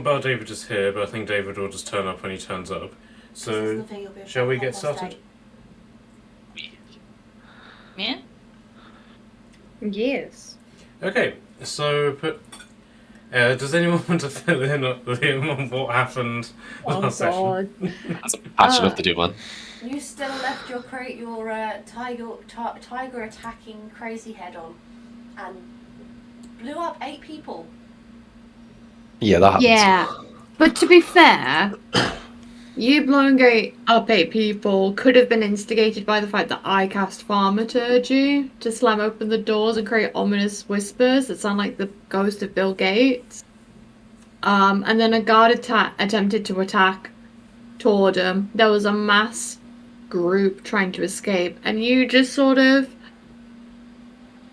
bar David is here, but I think David will just turn up when he turns up. So, shall we get started? Yeah? Yes. Okay, so does anyone want to fill in on what happened last session? That's a patch enough to do, man. You still left your tiger attacking crazy head on, and blew up 8 people. Yeah, that happens. Yeah, but to be fair, you blowing up 8 people could have been instigated by the fact that I cast Thaumaturgy to slam open the doors and create ominous whispers that sound like the ghost of Bill Gates. And then a guard attempted to attack Tordum. There was a mass group trying to escape, and you just sort of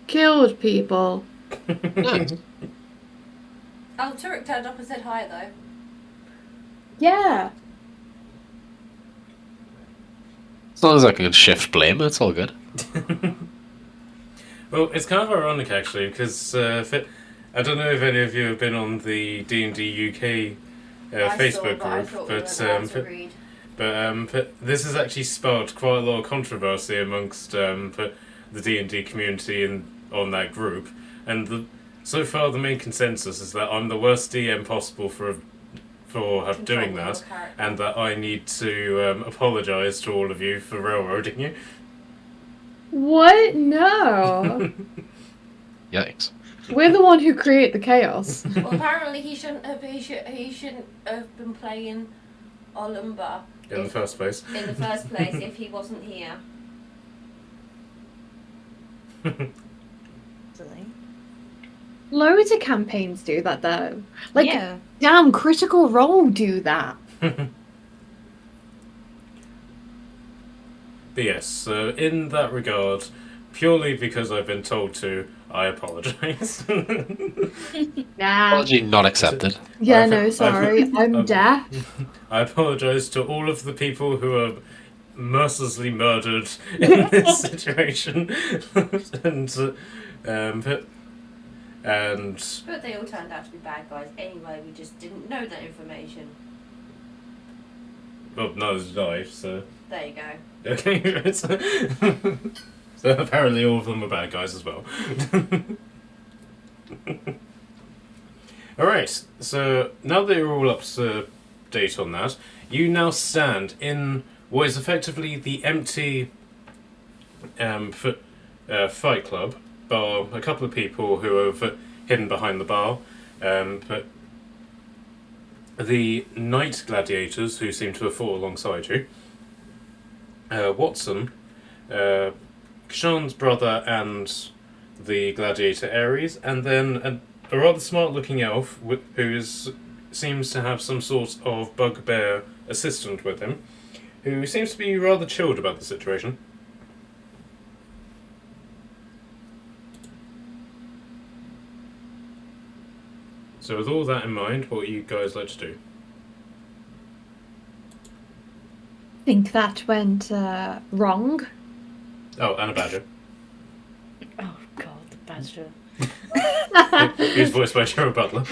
killed people. Nice. Oh, Turek turned up and said hi, though. Yeah. As long as I can shift blame, it's all good. Well, it's kind of ironic, actually, because I don't know if any of you have been on the D&D UK Facebook group, but this has actually sparked quite a lot of controversy amongst the D&D community on that group, and so far the main consensus is that I'm the worst DM possible for doing that, and that I need to apologise to all of you for railroading you. What? No. Yikes. We're the one who create the chaos. Well, apparently he shouldn't have been playing Olumba In the first place if he wasn't here. Loads of campaigns do that though. Like, Yeah. damn, Critical Role do that. But yes, so in that regard, purely because I've been told to, I apologise. Nah. Apology not accepted. Yeah, no, sorry. I'm deaf. I apologise to all of the people who are mercilessly murdered in this situation. But they all turned out to be bad guys anyway, we just didn't know that information. Well, neither did I, so... There you go. Okay, so apparently all of them are bad guys as well. Alright, so now that you're all up to date on that, you now stand in what is effectively the empty Fight Club bar. A couple of people who have hidden behind the bar, but the Knight Gladiators, who seem to have fought alongside you, Watson, Kashan's brother and the gladiator Ares, and then a rather smart-looking elf who seems to have some sort of bugbear assistant with him, who seems to be rather chilled about the situation. So with all that in mind, what you guys like to do? I think that went wrong. Oh, and a badger. Oh god, the badger. Who's voiced by Gerald Butler.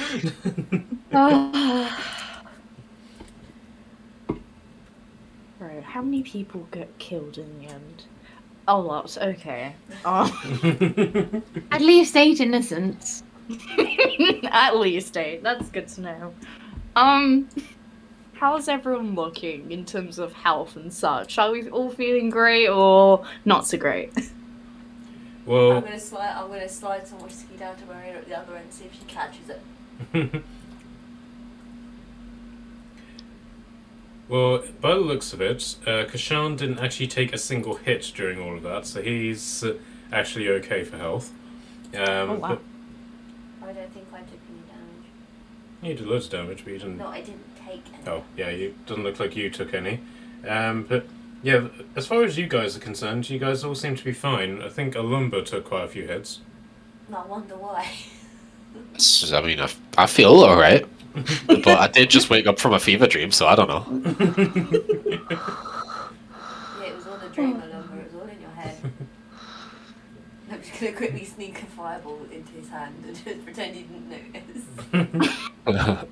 Right, how many people get killed in the end? A lot, okay. At least 8 innocents. At least 8, that's good to know. How's everyone looking in terms of health and such? Are we all feeling great or not so great? Well, I'm gonna slide some whiskey down to Marina at the other end and see if she catches it. well, by the looks of it, Kashan didn't actually take a single hit during all of that, so he's actually okay for health. Oh, wow. I don't think I took any damage. You did loads of damage, but you didn't... No, I didn't take any. Oh, yeah, you doesn't look like you took any. But, yeah, as far as you guys are concerned, you guys all seem to be fine. I think Alumba took quite a few hits. I wonder why. I mean, I feel alright. But I did just wake up from a fever dream, so I don't know. Yeah, it was all a dream, Olumba. It was all in your head. I'm just gonna quickly sneak a fireball into his hand and just pretend he didn't notice.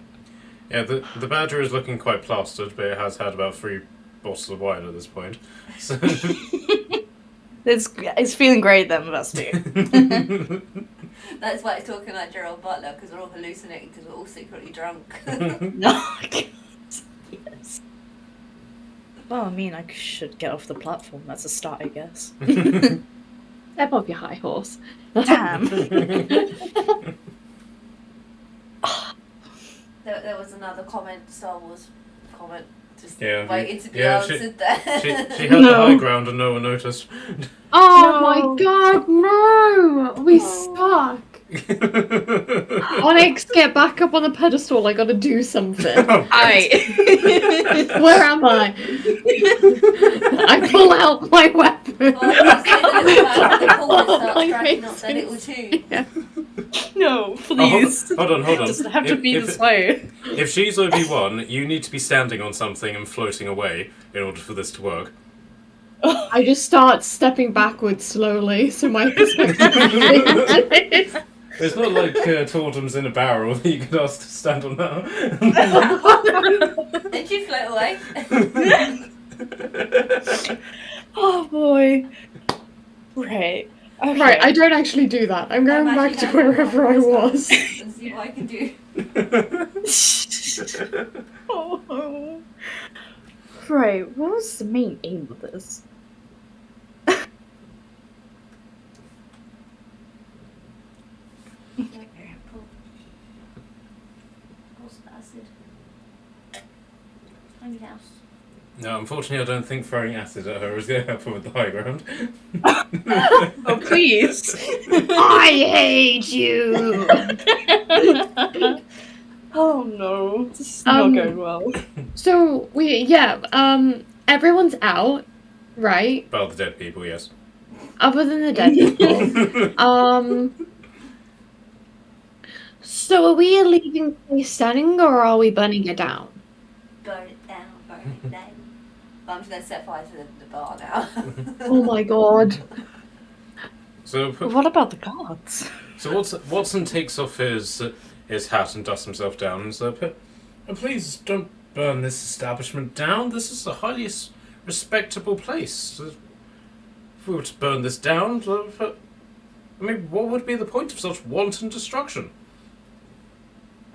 Yeah, the badger is looking quite plastered, but it has had about 3 bottles of wine at this point. So It's feeling great then, must be. That's why it's talking like Gerald Butler, because we're all hallucinating because we're all secretly drunk. No. Yes. Well, I mean, I should get off the platform. That's a start, I guess. Step off your high horse. Damn. There was another comment, Star Wars comment, just Yeah, waiting to be yeah, answered there. she had the high ground and no one noticed. Oh No. my god, no! We suck. Onyx, get back up on the pedestal. I gotta do something. Oh, Where am I? I pull out my weapon. Then it will too. Yeah. No, please. hold on. It doesn't have to be this way. If she's Obi-Wan, you need to be standing on something and floating away in order for this to work. I just start stepping backwards slowly, so my perspective. It's not like Totems in a barrel that you could ask to stand on now. Did you float away? Oh boy. Right. Okay. Right, I don't actually do that. I'm going I'm back actually to going wherever I was. And see what I can do. Oh. Right, what was the main aim of this? Tiny house. No, unfortunately, I don't think throwing acid at her is going to help her with the high ground. Oh, please. I hate you. Oh no, this is not going well. So everyone's out, right? Well, the dead people, yes. Other than the dead people. So are we leaving the place standing, or are we burning it down? Burn it down, burn it down. I'm just going to set fire to the bar now. Oh my god. So, What about the guards? so Watson takes off his hat and dusts himself down and says, "Please don't burn this establishment down. This is a highly respectable place. If we were to burn this down, I mean, what would be the point of such wanton destruction?"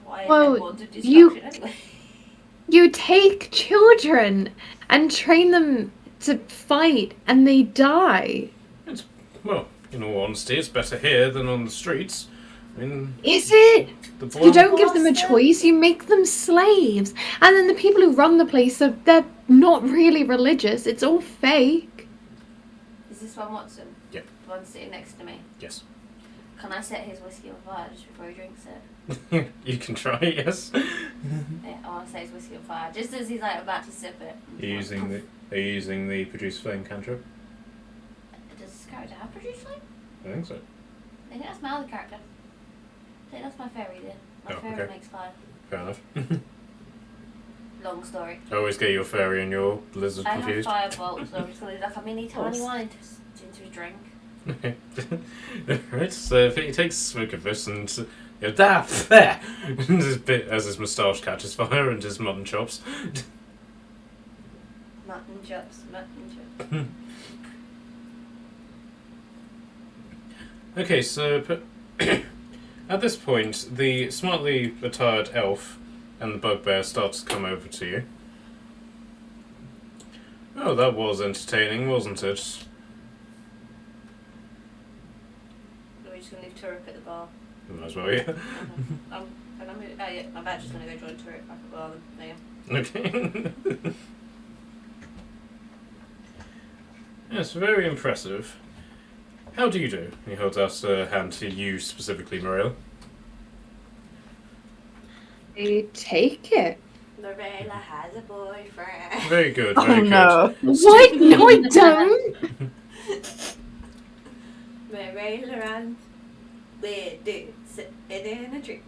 Why Well, is wanted destruction anyway? You take children and train them to fight, and they die. Well, in all honesty, it's better here than on the streets. I mean, Is it? the You boy- don't give them a choice, you make them slaves. And then the people who run the place, they're not really religious, it's all fake. Is this one Watson? Yeah. The one sitting next to me. Yes. Can I set his whiskey on fire just before he drinks it? You can try, yes. Yeah, I want to set his whiskey on fire just as he's like about to sip it. Are you using the produce flame cantrip? Does this character have produce flame? I think so. I think that's my other character. I think that's my fairy there. My Oh, fairy okay. makes fire. Fair enough. Long story. I always get your fairy and your lizard I have confused. firebolt, so I'm just going to do like a mini tiny one into his drink. Right, so if he takes a swig of this and there, and his bit as his moustache catches fire and his mutton chops. Mutton chops, mutton chops. Okay, so at this point, the smartly attired elf and the bugbear starts to come over to you. Oh, that was entertaining, wasn't it? We're just going to leave Turek at the bar. Might as well, yeah. My badge is going to go join Turek back at the bar then. There you Okay. Yes, very impressive. How do you do? He holds out a hand to you specifically, Mariel. You take it. go. Lorela has a boyfriend. Very good, Oh very good. no. What? No, I don't. Lorela and we do sitting in a tree.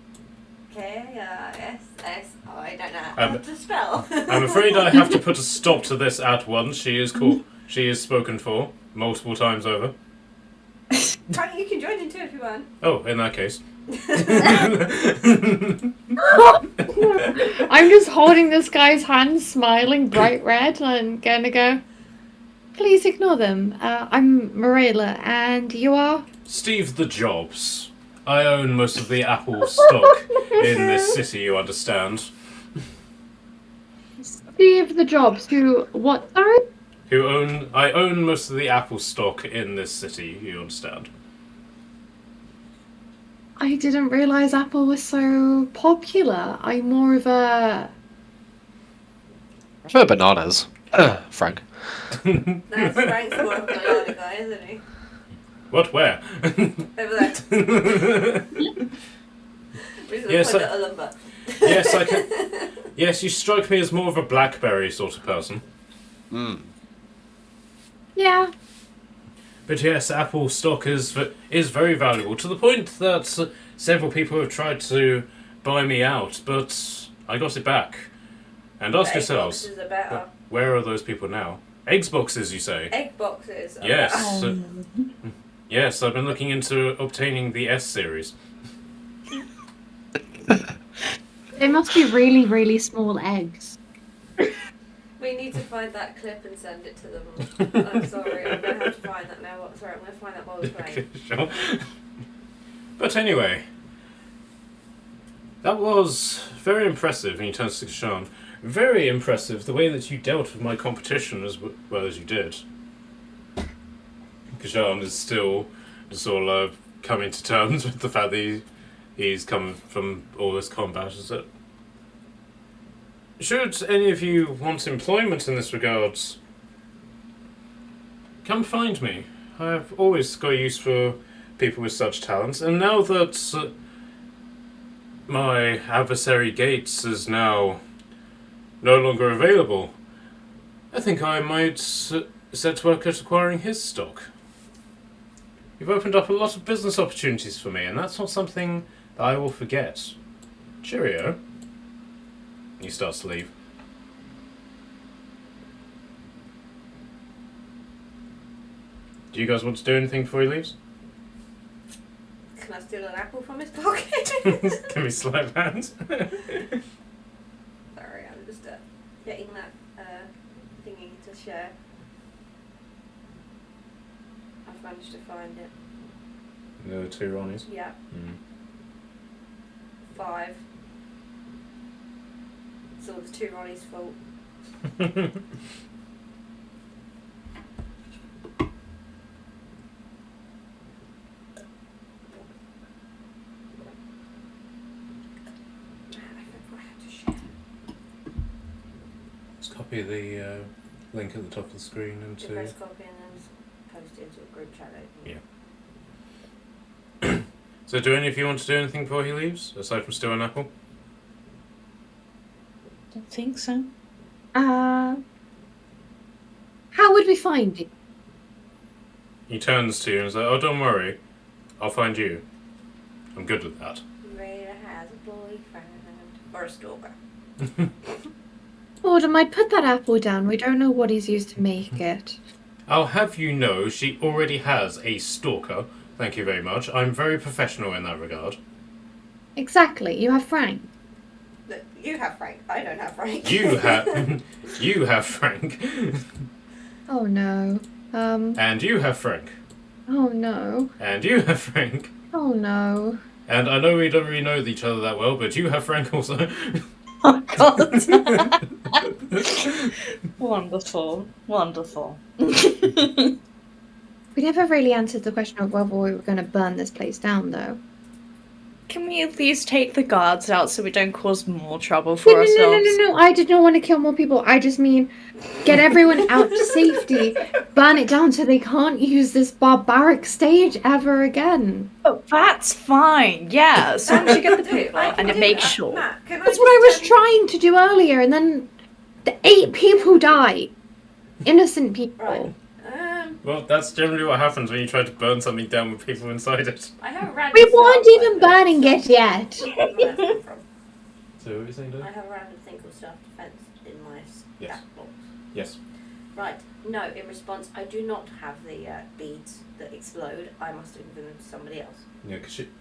K-I-S-S. Oh, I don't know how to spell. I'm afraid I have to put a stop to this at once. She is called. She is spoken for multiple times over. You can join in too if you want. Oh, in that case. I'm just holding this guy's hand, smiling bright red, and gonna go, please ignore them. I'm Morella, and you are? Steve the Jobs. I own most of the Apple stock in this city, you understand. Steve the Jobs, who, what, sorry? I own most of the Apple stock in this city, you understand. I didn't realise Apple was so popular. I'm more of a... I prefer bananas. Frank. No, Frank's more of a banana guy, isn't he? What, where? Over there. We're just Yes, gonna put it a lumber. Yes, I can. Yes, you strike me as more of a BlackBerry sort of person. Mm. Yeah. But yes, Apple stock is very valuable, to the point that several people have tried to buy me out, but I got it back. And ask yourselves, Egg boxes are better. where are those people now? Eggs boxes, you say? Egg boxes are Yes. better. Yes, I've been looking into obtaining the S series. They must be really, really small eggs. We need to find that clip and send it to them. I'm sorry, I'm going to have to find that now. Sorry, I'm going to find that while we're playing. Sure. But anyway, that was very impressive, and you turns to Kashan. Very impressive, the way that you dealt with my competition as well as you did. Kashan is still just all coming to terms with the fact that he's come from all this combat. Is it? Should any of you want employment in this regard, come find me. I've always got use for people with such talents, and now that my adversary Gates is now no longer available, I think I might set to work at acquiring his stock. You've opened up a lot of business opportunities for me, and that's not something that I will forget. Cheerio. He starts to leave. Do you guys want to do anything before he leaves? Can I steal an apple from his pocket? Can we slide hands? Sorry, I'm just getting that thingy to share. I've managed to find it. There were 2 Ronnies. Yeah. 5. It's all the 2 Ronnie's fault. Let's copy the link at the top of the screen You into... press copy and then post it into a group chat. Yeah. So do any of you want to do anything before he leaves, aside from steal an apple? Don't think so. How would we find it? He turns to you and is like, oh, don't worry. I'll find you. I'm good with that. Rita has a boyfriend. Or a stalker. Lord, I might put that apple down. We don't know what he's used to make it. I'll have you know she already has a stalker. Thank you very much. I'm very professional in that regard. Exactly. You have Frank. Look, you have Frank. I don't have Frank. You have... you have Frank. Oh no. And you have Frank. Oh no. And you have Frank. Oh no. And I know we don't really know each other that well, but you have Frank also. Oh god. Wonderful. Wonderful. We never really answered the question of whether we were going to burn this place down, though. Can we at least take the guards out so we don't cause more trouble No, for no, ourselves? no, no, no, no. I did not want to kill more people. I just mean get everyone out to safety, burn it down so they can't use this barbaric stage ever again. Oh, that's fine. Yeah, as long as you get the people out and it makes sure. Matt, can That's I what I was just, trying to do earlier, and then the 8 people died. Innocent people. Right. Well, that's generally what happens when you try to burn something down with people inside it. I have a random. We weren't self even defense. burning it yet. So what are you saying, I Dave? have a random single self defense in my Yes. stat box. Yes. Right. No, in response, I do not have the beads that explode. I must have given them to somebody else.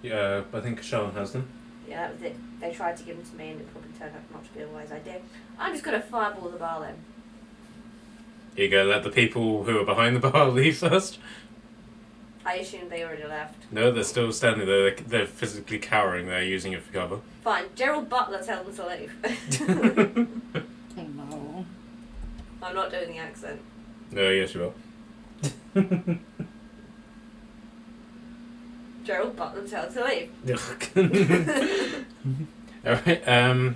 Yeah, I think Kashan has them. Yeah, that was it. They tried to give them to me and it probably turned out not to be a wise idea. I'm just going to fireball the bar then. You go let the people who are behind the bar leave first? I assume they already left. No, they're still standing there. They're physically cowering there, using it for cover. Fine. Gerald Butler tell them to leave. Oh no. I'm not doing the accent. No, yes you are. Gerald Butler tell them to leave. Alright,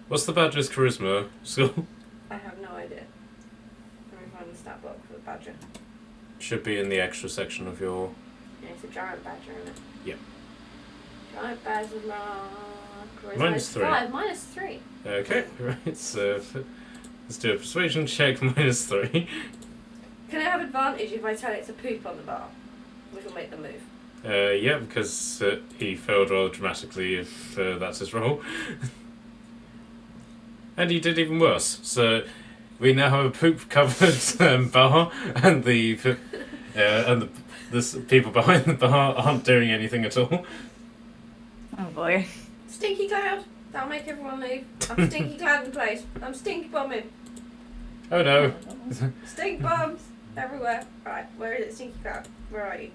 what's the badger's charisma score? I have no idea. Let me find the stat block for the badger. Should be in the extra section of your... Yeah, it's a giant badger, isn't it? Yep. Giant badger, -3. 5, -3. Okay, right, so let's do a persuasion check, -3. Can I have advantage if I tell it to poop on the bar? Which will make them move. Yeah, because he failed rather dramatically if that's his role. And he did even worse, so we now have a poop-covered bar, and the people behind the bar aren't doing anything at all. Oh boy. Stinky cloud! That'll make everyone leave. I'm stinky cloud in place. I'm stinky bombing. Oh no. Stink bombs everywhere. Right, where is it? Stinky cloud. Where are you?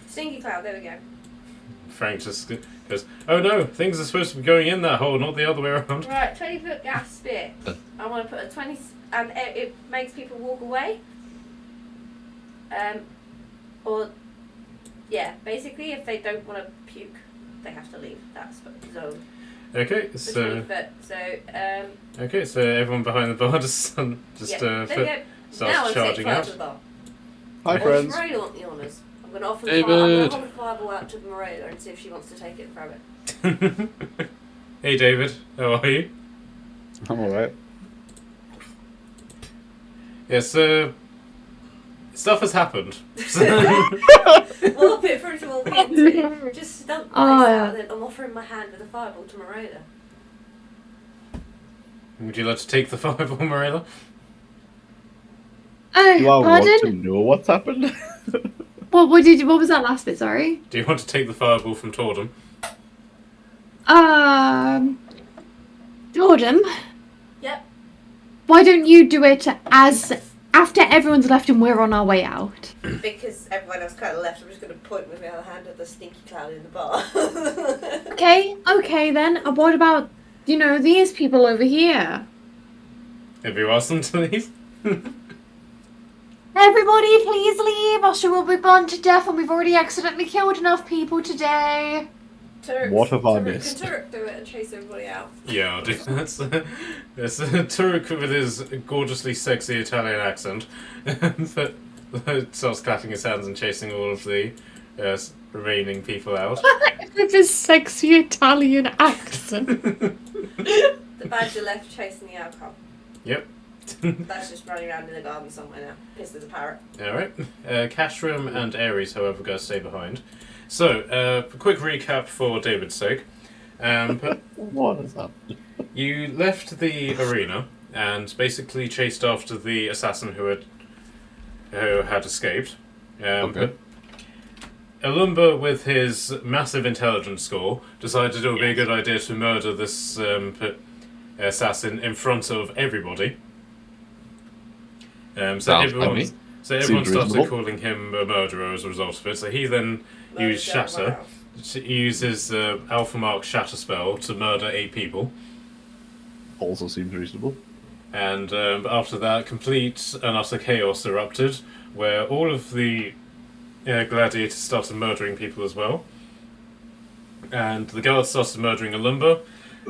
Stinky cloud, there we go. Frank just goes, oh no, things are supposed to be going in that hole, not the other way around. Right, 20-foot gas spit. I want to put a 20, and it makes people walk away. Or, yeah, basically if they don't want to puke, they have to leave that zone. Okay, The so 20 foot. So, okay, so everyone behind the bar just yeah, there you go. Now starts I'm charging fire out. to the bar. Hi, Or friends. Morella want the honours. I'm going to offer David. I'm going to hold the fireball out to Morella and see if she wants to take it and grab it. Hey David, how are you? I'm alright. Yes, stuff has happened. Walk it through to walk into. Just stump Oh, myself yeah. and then I'm offering my hand with a fireball to Morella. Would you like to take the fireball, Morella? Do I Oh, want to pardon? know what's happened? What was that last bit, sorry? Do you want to take the fireball from Tordum? Jordan, Yep. why don't you do it after everyone's left and we're on our way out? Because everyone else kind of left, I'm just going to point with my other hand at the stinky cloud in the bar. Okay then. And what about, these people over here? Have you asked them to leave? Everybody, please leave, or she will be burned to death, and we've already accidentally killed enough people today. Turk, What have I Turk, missed? Can Turk do it and chase everybody out? Yeah, I'll do that. There's Turk with his gorgeously sexy Italian accent that starts clapping his hands and chasing all of the remaining people out. With his sexy Italian accent. The badger left chasing the alcohol. Yep. That's just running around in the garden somewhere now. Pissed as a parrot. Alright. Cashram and Ares, however, go stay behind. So, a quick recap for David's sake. What has happened? You left the arena and basically chased after the assassin who had escaped. Okay. Alumba, with his massive intelligence score, decided it would be a good idea to murder this assassin in front of everybody. So Sounds like everyone me. started reasonable. calling him a murderer as a result of it. So he then used Murdered Shatter. everyone else. He uses Alpha Mark Shatter spell to murder 8 people. Also seems reasonable. And after that, complete and utter chaos erupted, where all of the gladiators started murdering people as well. And the guards started murdering Alumba,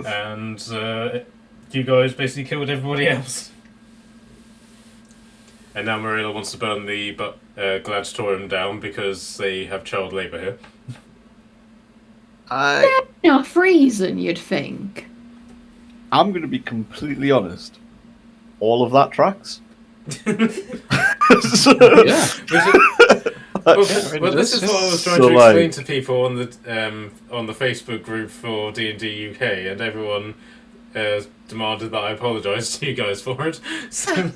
and you guys basically killed everybody else. And now Marilla wants to burn the gladiatorum down because they have child labour here. Enough reason, you'd think. I'm going to be completely honest. All of that tracks. So- Yeah. Well, this is what I was trying So, to like- explain to people on the Facebook group for D&D UK, and everyone demanded that I apologise to you guys for it. So,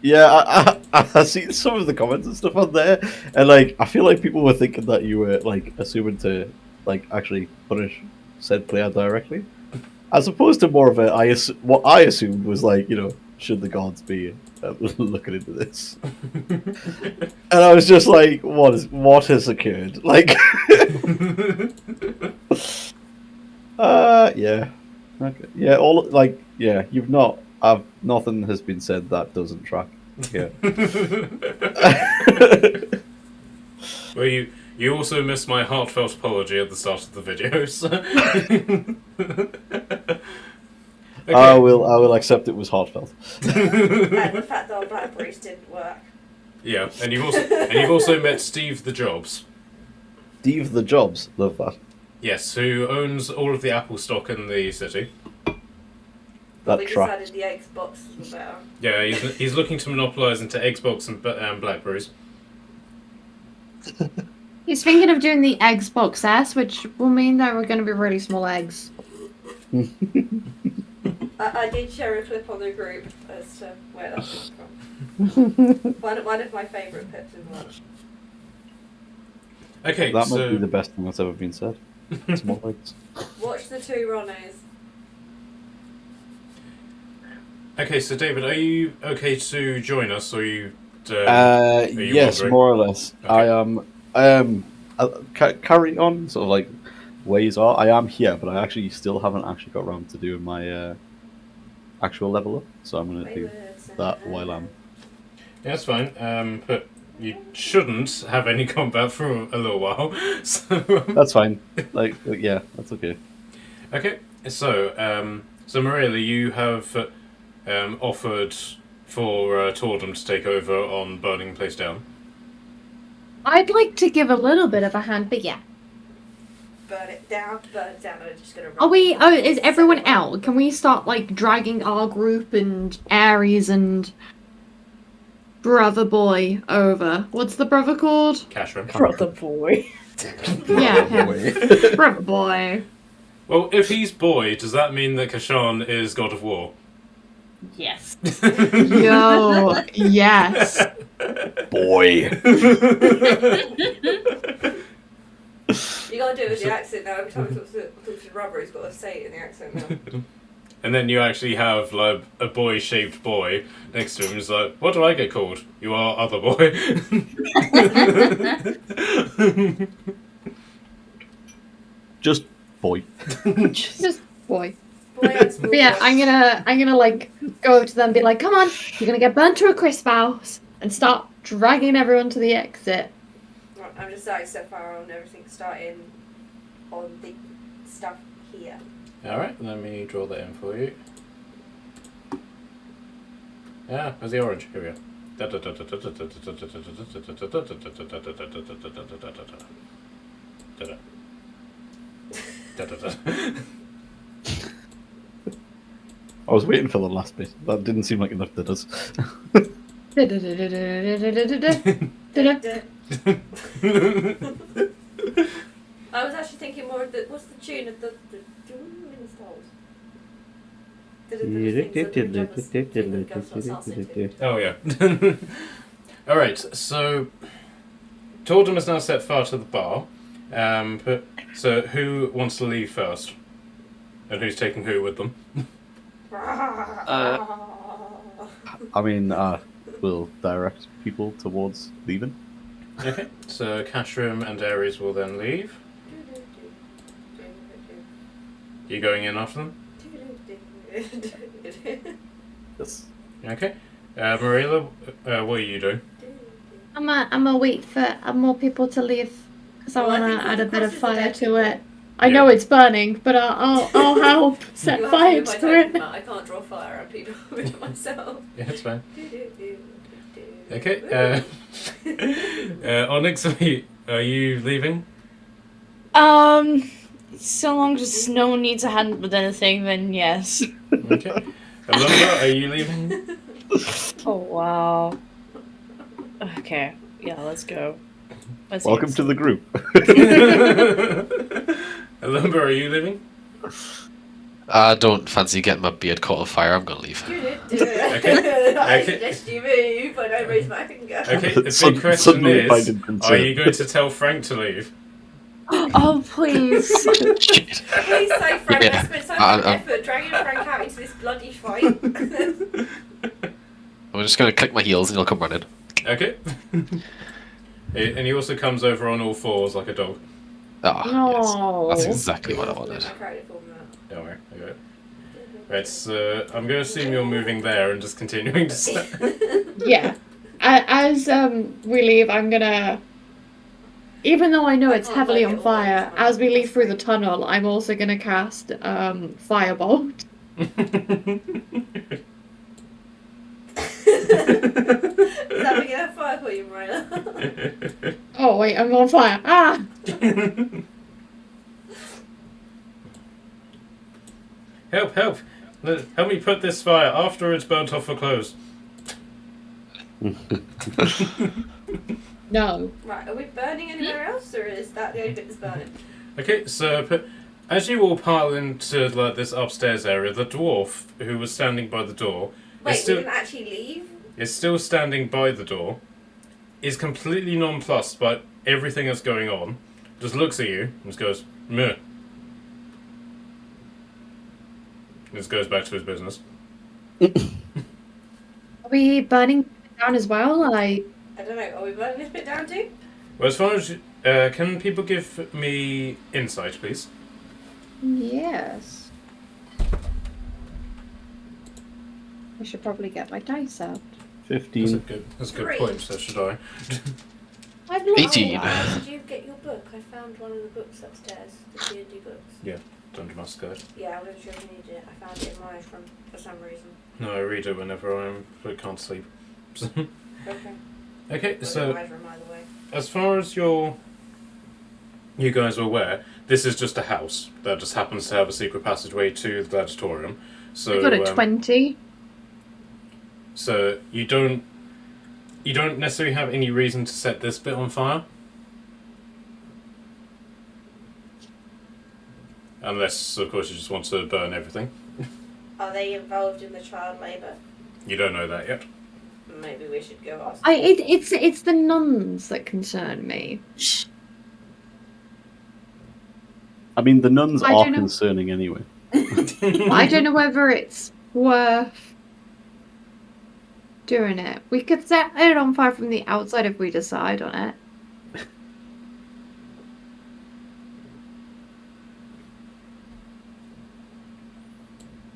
Yeah, I seen some of the comments and stuff on there, and like I feel like people were thinking that you were like assuming to like actually punish said player directly, as opposed to more of a what I assumed was like, you know, should the gods be looking into this? And I was just like, what has occurred? Like, yeah, okay, yeah, all like, yeah, you've not. Nothing has been said that doesn't track. Yeah. Well, you also missed my heartfelt apology at the start of the video. So. Okay. I will accept it was heartfelt. And the fact that our blackberries didn't work. Yeah, and you've also met Steve the Jobs. Steve the Jobs, love that. Yes, who owns all of the Apple stock in the city. That We track. decided the Xboxes were better. Yeah, he's looking to monopolise into Xbox and Blackberries. He's thinking of doing the Xbox S, which will mean that we're going to be really small eggs. I did share a clip on the group as to where that was from. One of my favourite clips as well. Okay, That so must be the best thing that's ever been said. Small legs. Watch the two Ronnies. okay, so David, are you okay to join us, or are you? you Yes, wandering? more or less. Okay. I am. Carry on, sort of like ways are. I am here, but I actually still haven't actually got around to doing my actual level up. So I'm gonna do that while I'm. Yeah, that's fine. But you shouldn't have any combat for a little while. So That's fine. Like, yeah, that's okay. okay, so Marilla, you have offered for Tordum to take over on burning the place down. I'd like to give a little bit of a hand, but yeah. Burn it down, I'm just gonna run. Are we? Oh, is everyone out? Can we start like dragging our group and Aries and brother boy over? What's the brother called? Cashram. Brother boy. Yeah, him. Boy. Brother boy. Well, if he's boy, does that mean that Kashan is God of War? Yes. Yo, yes. Boy. You gotta do it with the accent now. Every time I talk to Rubber, he's got to say it in the accent now. And then you actually have like a boy-shaped boy next to him. He's like, "What do I get called? You are other boy." Just boy. Just boy. Boy and small But yeah, boy. I'm gonna like go over to them and be like, come on, you're gonna get burnt to a crisp house and start dragging everyone to the exit. Right, I'm just starting so far on everything starting on the stuff here. All right, let me draw that in for you. Yeah, where's the orange? Here we go. I was waiting for the last bit. That didn't seem like enough to us. I was actually thinking more of the what's the tune of the doom in the stars. Oh yeah. All right. So Tordum is now set fire to the bar. So who wants to leave first? And who's taking who with them? I mean, we'll direct people towards leaving. Okay. So Cashram and Ares will then leave. You going in after them? Yes. Okay. Marilla, what are you doing? I'm gonna wait for more people to leave because I Well, I want think to add a the bit of crosses are fire dead to people. it. I know it's burning, but I'll help set You have fire to do my to it. token, Matt. I can't draw fire on people with myself. Yeah, it's fine. Okay. Onyx, are you leaving? So long as no one needs a hand with anything, then yes. Okay. Alumba, are you leaving? Oh wow. Okay. Yeah, let's go. Let's Welcome answer. to the group. Alumba, are you leaving? I don't fancy getting my beard caught on fire. I'm gonna leave. Do it. I suggest you move. I don't raise my finger. Okay, the big Sud- question suddenly is, finding concern. are you going to tell Frank to leave? Oh, please. Please say Frank, Yeah. I spent so much effort dragging Frank out into this bloody fight. I'm just gonna click my heels and he'll come running. Okay. And he also comes over on all fours like a dog. Ah, No. yes. That's exactly what I wanted. Don't worry, I got it. Right, I'm going to assume you're moving there and just continuing to stay. Yeah. As we leave, I'm gonna. Even though I know it's heavily on fire, as we leave through the tunnel, I'm also gonna cast Firebolt. Is that big enough fire for you, Marilla? Oh wait, I'm on fire! Ah! Help, help! Help me put this fire after it's burnt off for clothes. No. Right, are we burning anywhere else, or is that the only bit that's burning? Okay, so as you all pile into like this upstairs area, the dwarf who was standing by the door Wait, still, we didn't actually leave? is still standing by the door, is completely nonplussed by everything that's going on, just looks at you and just goes, meh. And just goes back to his business. Are we burning down as well? I don't know, are we burning this bit down too? Well, as far as can people give me insight, please? Yes. I should probably get my dice out. 15. That's a good Great. point. So should I? I've lost 18. that. Did you get your book? I found one of the books upstairs, the D&D books. Dungeon Master Guide. Yeah, I wasn't sure if you needed it. I found it in my room for some reason. No, I read it whenever I can't sleep. Okay. Okay, Was so in my room either way. as far as you guys are aware, this is just a house that just happens to have a secret passageway to the gladiatorum. So I got a 20. So you don't necessarily have any reason to set this bit on fire. Unless, of course, you just want to burn everything. Are they involved in the child labour? You don't know that yet. Maybe we should go ask. It's the nuns that concern me. I mean, the nuns I are don't know. concerning anyway. I don't know whether it's worth doing it. We could set it on fire from the outside if we decide on it.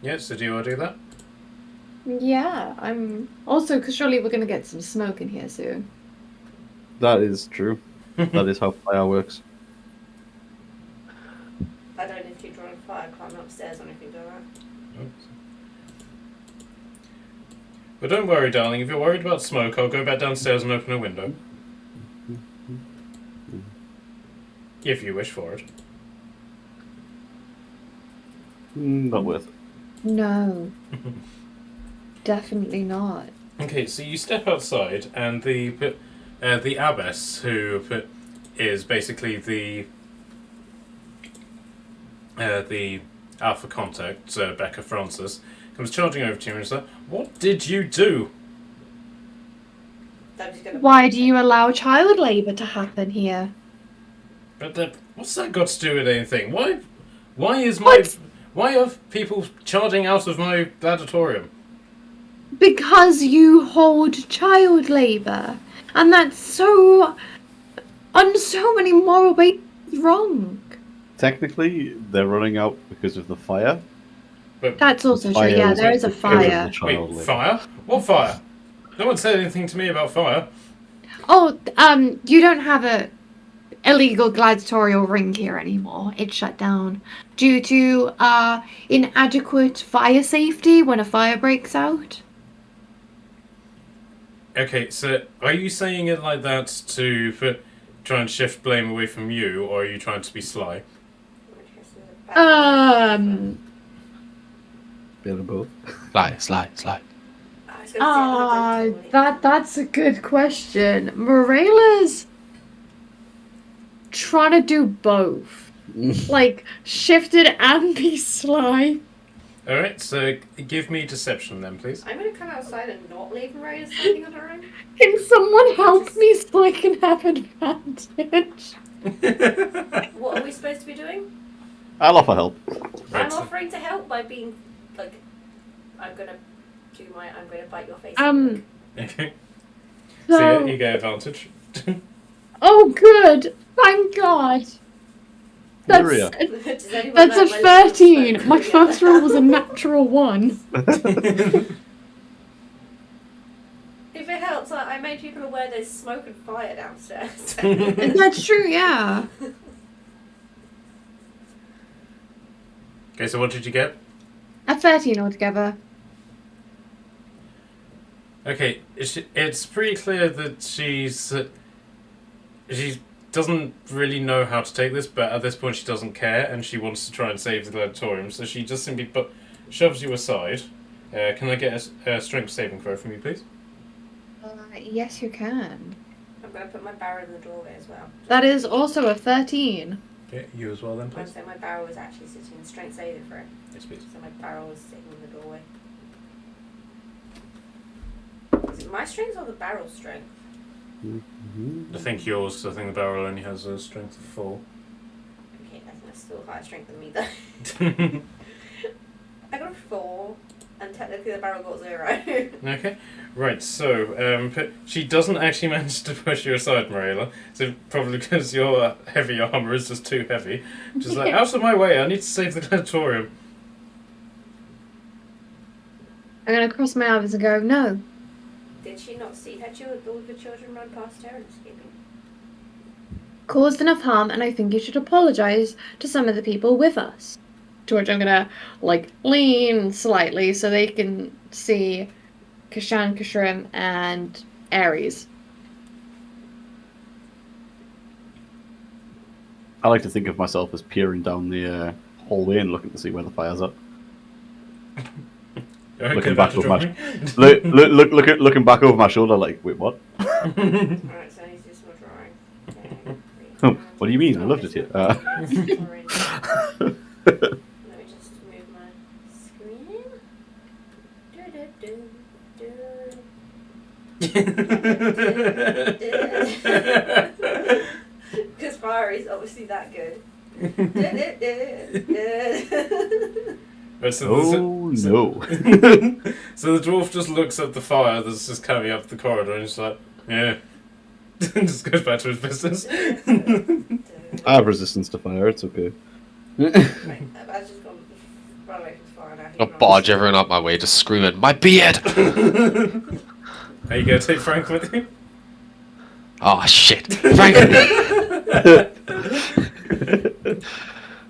Yeah, so do you want to do that? Yeah, I'm also because surely we're gonna get some smoke in here soon. That is true. That is how fire works. I don't need to draw a fire, climb upstairs or anything like that. But don't worry, darling. If you're worried about smoke, I'll go back downstairs and open a window. If you wish for it. Not worth it. No, definitely not. Okay, so you step outside, and the abbess, who is basically the alpha contact, Becca Francis, comes charging over to you and is like, "What did you do?" I'm just gonna. Why do you allow child labour to happen here? But what's that got to do with anything? Why is my What? why are people charging out of my gladiatorium? Because you hold child labour, and that's so on so many moral bases wrong. Technically, they're running out because of the fire. But That's also true. Fire Yeah, is there is a the killer of fire. the child wait, labor. fire? What fire? No one said anything to me about fire. Oh, you don't have a illegal gladiatorial ring here anymore. It's shut down due to inadequate fire safety when a fire breaks out. Okay, so are you saying it like that to try and shift blame away from you, or are you trying to be sly? Bit of both. Lie. That's a good question. Morela's trying to do both. Like, shift it and be sly. Alright, so give me deception then, please. I'm gonna come outside and not leave Mariah standing on her own. Can someone help me so I can have advantage? What are we supposed to be doing? I'll offer help. Right, I'm so- offering to help by being like, I'm gonna bite your face. Okay. So, So you get advantage. oh, good. Thank God. That's Maria. Does anyone that's know a my little 13. smoke My trivia? first roll was a natural 1. If it helps, I made people aware there's smoke and fire downstairs. That's true, yeah. Okay, so what did you get? A 13 altogether. Okay, it's pretty clear that she doesn't really know how to take this, but at this point she doesn't care, and she wants to try and save the gladiatorium, so she just simply shoves you aside. Can I get a strength saving throw from you, please? Yes, you can. I'm gonna put my barrel in the doorway as well. That is also a 13. Okay, you as well then, please. So my barrel was actually sitting in strength saving for it. Yes, please. So my barrel was sitting in the doorway. Is it my strength or the barrel strength? I think yours, 'cause I think the barrel only has a strength of 4. Okay, that's still higher strength than me though. I got a 4, and technically the barrel got 0. Okay, right, so she doesn't actually manage to push you aside, Marilla, so probably because your heavy armour is just too heavy. Just like, out of my way, I need to save the gladiatorium. I'm gonna cross my arms and go, no. Did she not see her all the children run past her and escaping? Caused enough harm, and I think you should apologise to some of the people with us. To which I'm gonna, lean slightly so they can see Kashan, Kashrim, and Ares. I like to think of myself as peering down the hallway and looking to see where the fire's at. Looking back over my looking back over my shoulder, like, wait, what? Alright, so I need to do some more drawing. Okay, What do you mean? I loved it here. Let me just move my screen. Because fire is obviously that good. Right, so Oh no! so the dwarf just looks at the fire that's just coming up the corridor and he's like, yeah. Just goes back to his business. I have resistance to fire. It's okay. Right, I've just gone run away from fire now. I'll barge everyone out my way, just screaming, "My beard!" Are you going to take Frank with you? Oh shit, Frank!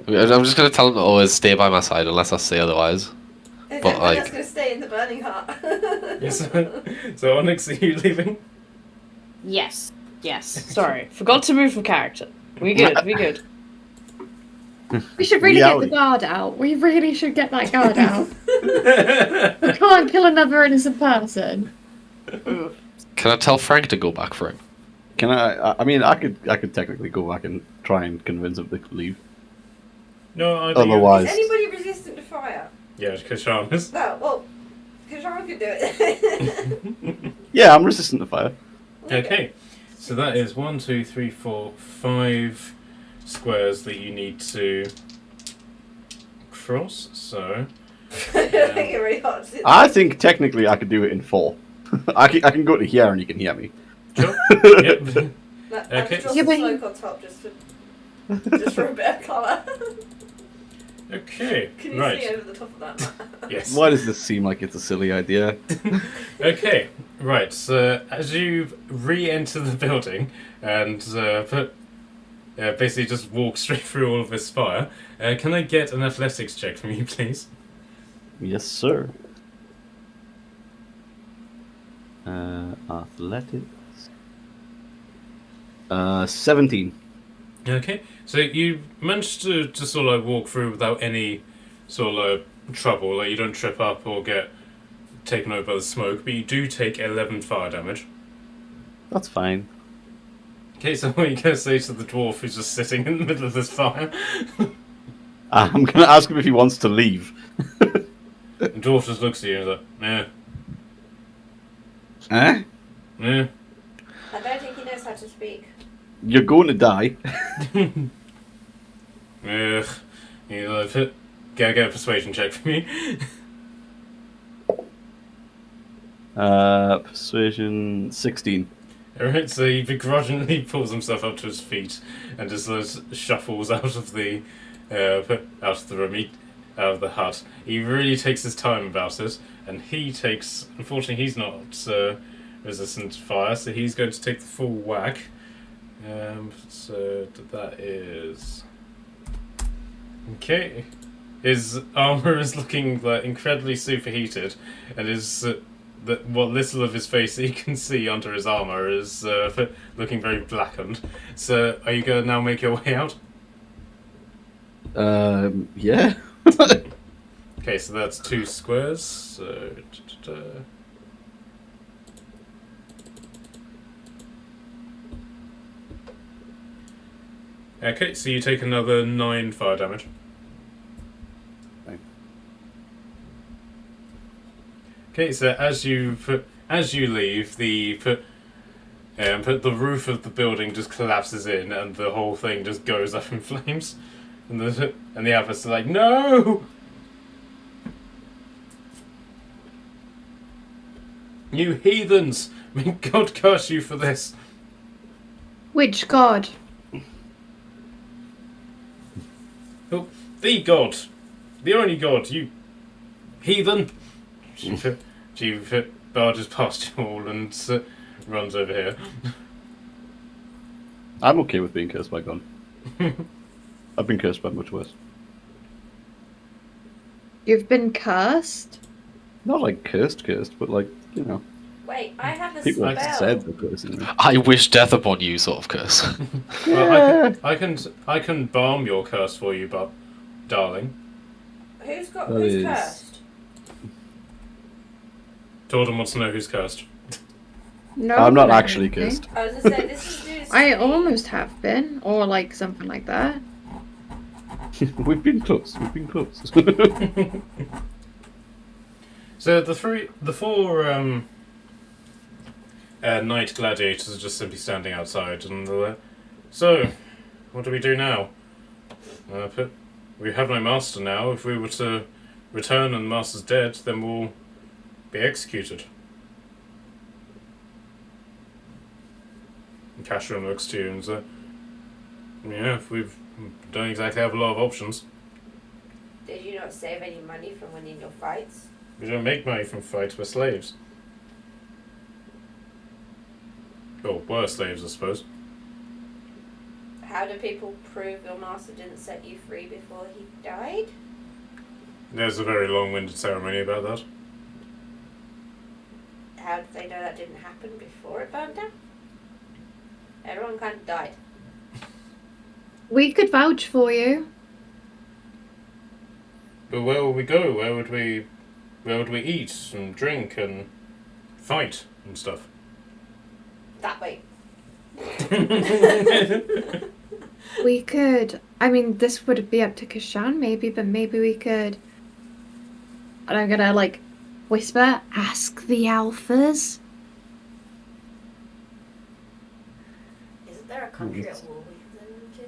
I'm just gonna tell him to always stay by my side unless I say otherwise. But, like- that's gonna stay in the burning heart. Yes. So Onyx, are you leaving? Yes. Yes. Sorry. Forgot to move from character. We good. We good. We should really get the Reality. guard out. We really should get that guard out. We can't kill another innocent person. Can I tell Frank to go back for him? Can I mean, I could technically go back and try and convince him to leave. No, I think Otherwise, Is anybody resistant to fire? Yeah, Kashan is. No, well, Kashan could do it. yeah, I'm resistant to fire. Okay, so that is 1, 2, 3, 4, 5 squares that you need to cross. So I think it really hard to I think technically I could do it in 4. I can go to here and you can hear me. sure. Yep. Okay. Okay. Just Yeah, but smoke on top just for a bit of colour. Okay. Can you Right. see over the top of that? Yes. Why does this seem like it's a silly idea? Okay, right, so as you re-enter the building and basically just walk straight through all of this fire, can I get an athletics check from you, please? Yes, sir. Athletics. 17. Okay, so you managed to just sort of walk through without any sort of trouble, like you don't trip up or get taken over by the smoke, but you do take 11 fire damage. That's fine. Okay, so what are you going to say to the dwarf who's just sitting in the middle of this fire? I'm gonna ask him if he wants to leave. dwarf just looks at you and is like, Eh? yeah. I don't think he knows how to speak. You're going to die. Ugh. You like, get a persuasion check for me. Persuasion 16. Alright, so he begrudgingly pulls himself up to his feet and just shuffles out of the room, out of the hut. He really takes his time about it, and unfortunately he's not resistant to fire, so he's going to take the full whack. So that is... Okay. His armour is looking like incredibly superheated, and what little of his face that you can see under his armour is looking very blackened. So, are you going to now make your way out? Yeah. Okay, so that's 2 squares. So, okay, so you take another 9 fire damage. Okay, so as you leave, the roof of the building just collapses in, and the whole thing just goes up in flames. And the others are like, no! You heathens! May God curse you for this. Which god? Oh, the God, the only God, you heathen. She barges past you all and runs over here. I'm okay with being cursed by God. I've been cursed by much worse. You've been cursed? Not like cursed, but like, you know. Wait, I have a People have spell. said they're cursing me. I wish death upon you, sort of curse. Well, I can balm your curse for you, but darling. Who's That is- cursed? Jordan wants to know who's cursed. No. I'm not I don't actually think. cursed. I was gonna say this is. I almost have been, or like something like that. We've been close. We've been close. So the four knight gladiators are just simply standing outside, and they're like, so, what do we do now? We have no master now. If we were to return and the master's dead, then we'll be executed. And Cashron looks to you and says, yeah, we don't exactly have a lot of options. Did you not save any money from winning your fights? We don't make money from fights, we're slaves. Or were slaves, I suppose. How do people prove your master didn't set you free before he died? There's a very long-winded ceremony about that. How did they know that didn't happen before it burned down? Everyone kind of died. We could vouch for you. But where would we go? Where would we eat and drink and fight and stuff? That way. We could. I mean, this would be up to Kashan maybe, but maybe we could. And I'm gonna like whisper, ask the alphas. Isn't there a country at war we can send them to?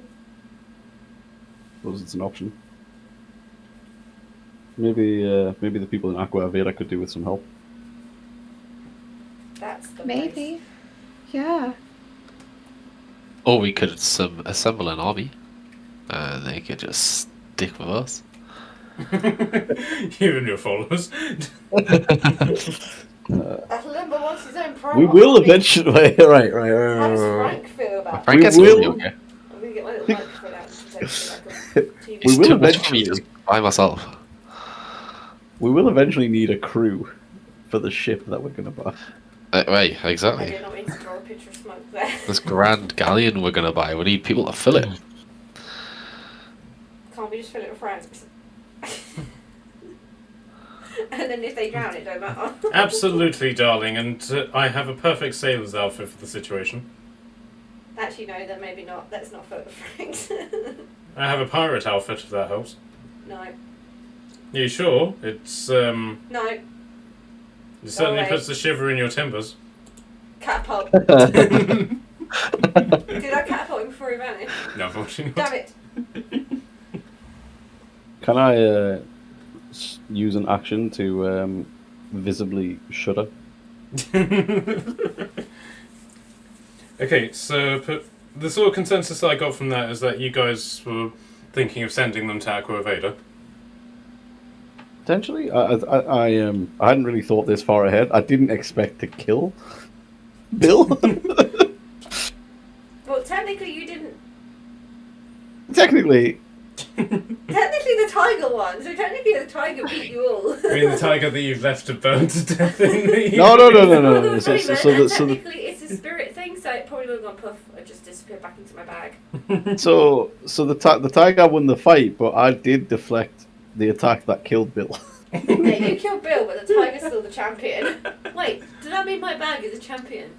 Suppose it's an option. Maybe the people in Aqua Vera could do with some help. That's the Maybe. place. Yeah. Or we could assemble an army. They could just stick with us. You and your followers. That Limber wants his own private We will army. eventually. Right. How does Frank feel about Frank We gets will be will- okay. I'm gonna get my little microphone out and pretend to be like a TV. We It's will too much for me eventually. just by myself. We will eventually need a crew for the ship that we're gonna buy. Right, I exactly. did not mean to draw a picture of smoke there. This grand galleon we're gonna buy, we need people to fill it. Can't we just fill it with friends? And then if they drown, it don't matter. Absolutely, darling, and I have a perfect sailor's outfit for the situation. Actually, no, then maybe not. Let's not fill it with Franks. I have a pirate outfit, if that helps. No. You sure? It's No. it certainly way. puts a shiver in your timbers. Catapult. Did I catapult him before he vanished? No, unfortunately Damn not. it. Can I use an action to visibly shudder? Okay, so the sort of consensus I got from that is that you guys were thinking of sending them to Aqua Vader. Potentially, I hadn't really thought this far ahead. I didn't expect to kill Bill. Well, technically you didn't. Technically, Technically the tiger won, so technically the tiger beat you all. I mean, the tiger that you've left to burn to death in the... no. Sorry, So and the technically it's a spirit thing, so it probably would have gone puff and just disappeared back into my bag. the tiger won the fight, but I did deflect the attack that killed Bill. Yeah, you killed Bill, but the tiger's still the champion. Wait, does that mean my bag is a champion?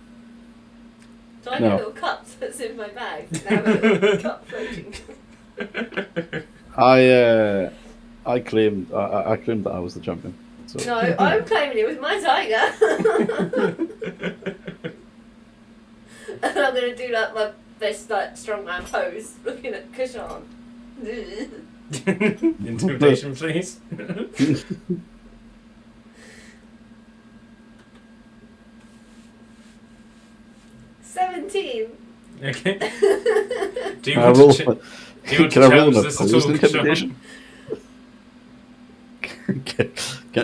Do I get No. a little cup that's in my bag? I have a little cup floating. I claimed that I was the champion. So. No, I'm claiming it was my tiger. And I'm gonna do like my best like strongman pose, looking at Kashan. Intimidation, please. 17. Okay. Do you Can I want roll? to, do you want Can to I roll challenge an this at all, opposed Kashan? intimidation?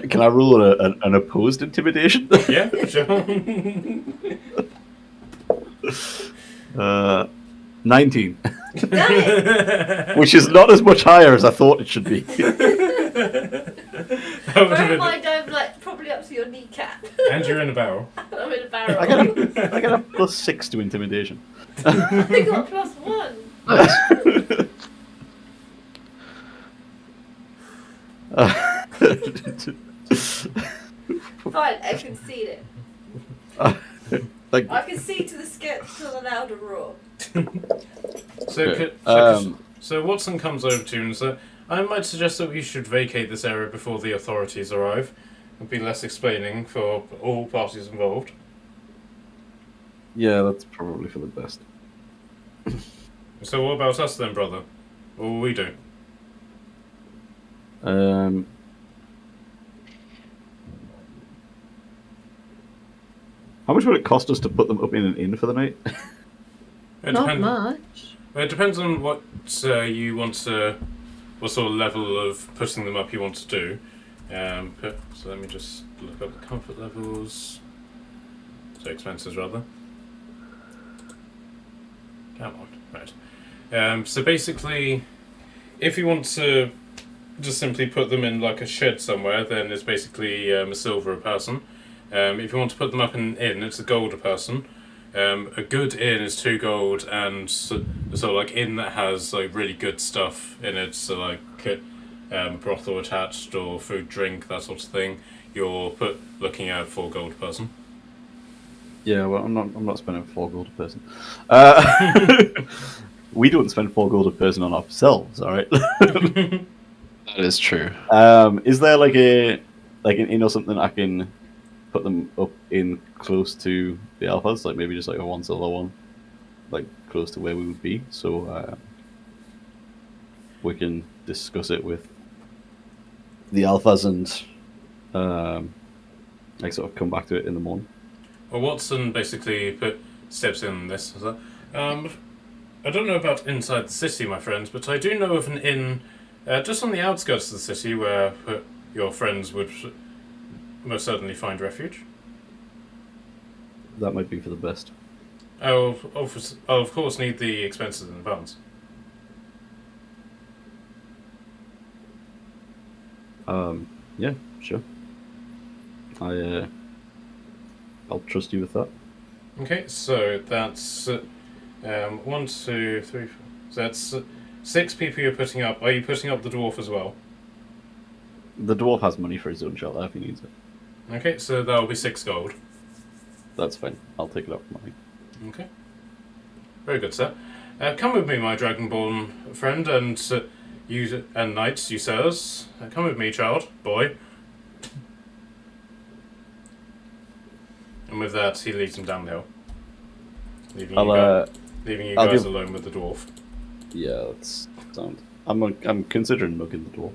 Can I roll an opposed intimidation? Yeah, sure. 19, Damn it! which is not as much higher as I thought it should be. That would have Bear in been- mind I'm like probably up to your kneecap. And you're in a barrel. I'm in a barrel. I got a +6 to intimidation. I got +1. Fine, I concede it. Like, I can see to the louder roar. So, Okay, so Watson comes over to you and says, I might suggest that we should vacate this area before the authorities arrive. It'll be less explaining for all parties involved. yeah, that's probably for the best. So what about us then, brother? What will we do? How much would it cost us to put them up in an inn for the night? It Not depend- much. Well, it depends on what you want to, what sort of level of putting them up you want to do. So let me just look up the comfort levels. So expenses rather. Come on, right. So basically, if you want to just simply put them in like a shed somewhere, then it's basically a silver a person. If you want to put them up in an inn, it's a gold a person. A good inn is 2 gold, and sort of like inn that has like really good stuff in it, so like brothel attached or food, drink, that sort of thing. You're looking at 4 gold a person. Yeah, well, I'm not spending 4 gold a person. We don't spend 4 gold a person on ourselves, all right? That is true. Is there like an inn or something I can put them up in close to the alphas, like maybe just like a 1 silver one, like close to where we would be, so we can discuss it with the alphas and like sort of come back to it in the morning. Well, Watson basically steps in on this. I don't know about inside the city, my friends, but I do know of an inn just on the outskirts of the city where your friends would most certainly find refuge. That might be for the best. I'll of course need the expenses in advance. Yeah, sure. I'll trust you with that. Okay, so that's 1, 2, 3, 4. So that's 6 people you're putting up. Are you putting up the dwarf as well? The dwarf has money for his own shelter if he needs it. Okay, so that will be 6 gold. That's fine. I'll take it up from money. Okay. Very good, sir. Come with me, my Dragonborn friend, and You and knights, you sirs, come with me, child, boy. And with that, he leads him down the hill, leaving you guys alone with the dwarf. Yeah, that's sound. I'm considering mugging the dwarf.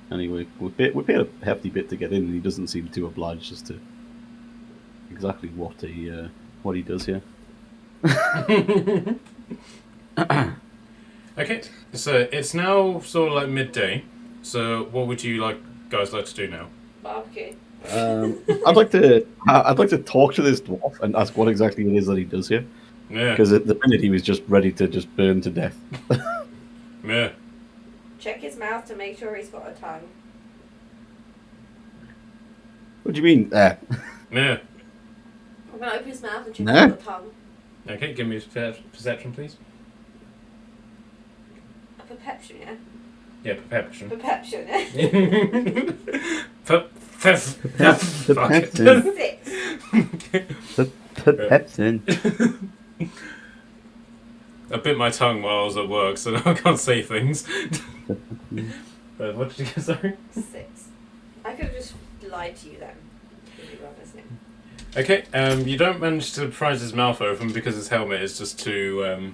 Anyway, we paid a hefty bit to get in, and he doesn't seem too obliged as to exactly what he does here. Okay, so it's now sort of like midday. So what would you guys like to do now? Barbecue. I'd like to talk to this dwarf and ask what exactly it is that he does here. Yeah, Because at the minute he was just ready to just burn to death. yeah. Check his mouth to make sure he's got a tongue. What do you mean? Yeah. I'm gonna open his mouth and check No. if he's got a tongue. Okay, give me a perception, please. A perception, yeah? Yeah, perception. Perception, yeah? Fuck it. 6. Pepsin. I bit my tongue while I was at work, so now I can't say things. What did you get, sorry? 6. I could have just lied to you then. To be honest. Okay, you don't manage to prise his mouth open because his helmet is just too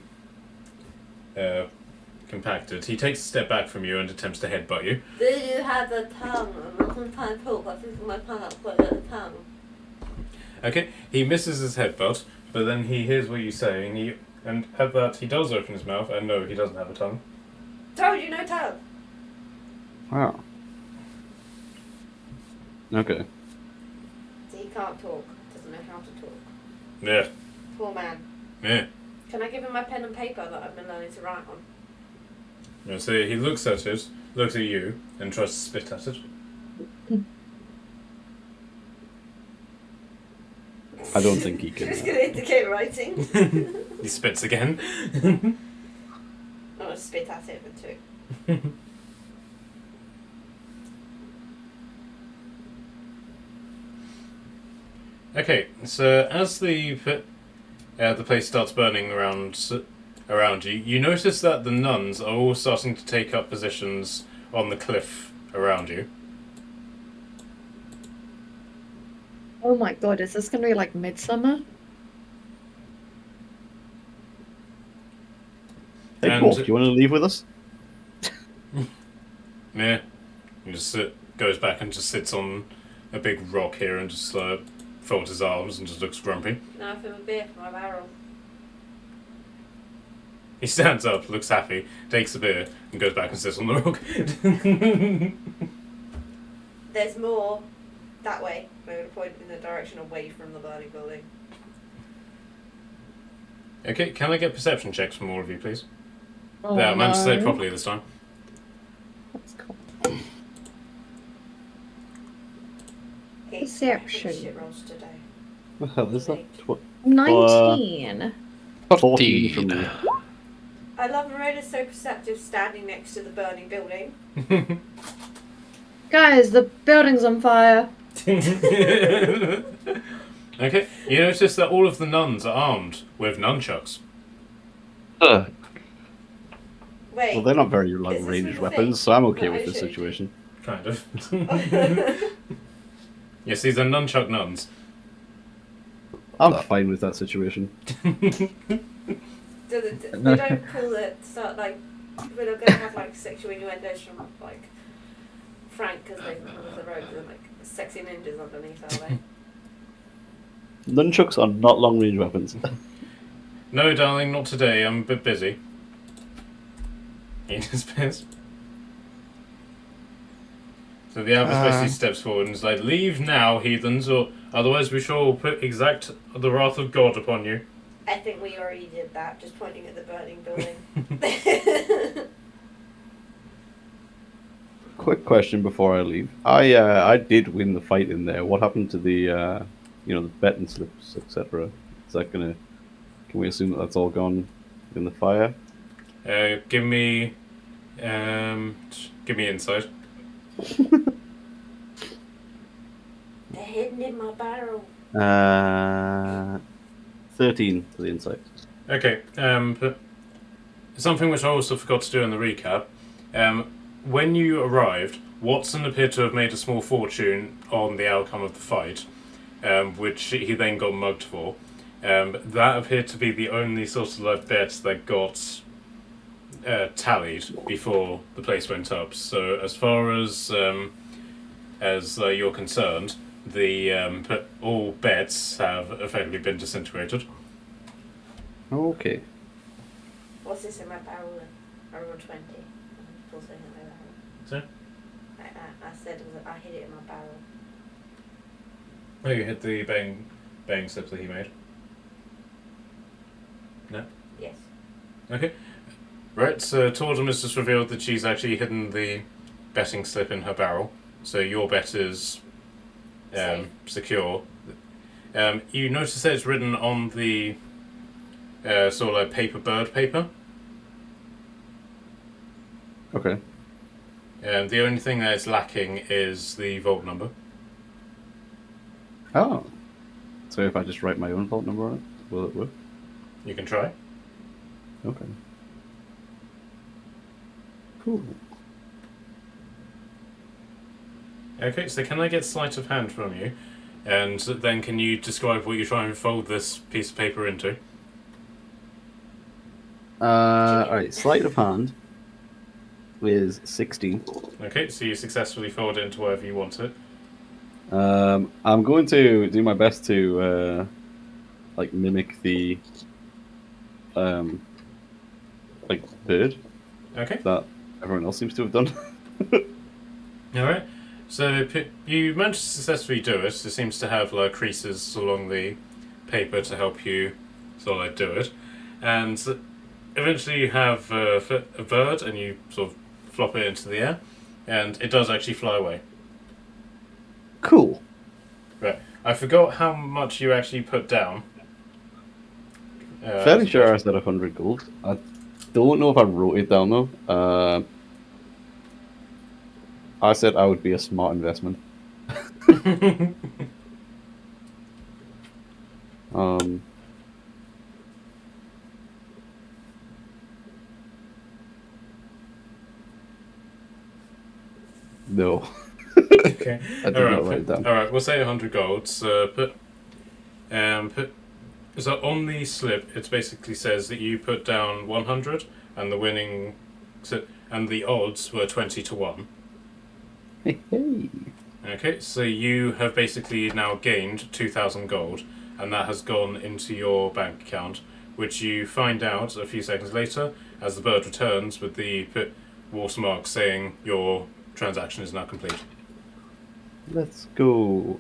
compacted. He takes a step back from you and attempts to headbutt you. Do you have a tongue? I'm not going to try and talk. I think my tongue has got a tongue. Okay, he misses his headbutt, but then he hears what you say, and at that he does open his mouth, and no, he doesn't have a tongue. Told you, no tongue. Wow. Okay. So he can't talk. Doesn't know how to talk. Yeah, Poor man. yeah. Can I give him my pen and paper that I've been learning to write on? Yeah, so he looks at it, looks at you, and tries to spit at it. I don't think he can. Just going to indicate writing. He spits again. I'm going to spit at it for 2. Okay, so as the place starts burning around you, you notice that the nuns are all starting to take up positions on the cliff around you. Oh my god, is this gonna be like Midsummer? Hey, And- dwarf, do you want to leave with us? Yeah, he just goes back and just sits on a big rock here and just folds his arms and just looks grumpy. Now I feel a beer for my barrel. He stands up, looks happy, takes a beer, and goes back and sits on the rock. There's more that way. I'm going to point in the direction away from the burning building. Okay, can I get perception checks from all of you, please? Oh, Yeah, I managed to say it no. properly this time. That's cool. Perception. Shit rolls today. What the hell is that? 19. 14 from me. I love Morena's so perceptive standing next to the burning building. Guys, the building's on fire. Okay, you notice that all of the nuns are armed with nunchucks. Wait. Well, they're not very Is this ranged the weapons, thing? so I'm okay No, with I this should. situation. Kind of. Yes, these are nunchuck nuns. I'm fine with that situation. They don't pull it, start like, we're not going to have like sexual innuendos from like Frank because they come with the rope and like sexy ninjas underneath, are they? Nunchucks are not long range weapons. No, darling, not today. I'm a bit busy. He just pissed. So the abbot basically steps forward and is like, "Leave now, heathens, or otherwise we shall put exact the wrath of God upon you." I think we already did that, just pointing at the burning building. Quick question before I leave. I did win the fight in there. What happened to the the betting slips, etc.? Is that gonna? Can we assume that that's all gone in the fire? Give me insight. They're hidden in my barrel. 13 to the insight. Okay. But something which I also forgot to do in the recap When you arrived, Watson appeared to have made a small fortune on the outcome of the fight, which he then got mugged for. That appeared to be the only sort of like bet that got tallied before the place went up. So as far as you're concerned, the all bets have effectively been disintegrated. Okay. What's this in my barrel then? I rolled 20. Pulls it in my barrel. Sorry? I said I hid it in my barrel. Oh, you hit the bang slip that he made. No? Yes. Okay. Right, so Tordum has just revealed that she's actually hidden the betting slip in her barrel. So your bet is secure. You notice that it's written on the sort of like bird paper. Okay. The only thing that is lacking is the vault number. Oh. So if I just write my own vault number on it, will it work? You can try. Okay. Cool. Okay, so can I get sleight of hand from you? And then can you describe what you try and fold this piece of paper into? Alright, sleight of hand is 16. Okay, so you successfully fold it into wherever you want it. I'm going to do my best to like mimic the like bird Okay. that everyone else seems to have done. Alright. So you managed to successfully do it. It seems to have like creases along the paper to help you sort of like do it. And eventually you have a bird and you sort of flop it into the air. And it does actually fly away. Cool. Right. I forgot how much you actually put down. Fairly sure I said 100 gold. I don't know if I wrote it down though. I said I would be a smart investment. No. Okay. I did not write it down. Alright, we'll say 100 gold. So put so on the slip, it basically says that you put down 100, and the winning, and the odds were 20 to 1. Hey, hey. Okay, so you have basically now gained 2,000 gold, and that has gone into your bank account, which you find out a few seconds later as the bird returns with the watermark saying your transaction is now complete. Let's go.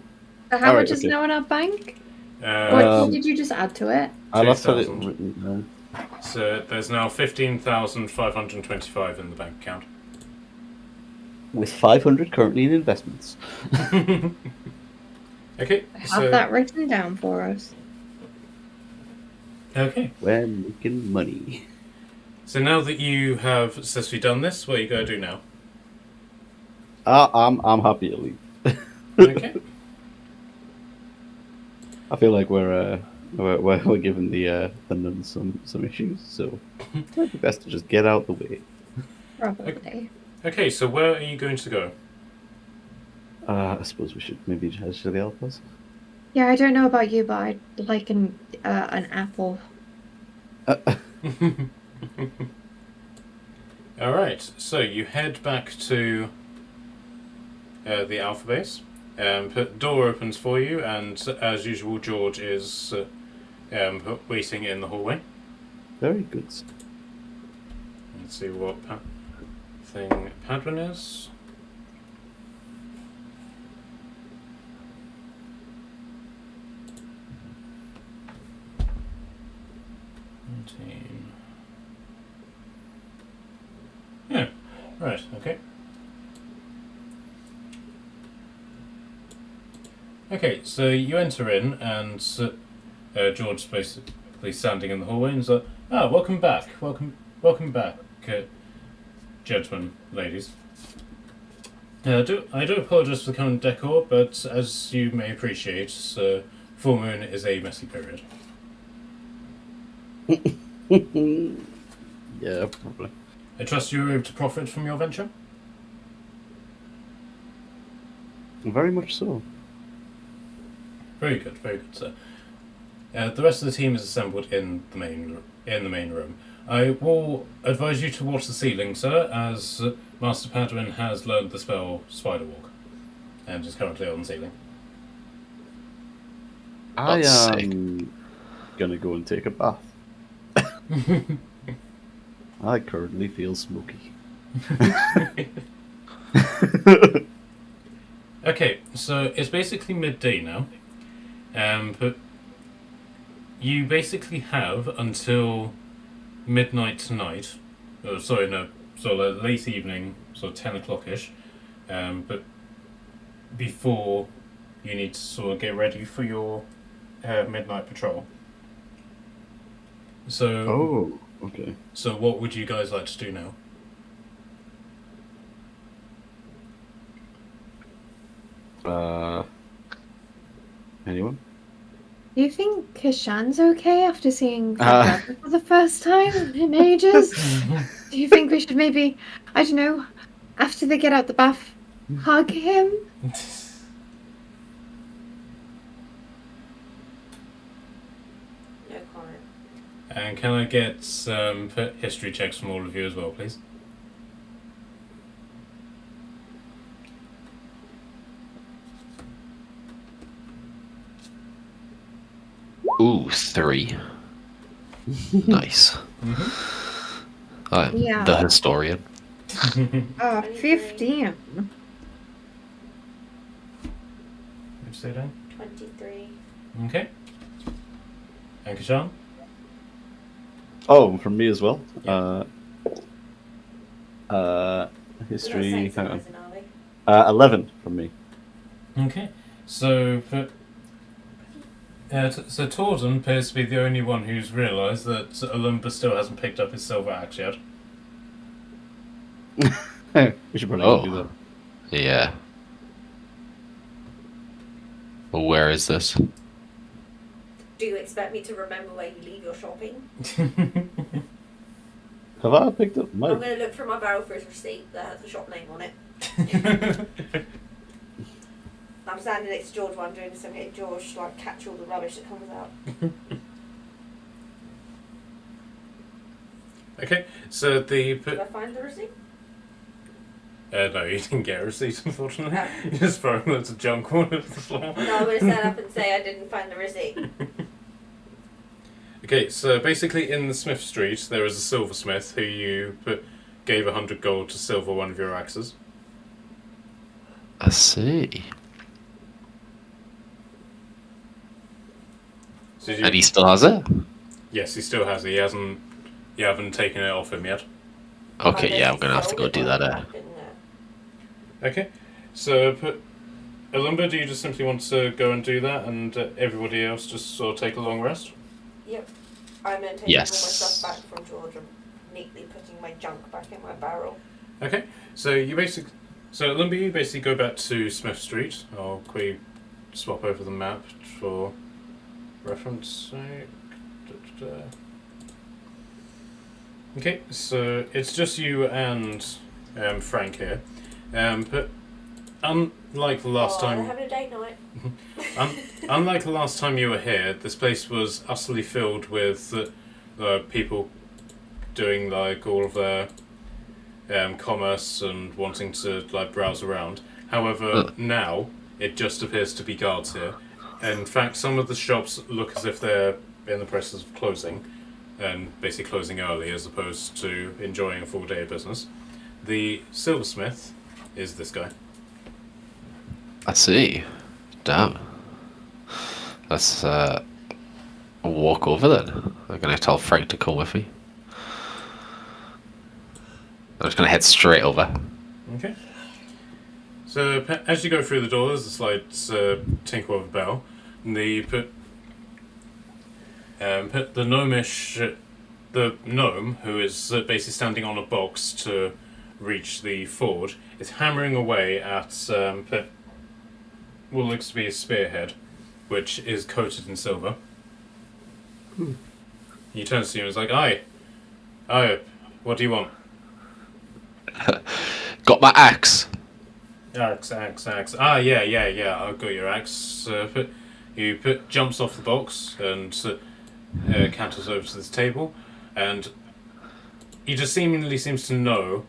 So how Alright, much is okay. now in our bank? What did you just add to it? I last had it 2,000. written down. So there's now 15,525 in the bank account. With 500 currently in investments. Okay, Have so that written down for us. okay. We're making money. So now that you have successfully done this, what are you going to do now? I'm happy to leave. Okay. I feel like we're giving the nuns some issues, so it might be best to just get out the way. Probably. Okay, so where are you going to go? I suppose we should maybe head to the Alpes. Yeah, I don't know about you, but I'd like an apple. Alright, so you head back to the Alpha Base. Door opens for you, and as usual, George is waiting in the hallway. Very good. Let's see what thing Padwin is. Yeah, right, okay. Okay, so you enter in, and George's basically standing in the hallway and is like, welcome back, welcome back, gentlemen, ladies. I do apologise for the current decor, but as you may appreciate, full moon is a messy period. Yeah, probably. I trust you were able to profit from your venture? Very much so. Very good, sir. The rest of the team is assembled in the main room. I will advise you to watch the ceiling, sir, as Master Padawan has learned the spell Spider Walk, and is currently on the ceiling. I That's sick. am gonna go and take a bath. I currently feel smoky. Okay, so it's basically midday now, but you basically have until midnight tonight. Late evening, so 10 o'clock-ish, but before you need to sort of get ready for your midnight patrol. So, Oh, okay. so what would you guys like to do now? Anyone? Do you think Kashan's okay after seeing her brother for the first time in ages? Do you think we should maybe, I don't know, after they get out the bath, hug him? No comment. And can I get some history checks from all of you as well, please? Ooh, 3. Nice. I'm Yeah. the historian. 15. What'd you say, Dan? 23. Okay. And Kashan? Oh, from me as well. Yeah. History. We're not Hang on. saying are we? 11 from me. Okay. So, so Torden appears to be the only one who's realised that Olympus still hasn't picked up his silver axe yet. We should probably do that. Yeah. Well, where is this? Do you expect me to remember where you leave your shopping? Have I picked up I'm mine? going to look through my barrel for his receipt that has the shop name on it. I'm standing next to George while I'm doing this. I'm getting George to like catch all the rubbish that comes out. Okay, so Did I find the receipt? no, you didn't get a receipt, unfortunately. You just throwing loads of junk all over the floor. No, I'm going to stand up and say I didn't find the receipt. Okay, so basically in the Smith Street, there is a silversmith who you gave 100 gold to silver one of your axes. I see. So And he still has it? yes, he still has it. You haven't taken it off him yet. Okay, yeah, I'm gonna have to go do that. Okay, so Alumba, do you just simply want to go and do that, and everybody else just sort of take a long rest? Yep. I'm then taking all my stuff back from George and neatly putting my junk back in my barrel. Okay, so Alumba, you basically go back to Smith Street. I'll quickly swap over the map for reference sake. Okay, so it's just you and Frank here, but unlike the last They're time, having a date night. unlike the last time you were here, this place was utterly filled with people doing like all of their commerce and wanting to like browse around. However, now it just appears to be guards here. In fact, some of the shops look as if they're in the process of closing, and basically closing early as opposed to enjoying a full day of business. The silversmith is this guy. I see. Damn. Let's walk over then. I'm gonna tell Frank to come with me. I'm just gonna head straight over. Okay. So as you go through the door, there's a slight tinkle of a bell. And the gnome who is basically standing on a box to reach the forge is hammering away at what looks to be a spearhead, which is coated in silver. He turns to you and is like, "Aye, what do you want?" Got my axe. Axe. Ah, yeah. I've got your axe. Jumps off the box and canters over to this table, and he just seemingly seems to know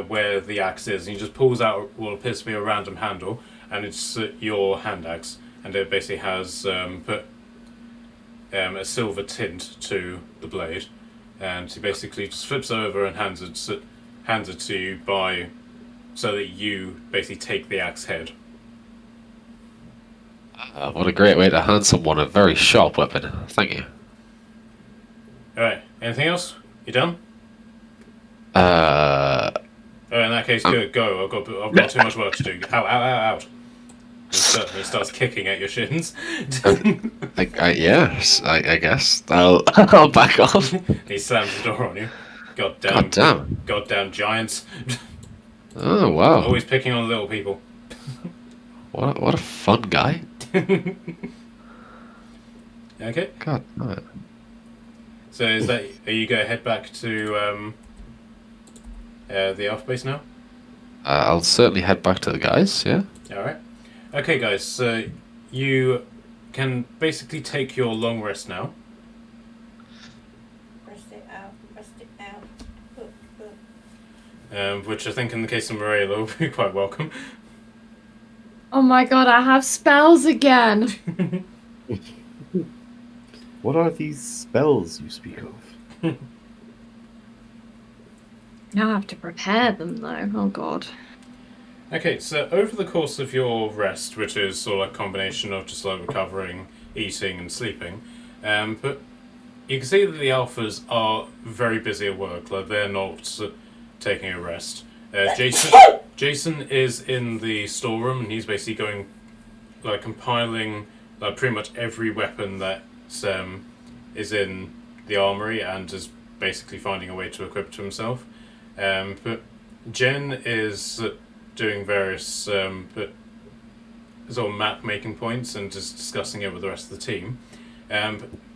where the axe is. And he just pulls out what appears to be a random handle, and it's your hand axe, and it basically has a silver tint to the blade, and he basically just flips over and hands it to you so that you basically take the axe head. What a great way to hand someone a very sharp weapon. Thank you. Alright, anything else? You done? Uh, Oh, in that case, good. Go. I've got too much work to do. Out. He starts kicking at your shins. yes, I guess. I'll back off. He slams the door on you. God damn. Goddamn giants. Oh, wow. Always picking on little people. What a fun guy. Okay. God damn it. So are you going to head back to the Alpha base now? I'll certainly head back to the guys, yeah? Alright. Okay, guys, so you can basically take your long rest now. Rest it out. Which I think in the case of Morella will be quite welcome. Oh my god, I have spells again. What are these spells you speak of? I have to prepare them though. Oh god. Okay, so over the course of your rest, which is sort of like a combination of just like recovering, eating, and sleeping, but you can see that the alphas are very busy at work. Like they're not taking a rest. Jason is in the storeroom, and he's basically going, like compiling like pretty much every weapon that is in the armory, and is basically finding a way to equip it to himself. But Jen is doing various sort of map making points and just discussing it with the rest of the team.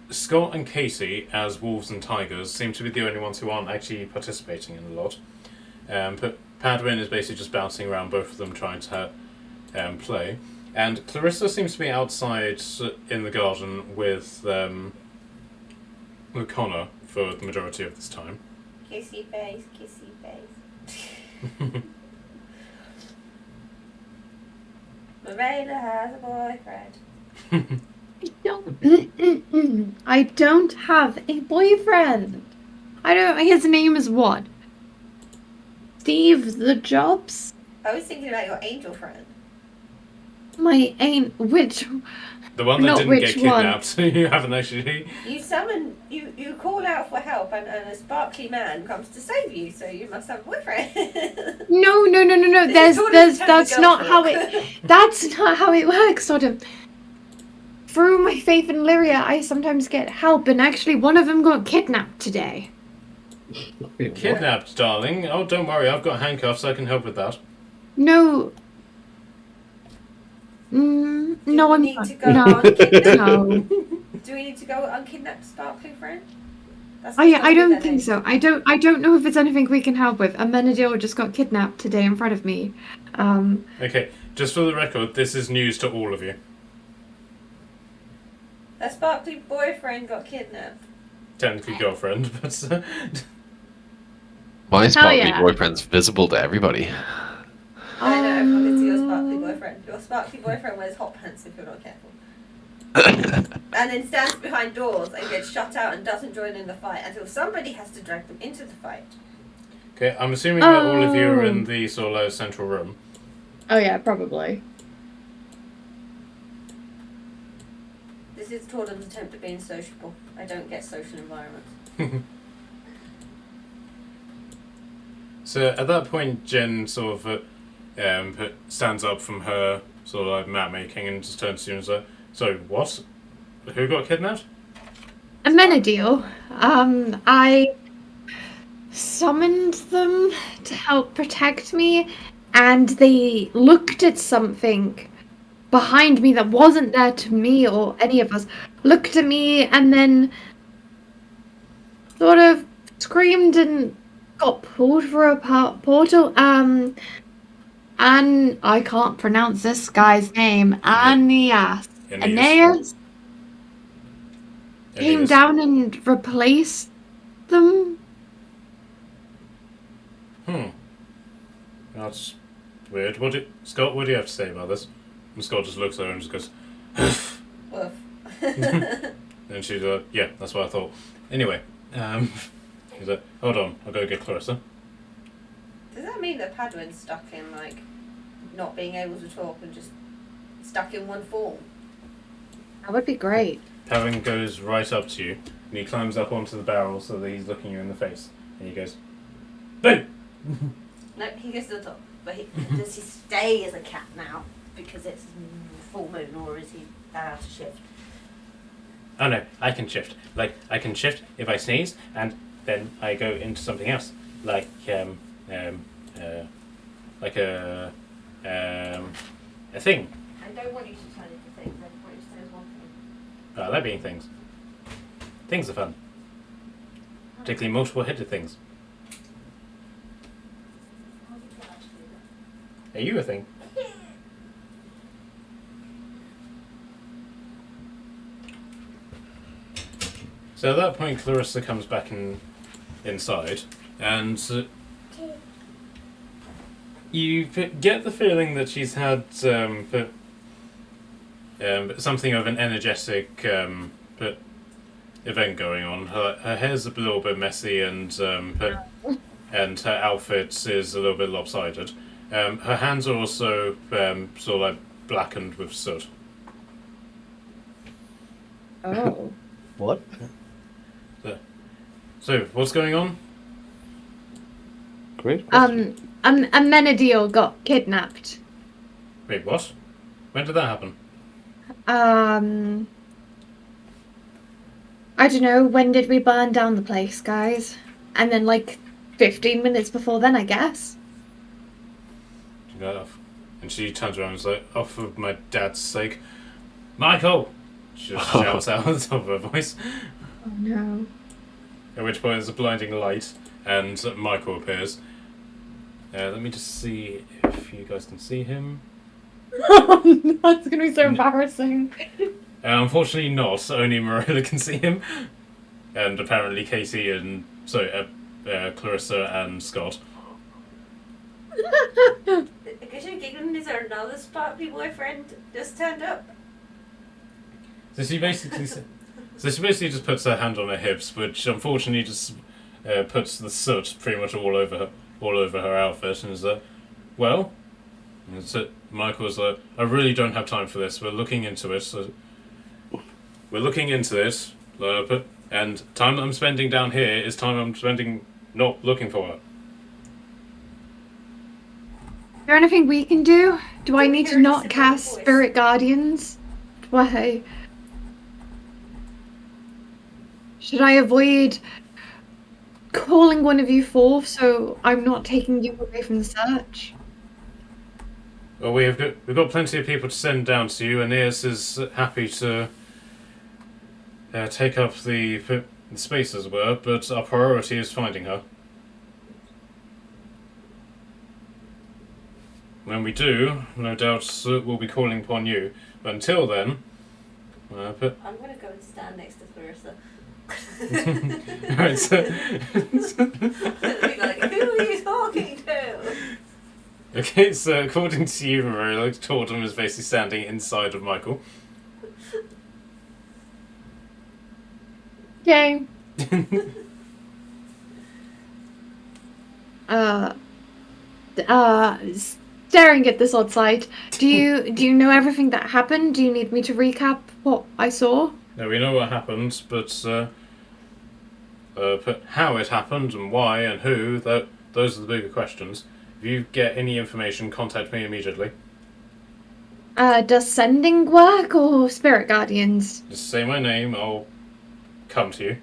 Scott and Casey, as wolves and tigers, seem to be the only ones who aren't actually participating in a lot. But Padwin is basically just bouncing around both of them trying to play. And Clarissa seems to be outside in the garden with Connor for the majority of this time. Kissy face. Morella has a boyfriend. I don't have a boyfriend. His name is what? Steve the Jobs? I was thinking about your angel friend. My ain't which The one that Not didn't which get kidnapped. You haven't actually. You call out for help, and a sparkly man comes to save you. So you must have a boyfriend. No. That's not how it works, sort of. Through my faith in Lyria, I sometimes get help, and actually one of them got kidnapped today. Wait, Kidnapped, darling. Oh, don't worry. I've got handcuffs. I can help with that. No. No, we I'm need not. to go No. unkidnapped? No. Do we need to go unkidnap sparkly friend? I don't think so. I don't know if it's anything we can help with. Amenadiel just got kidnapped today in front of me. Okay, just for the record, this is news to all of you. A sparkly boyfriend got kidnapped. Technically girlfriend, but... My sparkly yeah. boyfriend's visible to everybody. I know, everyone can see your sparkly boyfriend. Your sparkly boyfriend wears hot pants if you're not careful. And then stands behind doors and gets shut out and doesn't join in the fight until somebody has to drag them into the fight. Okay, I'm assuming that all of you are in the sort of central room. Oh yeah, probably. This is Torden's attempt at being sociable. I don't get social environments. So at that point, Jen sort of stands up from her sort of like map making and just turns to you and says, "So what? Who got kidnapped?" Amenadiel. I summoned them to help protect me, and they looked at something behind me that wasn't there to me or any of us. Looked at me and then sort of screamed and got pulled through a portal. And I can't pronounce this guy's name. Aeneas. Aeneas came down and replaced them. That's weird. Scott, what do you have to say about this? And Scott just looks at her and just goes, Woof. and she's like, yeah, that's what I thought. Anyway, he's like, hold on, I'll go get Clarissa. Does that mean that Padwin's stuck in, like, not being able to talk and just stuck in one form? That would be great. Padwin goes right up to you, and he climbs up onto the barrel so that he's looking you in the face. And he goes, hey! No, he goes to the top. But does he stay as a cat now because it's full moon, or is he allowed to shift? Oh no, I can shift. Like, I can shift if I sneeze, and then I go into something else. Like a thing. I don't want you to turn into things, I want you to stay as one thing. I like being things. Things are fun. Particularly multiple-headed things. Are you a thing? So at that point, Clarissa comes back inside, and you get the feeling that she's had something of an energetic event going on. Her hair's a little bit messy, and her outfit is a little bit lopsided. Her hands are also sort of like blackened with soot. Oh. What? So, what's going on? Great question. Amenadiel got kidnapped. Wait, what? When did that happen? I don't know, when did we burn down the place, guys? And then, like, 15 minutes before then, I guess. She got off. And she turns around and is like, oh, for my dad's sake. Michael! She just shouts out at the top of her voice. Oh, no. At which point there's a blinding light, and Michael appears. Let me just see if you guys can see him. That's gonna be so embarrassing. Unfortunately not, only Marilla can see him. And apparently Casey and... Clarissa and Scott. Because you're giggling, is there another sparkly boyfriend just turned up? So she basically just puts her hand on her hips, which unfortunately just puts the soot pretty much all over her outfit, and is like, well, and so Michael's like, I really don't have time for this. We're looking into it. And time that I'm spending down here is time I'm spending not looking for her. Is there anything we can do? Do I need to not cast Spirit Guardians? Why? Should I avoid calling one of you forth so I'm not taking you away from the search? Well, we've got plenty of people to send down to you. Aeneas is happy to take up the space, as it were, but our priority is finding her. When we do, no doubt we'll be calling upon you. But until then, I'm going to go and stand next to Clarissa. Right, so Be like, who are you talking to? okay, so according to you, Marilla, Tordum is basically standing inside of Michael. Okay. Staring at this odd sight, do you know everything that happened? Do you need me to recap what I saw? No, we know what happened, but how it happened and why and who, those are the bigger questions. If you get any information, contact me immediately. Does sending work or Spirit Guardians? Just say my name, I'll come to you.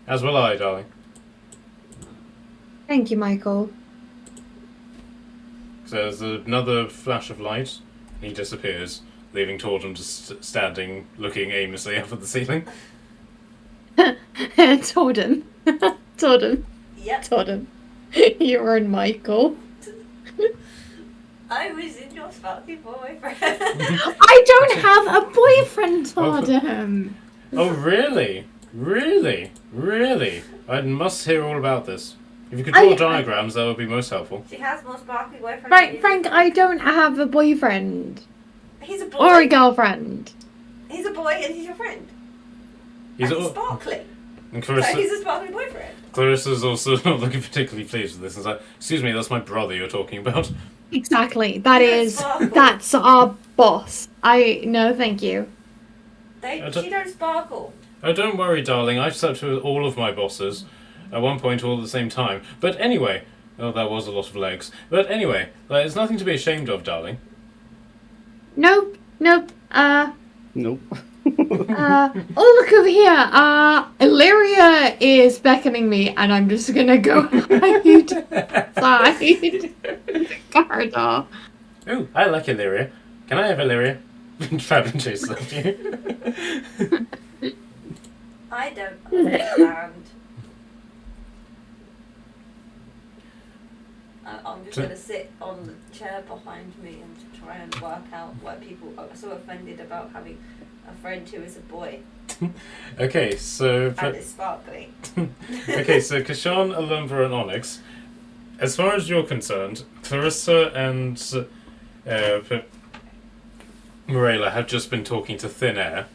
As will I, darling. Thank you, Michael. So there's another flash of light, he disappears, leaving Tordum just standing, looking aimlessly up at the ceiling. Told him. Totem. Yep. Totem. You're in Michael. I was in your sparkly boyfriend. I don't have a boyfriend, Totem. Oh, really? Really? Really? I must hear all about this. If you could draw diagrams, that would be most helpful. She has more sparkly boyfriend. Frank, I don't have a boyfriend. He's a boy. Or a girlfriend. He's a boy and he's your friend. He's and he's sparkly. And So he's a sparkly boyfriend. Clarissa's also not looking particularly pleased with this. It's like, excuse me, that's my brother you're talking about. Exactly. That's Our boss. No, thank you. She don't sparkle. Oh, don't worry, darling. I've slept with all of my bosses at one point all at the same time. But anyway, that was a lot of legs. But anyway, there's nothing to be ashamed of, darling. Nope. Nope. Oh, look over here. Illyria is beckoning me, and I'm just gonna go hide inside the corridor. Ooh, I like Illyria. Can I have Illyria? Fab and Chase left you. I don't understand. I'm just going to sit on the chair behind me and try and work out why people are so offended about having a friend who is a boy. Okay, so... And is sparkly. Okay, so Kashan, Alumbra and Onyx, as far as you're concerned, Clarissa and Morella have just been talking to Thin Air.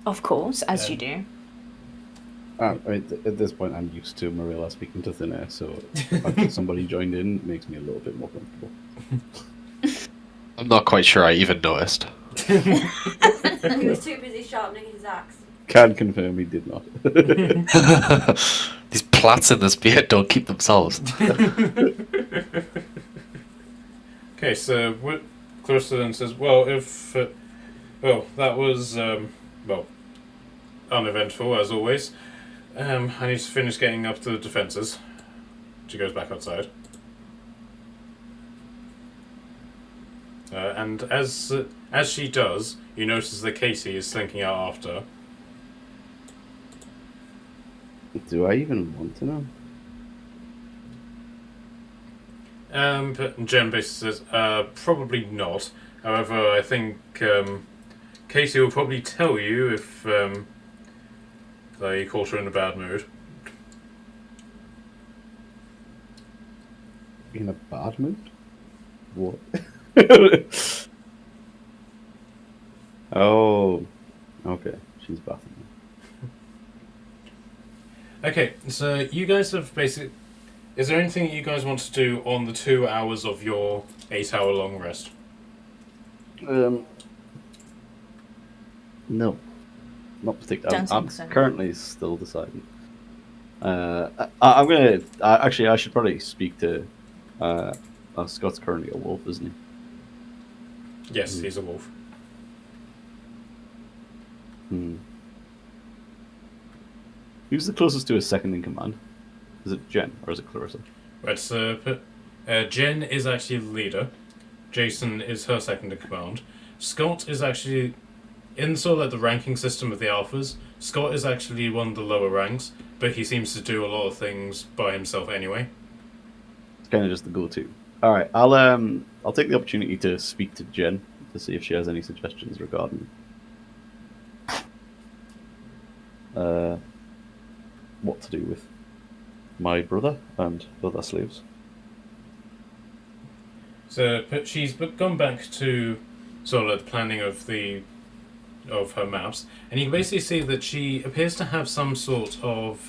Of course, as you do. I mean, at this point, I'm used to Marilla speaking to Thin Air, so the fact that somebody joined in makes me a little bit more comfortable. I'm not quite sure I even noticed. He was too busy sharpening his axe. Can confirm he did not. These plats in this beard don't keep themselves. Okay, so Clarissa then says, well, if... that was, uneventful, as always. I need to finish getting up the defences. She goes back outside. And as she does, you notice that Casey is slinking out after her. Do I even want to know? But Jen basically says, probably not. However, I think Casey will probably tell you if you caught her in a bad mood. In a bad mood? What? Oh, okay. She's bathing. Okay, so you guys have basically... Is there anything you guys want to do on the 2 hours of your 8-hour long rest? No. Not particularly. Don't I'm think so. currently still deciding. I'm gonna... actually, I should probably speak to... Scott's currently a wolf, isn't he? Yes, he's a wolf. Who's the closest to his second in command? Is it Jen or is it Clarissa? Right, so Jen is actually the leader. Jason is her second in command. Scott is actually, in sort of like the ranking system of the alphas, Scott is actually one of the lower ranks, but he seems to do a lot of things by himself anyway. It's kind of just the go-to. All right, I'll take the opportunity to speak to Jen to see if she has any suggestions regarding what to do with my brother and other slaves. So, but she's gone back to sort of like the planning of her maps, and you can basically see that she appears to have some sort of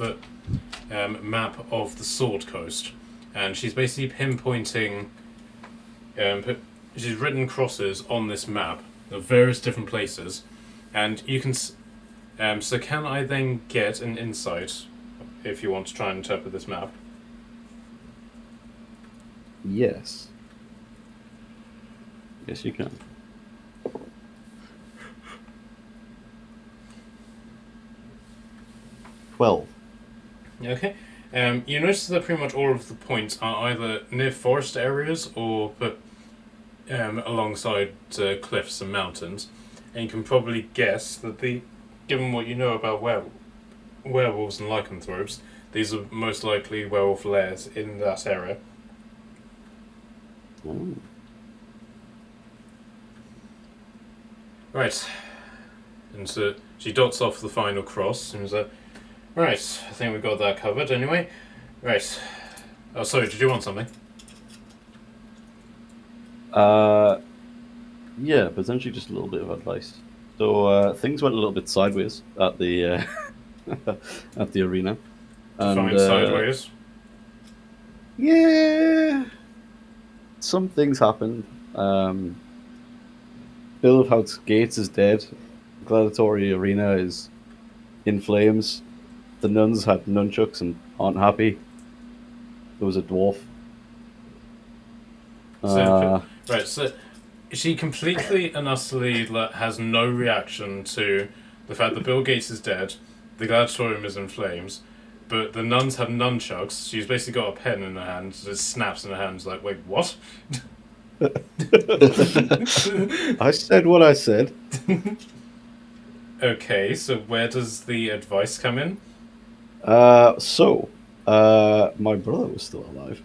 map of the Sword Coast, and she's basically pinpointing. She's written crosses on this map of various different places, and you can. So can I then get an insight if you want to try and interpret this map? Yes. Yes, you can. 12. Okay. You notice that pretty much all of the points are either near forest areas or alongside cliffs and mountains, and you can probably guess that given what you know about werewolves and lycanthropes. These are most likely werewolf lairs in that area. Ooh. Right. And so she dots off the final cross and says, right, I think we've got that covered anyway. Right. Oh, sorry, did you want something? Yeah, potentially just a little bit of advice. So things went a little bit sideways at the at the arena. Define sideways. Yeah, some things happened. Bill of House Gates is dead. Gladiatory Arena is in flames. The nuns had nunchucks and aren't happy. There was a dwarf. Right, so she completely and utterly has no reaction to the fact that Bill Gates is dead, the gladiatorium is in flames, but the nuns have nunchucks. She's basically got a pen in her hand, so it snaps in her hands like, wait, what? I said what I said. Okay, so where does the advice come in? My brother was still alive,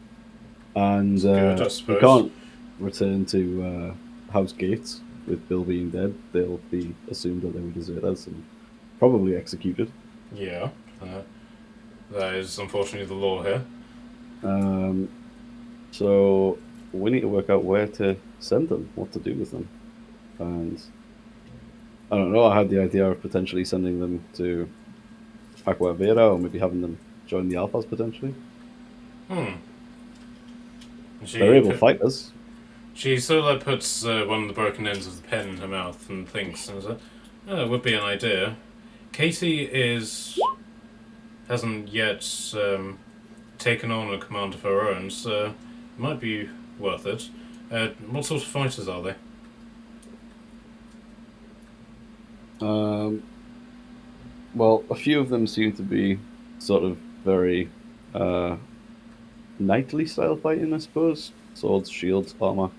and Good, I we suppose. can't return to House Gates with Bill being dead. They'll be assumed that they were deserters and probably executed. Yeah, that is unfortunately the law here. So we need to work out where to send them, what to do with them, and I don't know. I had the idea of potentially sending them to Aqua Vera, or maybe having them join the Alphas potentially. They're able fighters. She sort of like puts one of the broken ends of the pen in her mouth and thinks, and like, oh, it would be an idea. Katie hasn't yet taken on a command of her own, so it might be worth it. What sort of fighters are they? Well, a few of them seem to be sort of very knightly style fighting, I suppose. Swords, shields, armor.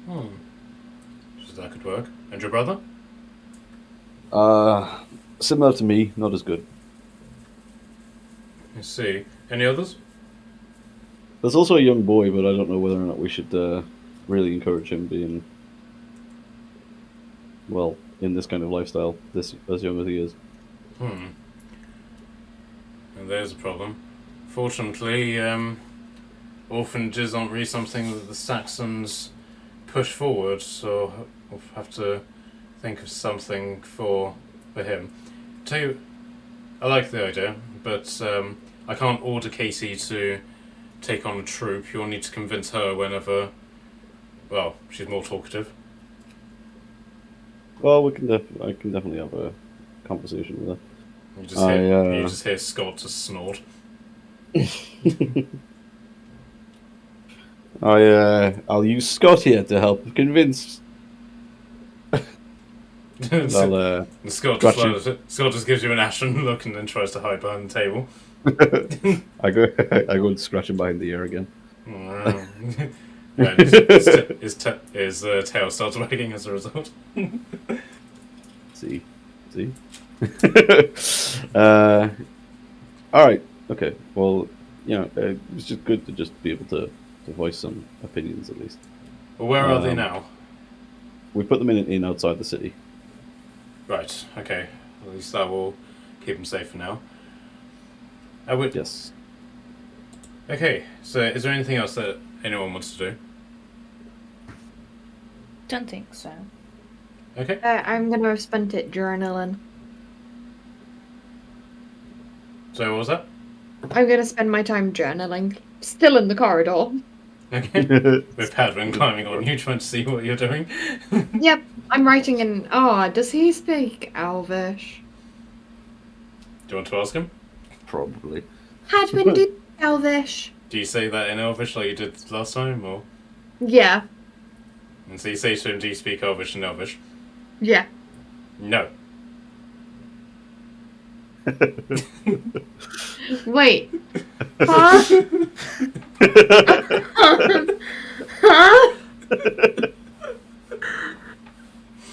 So that could work. And your brother? Similar to me, not as good. I see. Any others? There's also a young boy, but I don't know whether or not we should really encourage him being, well, in this kind of lifestyle, as young as he is. And there's a problem. Fortunately, orphanages aren't really something that the Saxons push forward, so we'll have to think of something for him. Tell you, I like the idea, but I can't order Casey to take on a troop. You'll need to convince her whenever, well, she's more talkative. Well, I can definitely have a conversation with her. You just hear Scott just snort. I'll use Scott here to help convince. Scott just gives you an ashen look and then tries to hide behind the table. I go and scratch him behind the ear again. Yeah, his tail starts wagging as a result. See. All right. Okay. Well, it's just good to just be able to voice some opinions at least. Well, where are they now? We put them in an inn outside the city. Right. Okay. At least that will keep them safe for now. Yes. Okay. So, is there anything else that anyone wants to do? Don't think so. Okay. I'm gonna have spent it journaling. So, what was that? I'm gonna spend my time journaling. Still in the corridor. Okay. With Padwin climbing on you, trying to see what you're doing. Yep, I'm writing in. Oh, does he speak Elvish? Do you want to ask him? Probably. Hadwin do Elvish. Do you say that in Elvish like you did last time, or? Yeah. And so you say to him, do you speak Elvish in Elvish? Yeah. No. Wait. Huh? Huh?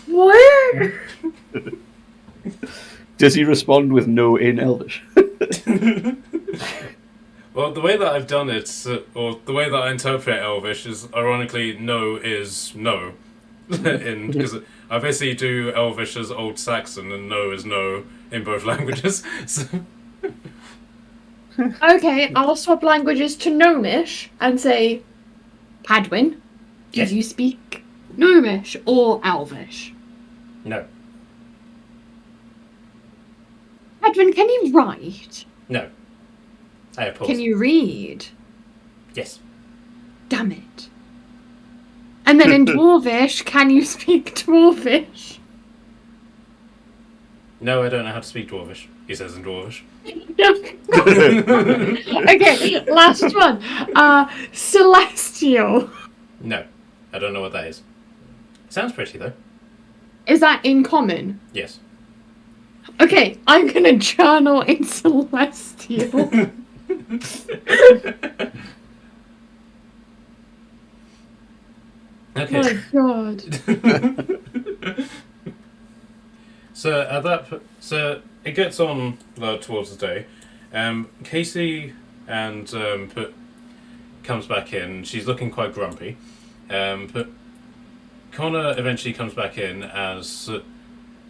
Where? Does he respond with no in Elvish? Well, the way that I've done it, or the way that I interpret Elvish is, ironically, no is no. Because I basically do Elvish as Old Saxon and no is no in both languages. So, Okay, I'll swap languages to Gnomish and say, Padwin, do Yes. you speak Gnomish or Elvish? no. Padwin, can you write? No. I have paused. Can you read? Yes. Damn it. And then in Dwarvish, can you speak Dwarvish? No, I don't know how to speak Dwarvish, he says in Dwarvish. Okay, last one. Celestial. No. I don't know what that is. Sounds pretty, though. Is that in common? Yes. Okay, I'm gonna journal in Celestial. Okay. My god. So it gets on towards the day. Casey and comes back in. She's looking quite grumpy. But Connor eventually comes back in, as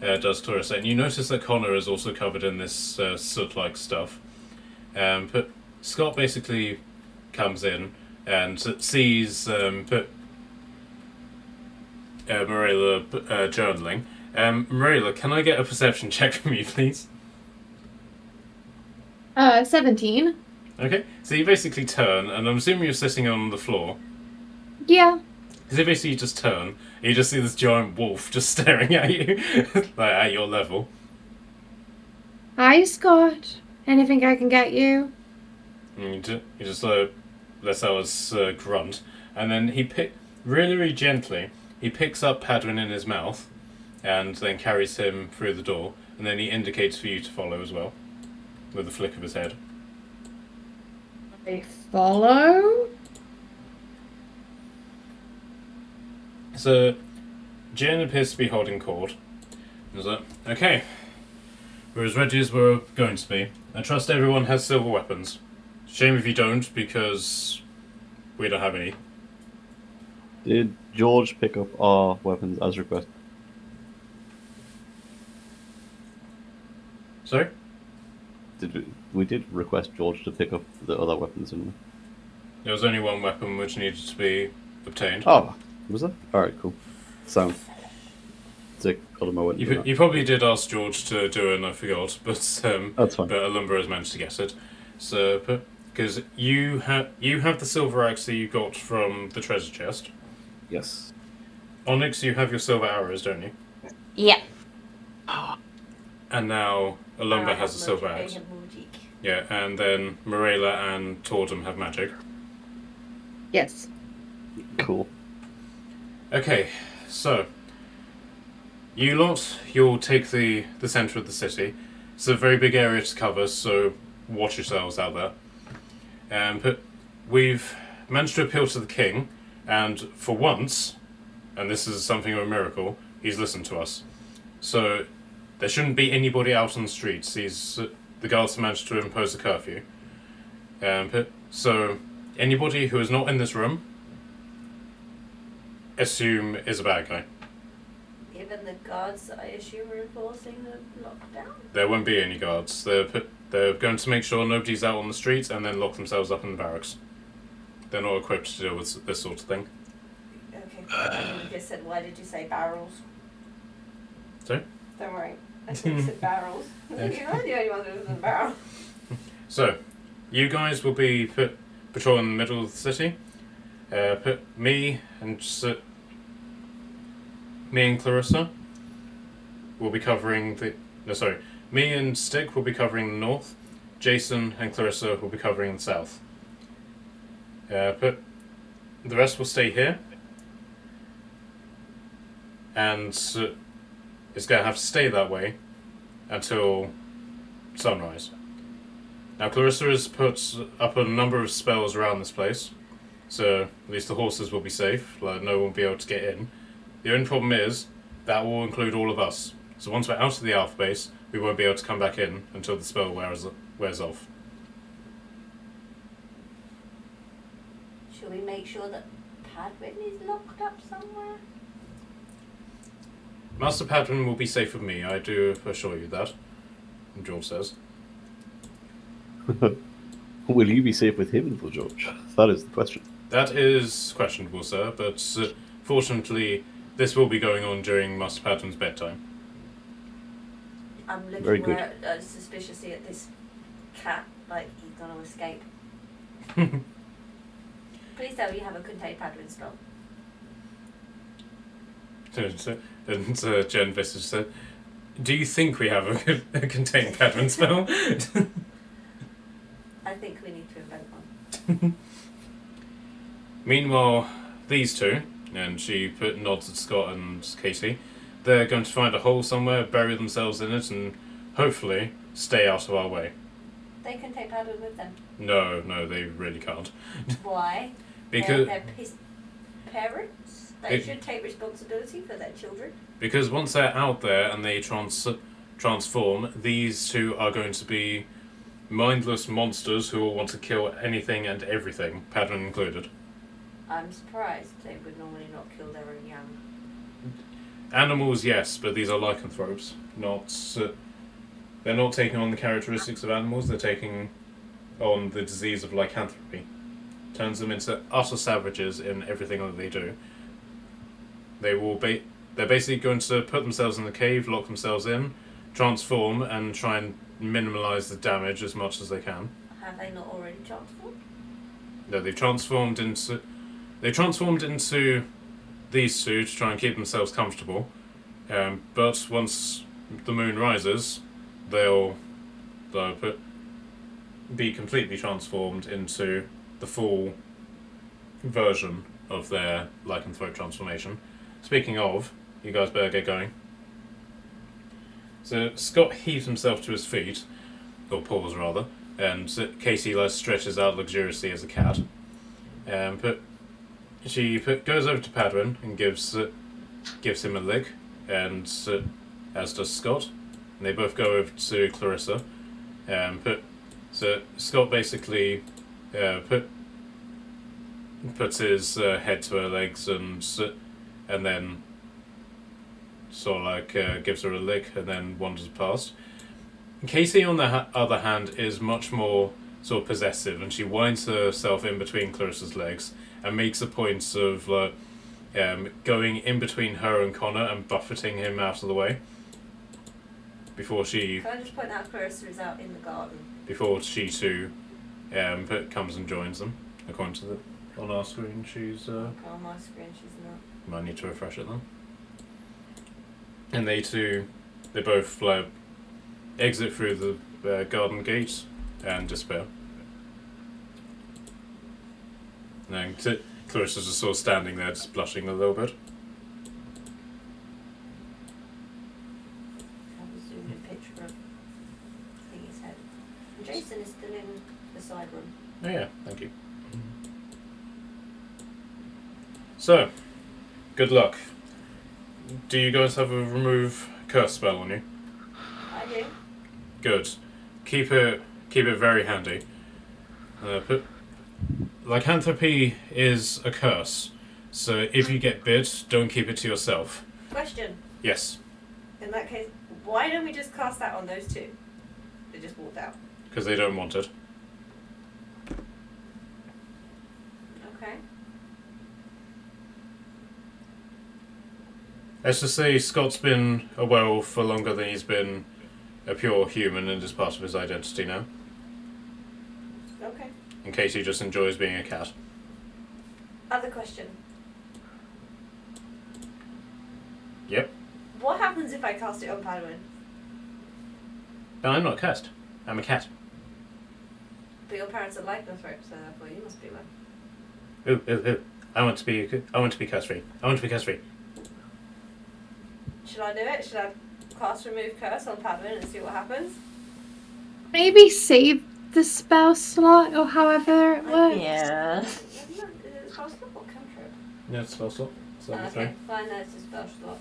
does Clarissa, and you notice that Connor is also covered in this soot-like stuff. But Scott basically comes in and sees Marilla journaling. Marilla, can I get a perception check from you, please? 17. Okay, so you basically turn, and I'm assuming you're sitting on the floor. Yeah. Because you basically just turn, and you just see this giant wolf just staring at you, like at your level. Hi, Scott. Anything I can get you? And you just lets out a grunt, and then really, really gently, he picks up Padwin in his mouth, and then carries him through the door, and then he indicates for you to follow as well, with a flick of his head. I follow? So, Jen appears to be holding court. He's like, okay, we're as ready as we're going to be. I trust everyone has silver weapons. Shame if you don't, because we don't have any. Did George pick up our weapons as requested? Sorry? We did request George to pick up the other weapons, didn't we? There was only one weapon which needed to be obtained. Oh, was there? Alright, cool. Sound. Sick. Got him, I wouldn't do that. You probably did ask George to do it and I forgot, but That's fine. but Alumba has managed to get it. So, because you have the silver axe that you got from the treasure chest. Yes. Onyx, you have your silver arrows, don't you? Yeah. And now Alumba has a silver axe. Yeah, and then Morela and Tordum have magic. Yes. Cool. Okay, so you'll take the centre of the city. It's a very big area to cover, so watch yourselves out there. But we've managed to appeal to the king, and for once, and this is something of a miracle, he's listened to us. So there shouldn't be anybody out on the streets. The guards have managed to impose a curfew. So anybody who is not in this room, assume is a bad guy. Even the guards that I assume are enforcing the lockdown? There won't be any guards. They're going to make sure nobody's out on the streets and then lock themselves up in the barracks. They're not equipped to deal with this sort of thing. Okay, you just said, why did you say barrels? Sorry? Don't worry. I think you said barrels. You're not the only one who said barrels. So, you guys will be patrolling the middle of the city. Me and Clarissa will be covering me and Stick will be covering the north. Jason and Clarissa will be covering the south. But the rest will stay here. And it's going to have to stay that way until sunrise. Now, Clarissa has put up a number of spells around this place, so at least the horses will be safe, like no one will be able to get in. The only problem is, that will include all of us. So once we're out of the Alpha base, we won't be able to come back in until the spell wears off. Shall we make sure that Padwin is locked up somewhere? Master Padwin will be safe with me, I do assure you that, George says. Will you be safe with him, Little George? That is the question. That is questionable, sir, but fortunately, this will be going on during Master Padwin's bedtime. I'm Very looking good. suspiciously at this cat, like he's gonna escape. Please tell me you have a contain Padwin spell. And Jen Visage said, "Do you think we have a contained Padwin spell?" I think we need to invent one. Meanwhile, these two, and she nods at Scott and Katie, they're going to find a hole somewhere, bury themselves in it, and hopefully stay out of our way. They can take Padwin with them. No, they really can't. Why? Because they're his parents. They should take responsibility for their children. Because once they're out there and they transform, these two are going to be mindless monsters who will want to kill anything and everything, Padwin included. I'm surprised they would normally not kill their own young. Animals, yes, but these are lycanthropes. They're not taking on the characteristics of animals, they're taking on the disease of lycanthropy. Turns them into utter savages in everything that they do. They're basically going to put themselves in the cave, lock themselves in, transform, and try and minimalise the damage as much as they can. Have they not already transformed? No, they've transformed into these two to try and keep themselves comfortable. But once the moon rises, they'll be completely transformed into the full version of their lycanthrope transformation. Speaking of, you guys better get going. So Scott heaves himself to his feet, or paws rather, and Casey stretches out luxuriously as a cat. She goes over to Padwin and gives him a lick, and as does Scott. And they both go over to Clarissa. So Scott basically puts his head to her legs and then sort of gives her a lick and then wanders past. Casey, on the other hand, is much more sort of possessive, and she winds herself in between Clarissa's legs and makes a point of going in between her and Connor and buffeting him out of the way before she. Can I just point out Clarissa is out in the garden? Before she too comes and joins them. According to on our screen, she's. On my screen, she's not. Might need to refresh it then. And they both exit through the garden gate and despair. And Clarissa's just sort of standing there, just blushing a little bit. I have a zoomed in picture of Thingy's head. And Jason is still in the side room. Oh yeah, thank you. So, good luck. Do you guys have a remove curse spell on you? I do. Good. Keep it very handy. Lycanthropy is a curse, so if you get bit, don't keep it to yourself. Question. Yes, In that case, why don't we just cast that on those two? They just walked out. because they don't want it. Okay. Let's just say Scott's been a werewolf for longer than he's been a pure human and is part of his identity now. Okay. In case he just enjoys being a cat. Other question. Yep. What happens if I cast it on Padwin? No, I'm not a cat. I'm a cat. But your parents are lycanthropes, so therefore you must be one. Ooh. I want to be curse free. I want to be curse free. Should I do it? Should I cast remove curse on Padwin and see what happens? Maybe save the spell slot or however it works. Yeah. Is it spell slot or cantrip? Yeah, it's spell slot. Okay, fine, that's a spell slot.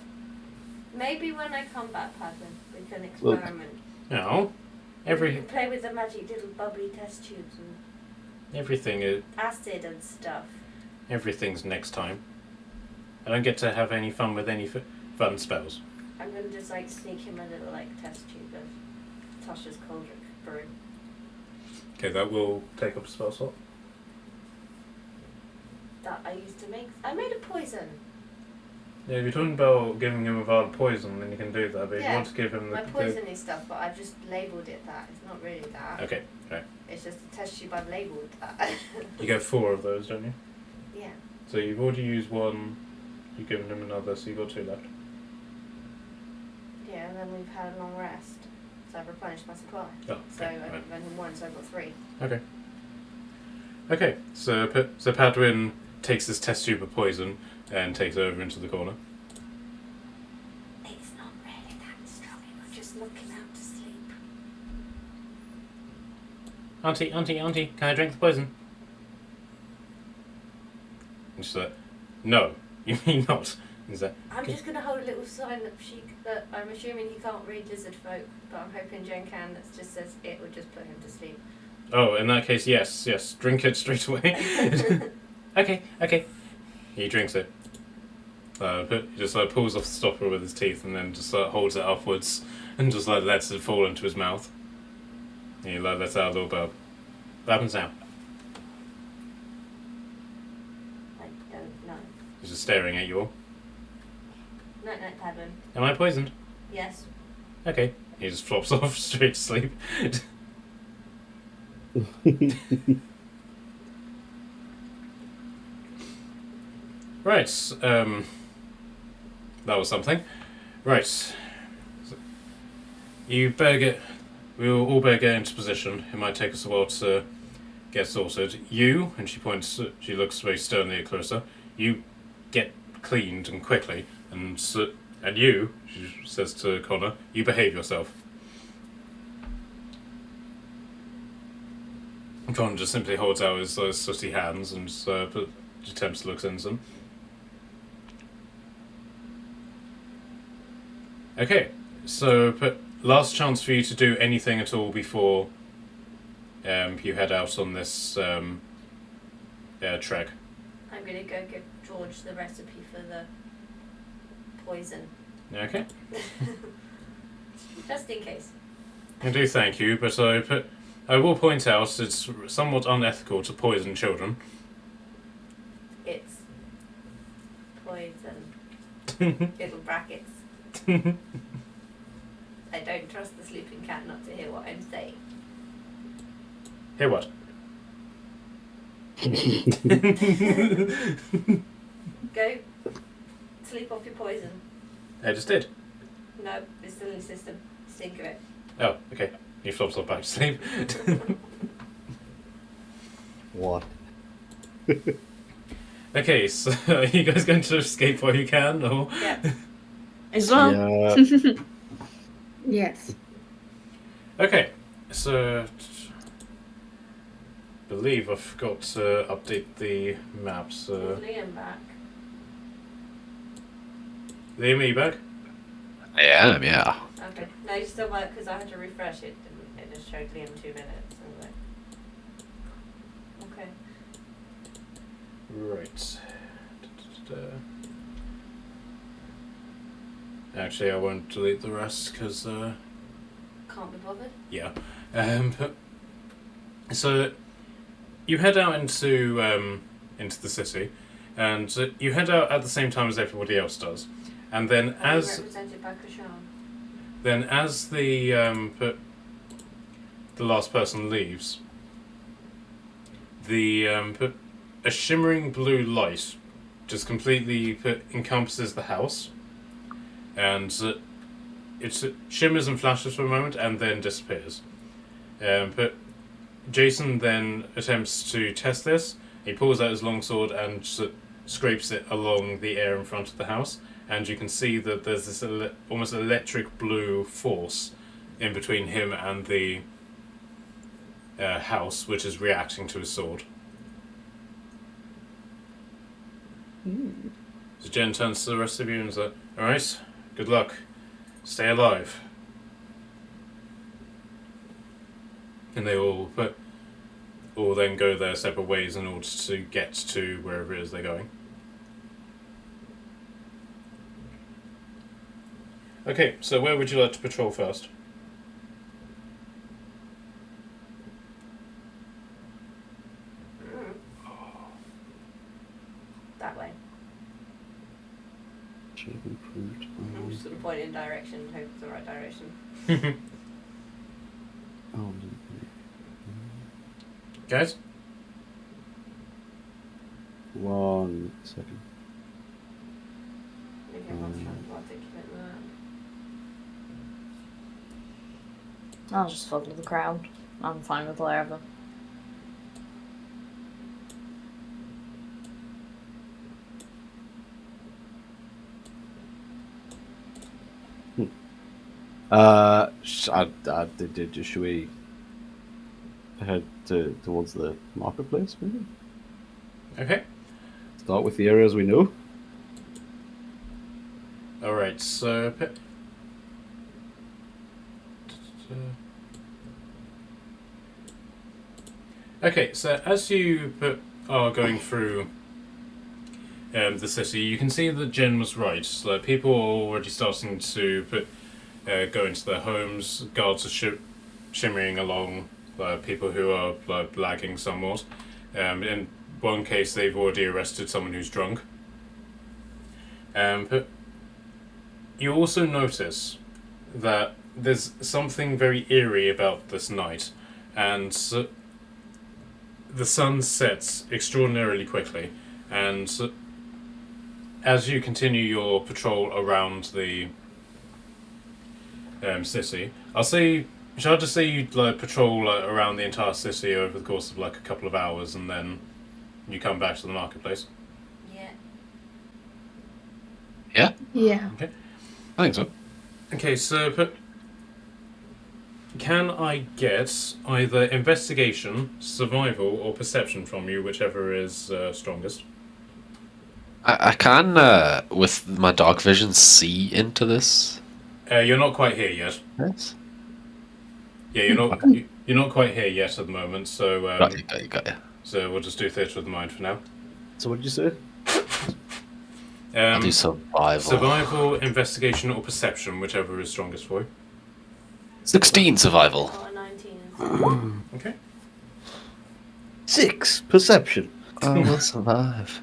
Maybe when I come back, Padwin, we can experiment. No. We can play with the magic little bubbly test tubes and Everything is... acid and stuff. Everything's next time. I don't get to have any fun with any fun spells. I'm gonna just like sneak him a little like test tube of Tasha's cauldron brew. Okay, that will take up a spell slot. That I used to make. I made a poison. Yeah, if you're talking about giving him a vial of poison, then you can do that. But if you Yeah, want to give him My poisony stuff, but I've just labelled it that. It's not really that. Okay, right. It's just a test tube I've labelled that. You get 4 of those, don't you? Yeah. So you've already used one. You've given him another, so you've got 2 left. Yeah, and then we've had a long rest. So I've replenished my supply. Oh, So okay, I've right. given him 1, so I've got 3. Okay. Okay, so Padwin takes this test tube of poison and takes it over into the corner. It's not really that strong. It was just knocking out to sleep. Auntie, can I drink the poison? And she's like, no, you mean not. He's like, I'm just going to hold a little sign that I'm assuming he can't read lizard folk, but I'm hoping Jen can, that just says it would just put him to sleep. oh, in that case, yes, drink it straight away. Okay. He drinks it. He just pulls off the stopper with his teeth and then just holds it upwards and just lets it fall into his mouth. And he lets out a little burp. What happens now? I don't know. He's just staring at you all. Night, Padwin. Am I poisoned? Yes. Okay. He just flops off straight to sleep. Right. That was something. Right. So you better get. We'll all better get into position. It might take us a while to get sorted. You, and she points. She looks very sternly at Clarissa. You get cleaned and quickly, and you, she says to Connor, you behave yourself. Connor just simply holds out his sooty hands and attempts to look innocent. Okay, so last chance for you to do anything at all before you head out on this trek. I'm going to go give George the recipe for the poison. Okay. Just in case. I do thank you, but I will point out it's somewhat unethical to poison children. It's poison. Little brackets. I don't trust the sleeping cat not to hear what I'm saying. Hear what? Go. Sleep off your poison. I just did. No, it's still in the system. Stink of it. Oh, okay. He flops off back to sleep. What? Okay, so are you guys going to escape while you can, or? Yeah. As well. Yeah. Yes. Okay, so believe I forgot to update the maps. Is Liam back? Liam, are you back? I am, yeah. Okay. No, you still might, because I had to refresh it. It just showed Liam 2 minutes. I was like, okay. Right. Actually, I won't delete the rest because, Can't be bothered. yeah. But, so you head out into the city, and you head out at the same time as everybody else does, and then Represented by Kashan. then as the last person leaves, a shimmering blue light just completely encompasses the house, and it shimmers and flashes for a moment and then disappears. But Jason then attempts to test this. He pulls out his longsword and scrapes it along the air in front of the house, and you can see that there's this almost electric blue force in between him and the house, which is reacting to his sword. So Jen turns to the rest of you and is like, alright, good luck. Stay alive. And they all all then go their separate ways in order to get to wherever it is they're going. Okay, so where would you like to patrol first? That way. I'm just going to point in direction and hope it's the right direction. Guys? 1 second. Maybe everyone's trying to articulate that. I'll just follow the crowd. I'm fine with wherever. Should we head towards the marketplace, maybe? Okay. Start with the areas we know. Alright, so... Okay, so as you are going through the city, you can see that Jen was right. Like, people are already starting to go into their homes. Guards are shimmering along. People who are lagging somewhat. In one case, they've already arrested someone who's drunk. But you also notice that there's something very eerie about this night, and the sun sets extraordinarily quickly, and as you continue your patrol around the city, shall I just say you patrol around the entire city over the course of a couple of hours, and then you come back to the marketplace? Yeah. Yeah, Yeah. Okay. I think so. Okay, so can I get either investigation, survival, or perception from you, whichever is strongest? I can, with my dark vision, see into this. You're not quite here yet. Yes. Yeah, you're not quite here yet at the moment. So Got you. so we'll just do theatre of the mind for now. So what did you say? I'll do survival. Survival, investigation, or perception, whichever is strongest for you. 16 survival. Oh, 19. Okay. 6 perception. I will survive.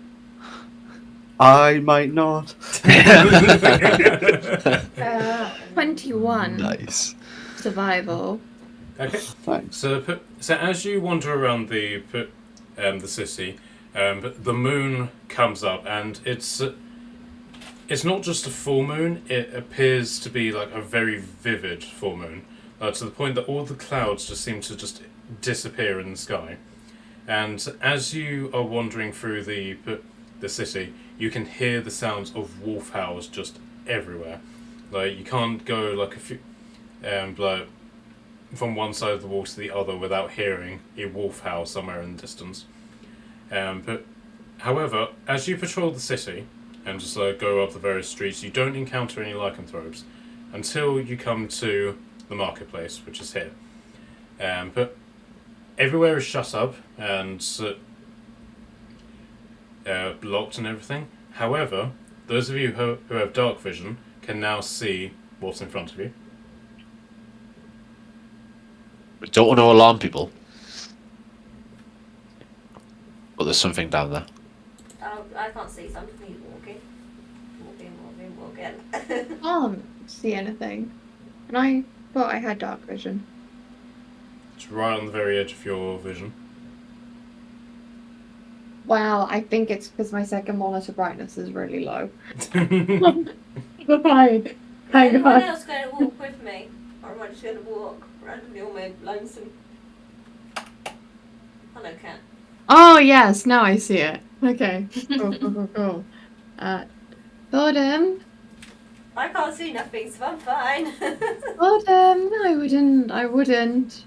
I might not. 21 Nice. survival. Okay. Thanks. So as you wander around the city, the moon comes up, and it's not just a full moon. It appears to be like a very vivid full moon, to the point that all the clouds just seem to just disappear in the sky. And as you are wandering through the city, you can hear the sounds of wolf howls just everywhere. Like, you can't go like a few, from one side of the wall to the other without hearing a wolf howl somewhere in the distance. But however, as you patrol the city and just go up the various streets, you don't encounter any lycanthropes until you come to the marketplace, which is here. But everywhere is shut up and locked and everything. However, those of you who have dark vision can now see what's in front of you. We don't want to alarm people. But there's something down there. I can't see, so I'm just going to keep walking. Can't see anything. And I thought I had dark vision. It's right on the very edge of your vision. Wow, I think it's because my second monitor brightness is really low. Fine. Hang Anyone on. else going to walk with me? Or am I just going to walk randomly on my lonesome? Hello, cat. Oh, yes, now I see it. Okay. Cool. Totem. I can't see nothing, so I'm fine. Totem. I wouldn't.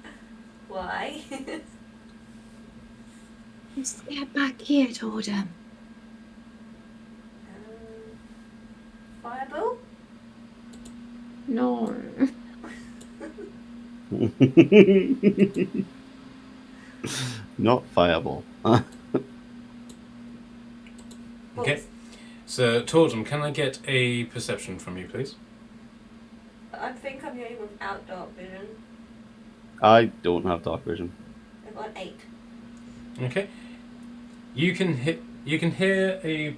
Why? Just get back here, Totem. Fireball? No. Not fireball. Okay. So, Tordum, can I get a perception from you, please? I think I'm the only one without dark vision. I don't have dark vision. I've got an 8. Okay. You can hear a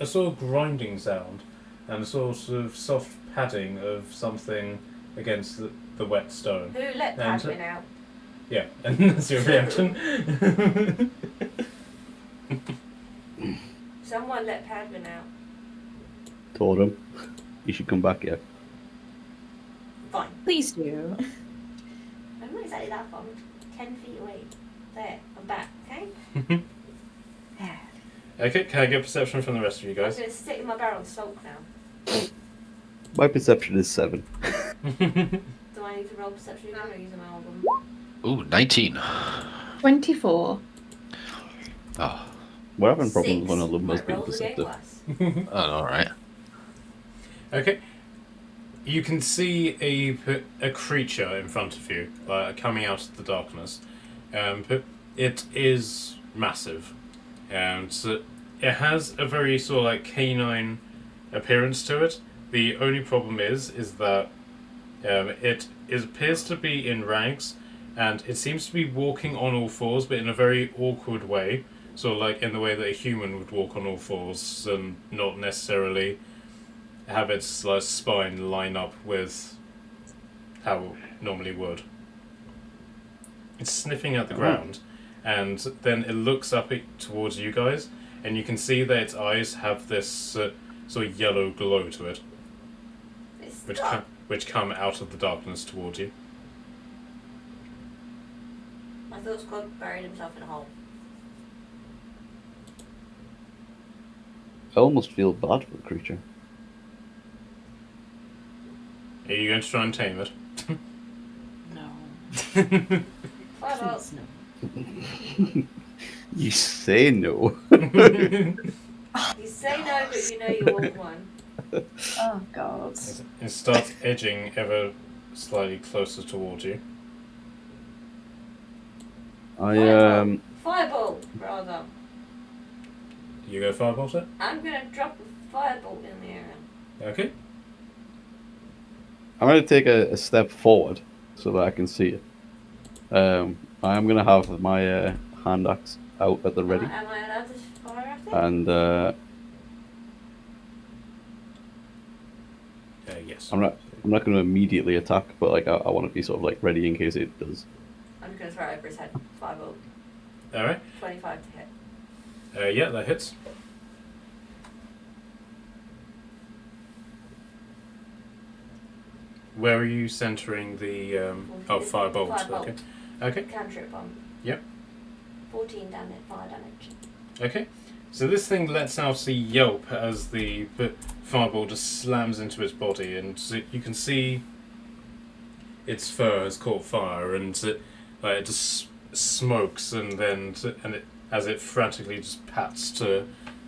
sort of grinding sound and a sort of soft padding of something against the wet stone. Who let And- Padman out? Yeah, and that's your reaction. Someone let Padman out. Told him. You should come back here. Fine. Please do. I'm not exactly that far. I'm 10 feet away. There. I'm back. Okay? Okay, can I get perception from the rest of you I'm guys? going to sit in my barrel and sulk now. My perception is 7. Do I need to roll perception again or use an album? Ooh, 19. 24. Oh, We're having problems 6. when Olympus My being rolls are getting perceptive. worse. alright. Okay. You can see a creature in front of you, coming out of the darkness. But it is massive. So it has a very sort of like canine appearance to it. The only problem is that it appears to be in rags, and it seems to be walking on all fours, but in a very awkward way. Sort of like in the way that a human would walk on all fours, and not necessarily have its like, spine line up with how it normally would. It's sniffing at the ground, and then it looks up towards you guys, and you can see that its eyes have this sort of yellow glow to it, It's which dark. which come out of the darkness towards you. I thought Scott buried himself in a hole. I almost feel bad for the creature. Are you going to try and tame it? No. Fireball. Please no. You say no. You say no, but you know you want one. Oh god. It starts edging ever slightly closer towards you. Fireball, rather. You go firebolt it? I'm going to drop a firebolt in the air. Okay. I'm going to take a step forward so that I can see it. I am going to have my hand axe out at the ready. Am I allowed to fire at it? And Yes. I'm not going to immediately attack, but like I want to be sort of like ready in case it does. I'm just going to throw it over his head. Firebolt. Alright. 25 to hit. Yeah, that hits. Where are you centering the firebolt? Firebolt. Okay. Okay. Cantrip bomb. Yep. 14 damage, fire damage. Okay. So this thing lets out a yelp as the fireball just slams into its body, and you can see its fur has caught fire, and it just smokes, and then as it frantically just pats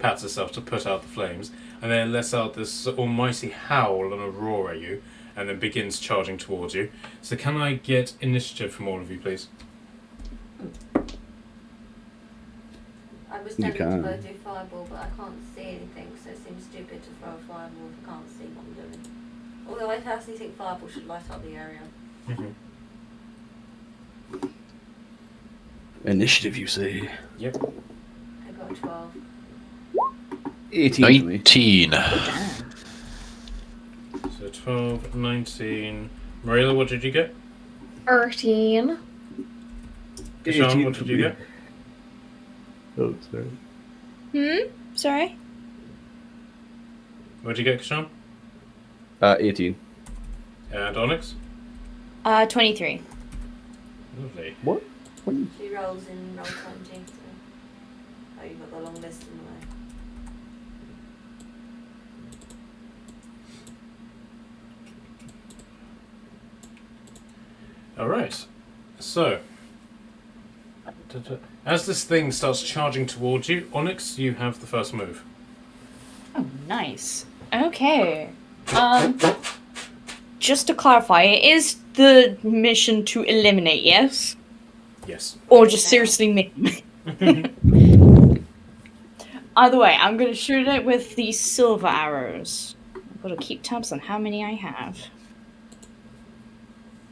itself to put out the flames, and then it lets out this almighty howl and a roar at you, and then begins charging towards you. So can I get initiative from all of you, please? I was You tempted to can. go do fireball, but I can't see anything, so it seems stupid to throw a fireball if I can't see what I'm doing. Although I personally think fireball should light up the area. Initiative, you say? Yep. I got a 12. 18 for me. 19. So 12, 19. Marilla, what did you get? 13. Kashan, 18 what for did you me. get? Oh, sorry. Sorry? What did you get, Kashan? 18. And Onyx? 23. Lovely. What? She rolls in roll 20. So. Oh, you've got the long list in the way. Alright. So, as this thing starts charging towards you, Onyx, you have the first move. Oh, nice. Okay. Just to clarify, it is the mission to eliminate, yes? Yes. Or just seriously me. Either way, I'm going to shoot it with these silver arrows. I've got to keep tabs on how many I have.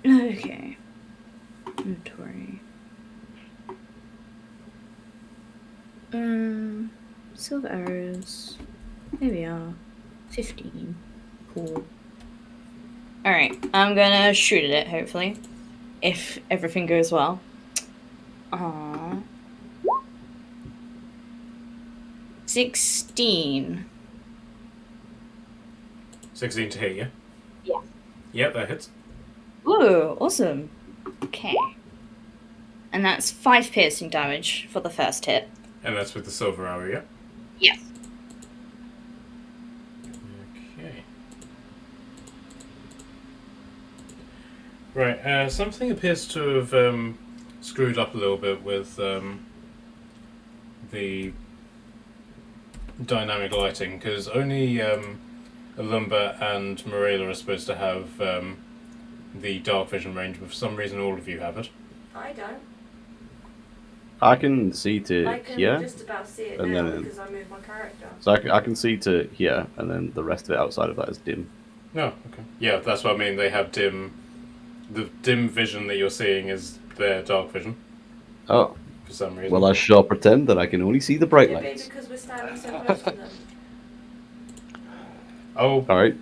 Okay. Inventory. Silver arrows. There we are. 15. Cool. Alright, I'm gonna shoot at it, hopefully. If everything goes well. 16. 16 to hit you. Yeah. Yep, that hits. Ooh, awesome. Okay. And that's 5 piercing damage for the first hit. And that's with the silver arrow, yeah? Yes. Okay. Right, something appears to have screwed up a little bit with the dynamic lighting, because only Alumba and Morela are supposed to have the dark vision range, but for some reason all of you have it. I don't. I can see to I can here, just about see it and now then- because I moved my character. so I can see to here, and then the rest of it outside of that is dim. No, okay. Yeah, that's what I mean. They have dim. The dim vision that you're seeing is their dark vision Oh, for some reason. well, I shall pretend that I can only see the bright Maybe lights. because we're standing so close to them. All right.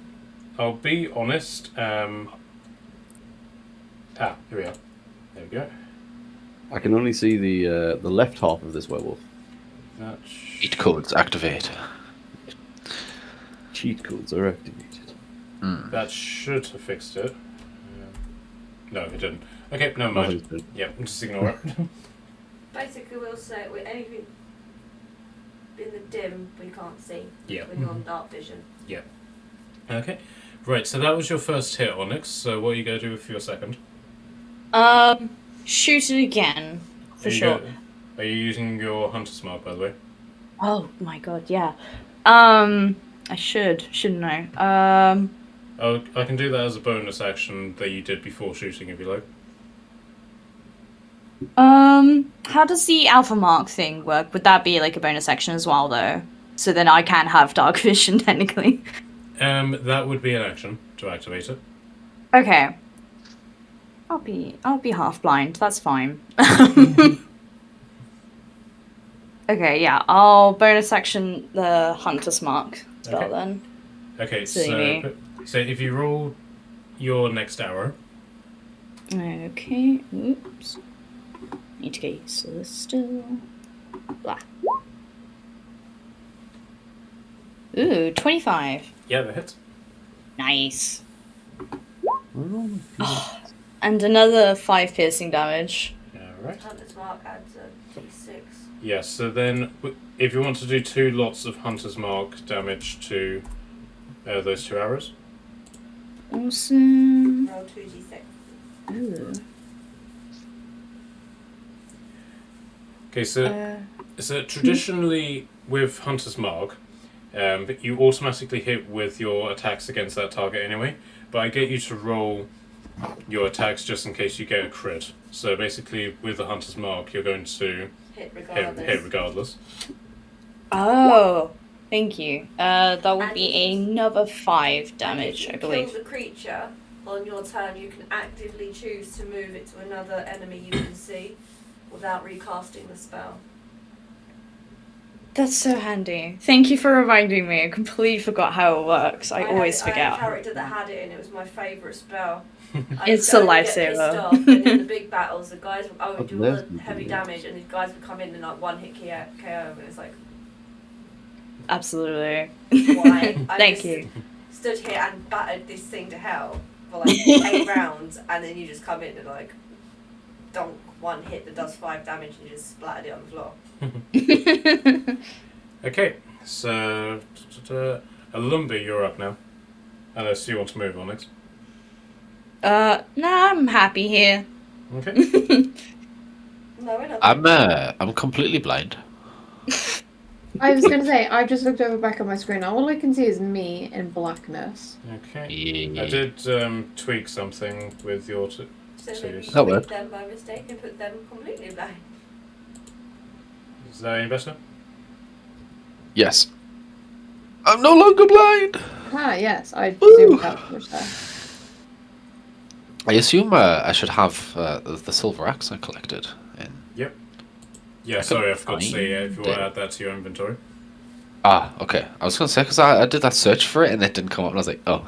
I'll be honest. Here we are. There we go. I can only see the left half of this werewolf. That Cheat codes activate. Cheat codes are activated. that should have fixed it. No, it didn't. Okay, never mind. Nothing's been- Yeah, just ignore it. Basically, we'll say with anything in the dim we can't see Yeah. when you're on dark vision. Okay. Right, so that was your first hit, Onyx. So what are you going to do for your second? Shoot it again. For Are you sure. Are you using your Hunter's Mark, by the way? Oh my god, yeah. I shouldn't I? Oh, I can do that as a bonus action that you did before shooting, if you like. How does the alpha mark thing work? Would that be like a bonus action as well, though? So then I can have dark vision, technically. That would be an action to activate it. Okay. I'll be half blind. That's fine. Okay, yeah. I'll bonus action the hunter's mark spell Okay. then. Okay, Silly so if you roll your next arrow, Okay. Oops. Need to get used to this still. Blah. Ooh, 25. yeah, that hits. Nice. Oh, And another 5 piercing damage. Alright. Hunter's Mark adds a d6. Yes, so then if you want to do 2 lots of Hunter's Mark damage to those 2 arrows. Awesome. Roll 2d6. Ooh. Okay, so traditionally with Hunter's Mark, you automatically hit with your attacks against that target anyway, but I get you to roll your attacks just in case you get a crit. So basically with the Hunter's Mark, you're going to Hit regardless. hit regardless. Oh, thank you. That would And be if- another 5 And damage, if I you believe. kill the creature on your turn, you can actively choose to move it to another enemy you can see without recasting the spell. That's so handy. Thank you for reminding me. I completely forgot how it works. I always had a forget. character that had it, and it was my favourite spell. I It's used to a only get lifesaver. pissed off, and in the big battles, the guys would do all the heavy Yes. damage, and these guys would come in and like one hit KO, and it's like, Absolutely. why? I Thank just you. stood here and battered this thing to hell for like 8 rounds, and then you just come in and like, donk, one hit that does 5 damage, and you just splattered it on the floor. Okay, so Alumba, you're up now. Unless you want to move on it. Nah, I'm happy here. Okay. No, we're not. I'm completely blind. I was gonna say, I've just looked over back at my screen. All I can see is me in blackness. Okay. Yeah. I did tweak something with your So So maybe yes. you That pick worked. them by mistake and put them completely blind. Is that any better? Yes. I'm no longer blind. Yes, I Woo! zoomed out for a sec. I assume I should have the silver axe I collected. In... Yep. Yeah, I sorry, I couldn't forgot to say if you find want to it. add that to your inventory. Ah, okay. I was gonna say because I did that search for it and it didn't come up, and I was like, oh.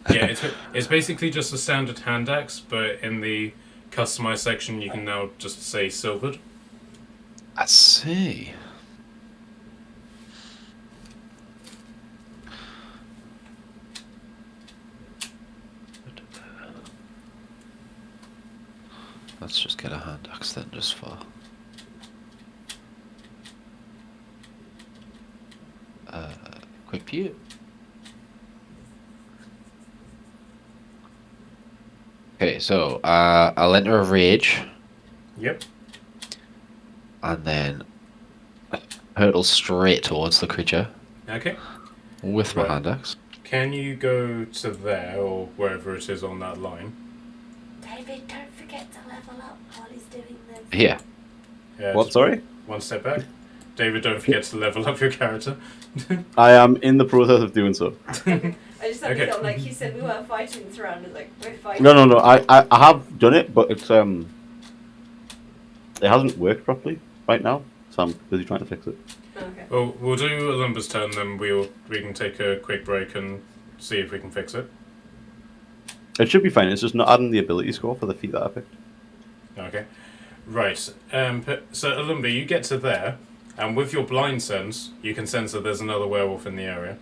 Yeah, it's basically just a standard hand axe, but in the customize section you can now just say silvered. I see. Let's just get a hand axe then, just for. Quick pew. Okay, so I'll enter a rage Yep. and then hurtle straight towards the creature Okay. with my Right. hand axe. Can you go to there or wherever it is on that line? David, don't forget to level up while he's doing this. Here. What? Just Sorry, one step back. David, don't forget to level up your character. I am in the process of doing so. I just had Okay. to feel like you said we weren't fighting this round. It's like, we're fighting. No. I have done it, but it's it hasn't worked properly right now, so I'm busy trying to fix it. Okay. Well, we'll do Alumba's turn, then we can take a quick break and see if we can fix it. It should be fine. It's just not adding the ability score for the feat that I picked. Okay. Right. So Alumba, you get to there, and with your blind sense, you can sense that there's another werewolf in the area.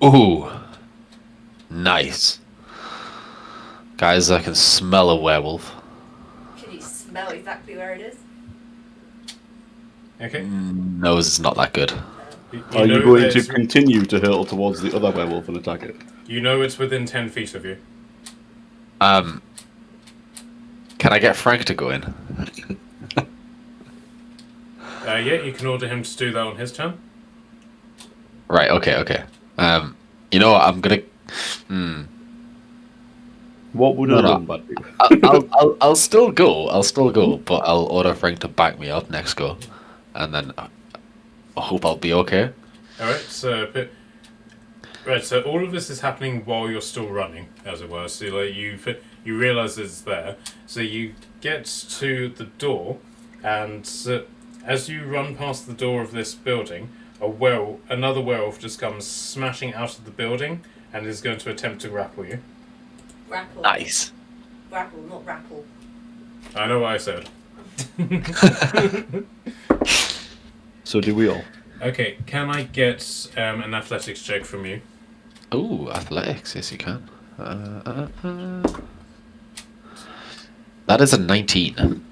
Ooh. Nice. Guys, I can smell a werewolf. Can you smell exactly where it is? Okay. Nose is not that good. Are you know going that to it's- continue to hurtle towards the other werewolf and attack it? You know it's within 10 feet of you. Can I get Frank to go in? Yeah, you can order him to do that on his turn. Right, okay. You know what, I'm gonna... What would No, a no. Lumbat do? I'll still go, but I'll order Frank to back me up next go. And then I hope I'll be okay. Alright, so all of this is happening while you're still running, as it were. So like you realise it's there. So you get to the door, and as you run past the door of this building, another werewolf just comes smashing out of the building and is going to attempt to grapple you. Grapple. Nice. Grapple, not rapple. I know what I said. So do we all? Okay, can I get an athletics check from you? Ooh, athletics, yes you can. That is a 19.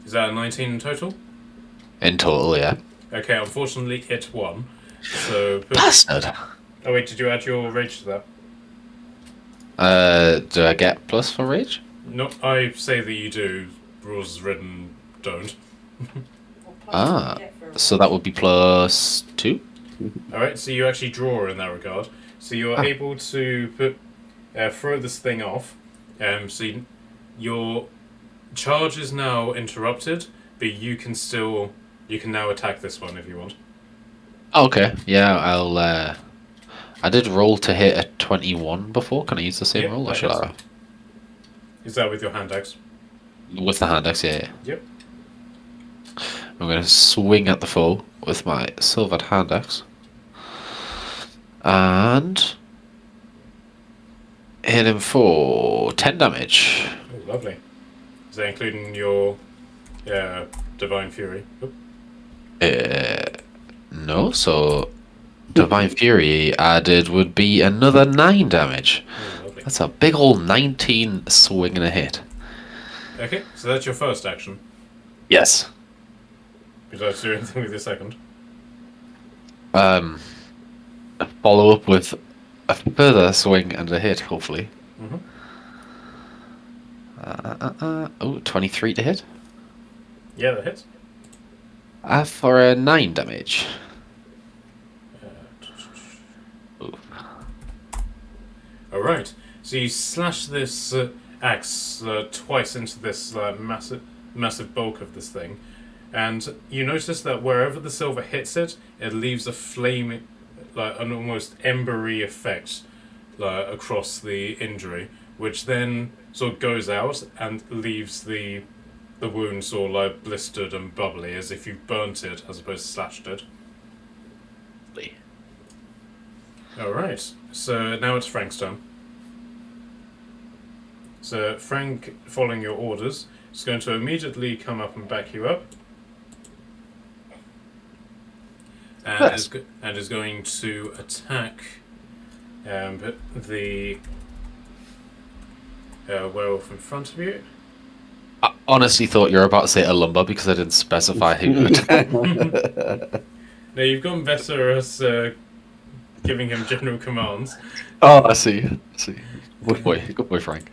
Is that a 19 in total? In total, yeah. Okay, unfortunately it won. So Bastard! oh wait, did you add your rage to that? Do I get plus for rage? No, I say that you do. Rules written don't. What plus Ah, do you get for a so that would be plus 2? Alright, so you actually draw in that regard. So you're able to throw this thing off. Your charge is now interrupted, but you can now attack this one if you want. Oh, okay, yeah, I'll I did roll to hit a 21 before. Can I use the same Yeah, roll, or that should hits. I? Is that with your hand axe? With the hand axe, yeah. Yep. I'm going to swing at the foe with my silvered hand axe. And hit him for 10 damage. Oh, lovely. Is that including your divine fury? Oop. No, so Divine Fury added would be another 9 damage. Oh, lovely. That's a big old 19 swing and a hit. Okay, so that's your first action. Yes. Would you like to do anything with your second? Follow up with a further swing and a hit, hopefully. Oh, 23 to hit. Yeah, that hits. For a 9 damage. Alright, So you slash this axe twice into this massive bulk of this thing, and you notice that wherever the silver hits it, it leaves a flame, like an almost embery effect, across the injury, which then sort of goes out and leaves the wound sort of like blistered and bubbly, as if you burnt it as opposed to slashed it. Alright, so now it's Frank's turn. So Frank, following your orders, is going to immediately come up and back you up. And is going to attack the werewolf in front of you. I honestly thought you were about to say a lumber because I didn't specify who. Now you've gotten better at giving him general commands. Oh, I see. Good boy, Frank.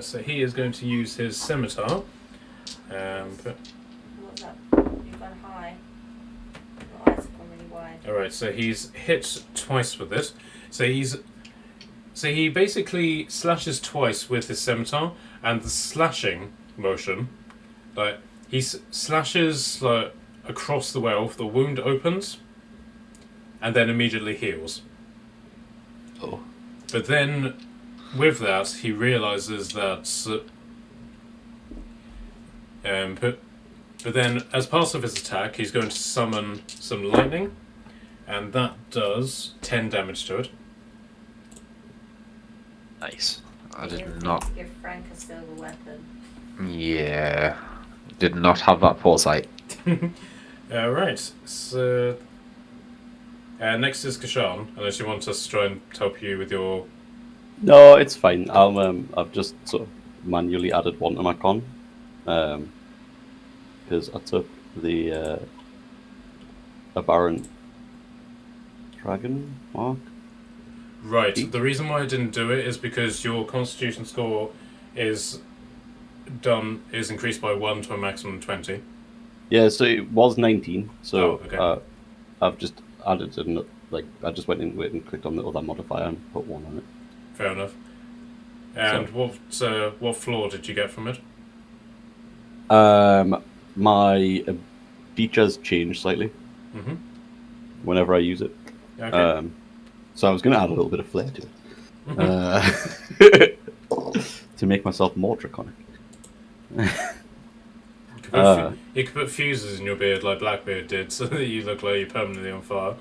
So he is going to use his scimitar. What's that? You've gone high. Your eyes have gone really wide. Alright, so he's hit twice with it. So he basically slashes twice with his scimitar, and the slashing motion, like he slashes like across the werewolf, the wound opens, and then immediately heals. Oh. But then, with that, he realizes that. But then, as part of his attack, he's going to summon some lightning, and that does 10 damage to it. Nice. I You did need not. to give Frank a silver weapon. Yeah. Did not have that foresight. Right, so. Next is Kashan, unless you want us to try and help you with your. No, it's fine. I've just sort of manually added one to my con, because I took the aberrant dragon mark. Right, the reason why I didn't do it is because your constitution score is increased by 1 to a maximum of 20. Yeah, so it was 19. So okay. I've just added I just went into it and clicked on the other modifier and put 1 on it. Fair enough. And what floor did you get from it? My features change slightly Mm-hmm. whenever I use it. Okay. So I was going to add a little bit of flair to it. To make myself more draconic. You could put fuses in your beard like Blackbeard did, so that you look like you're permanently on fire.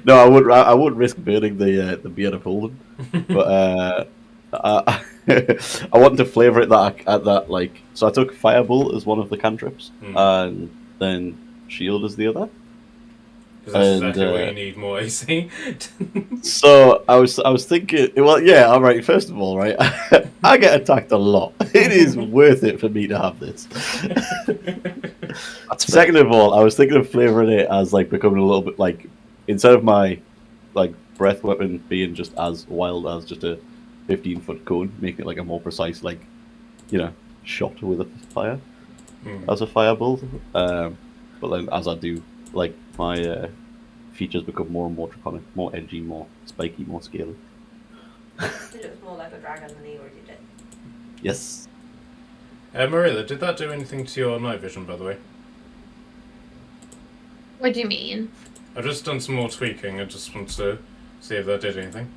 No, I would risk burning the beard of Holden, but I wanted to flavour it that. So I took Firebolt as one of the cantrips, and then Shield as the other. Because that's exactly what you need more AC. So I was thinking, well, yeah, all right. First of all, right, I get attacked a lot. It is worth it for me to have this. Second of all, I was thinking of flavouring it as becoming a little bit instead of my breath weapon being just as wild as just a 15-foot cone, making it a more precise shot with a fire as a firebolt. But then as I do, my features become more and more draconic, more edgy, more spiky, more scaly. It looks more like a dragon than he already did. Yes. Marilla, did that do anything to your night vision, by the way? What do you mean? I've just done some more tweaking. I just want to see if that did anything.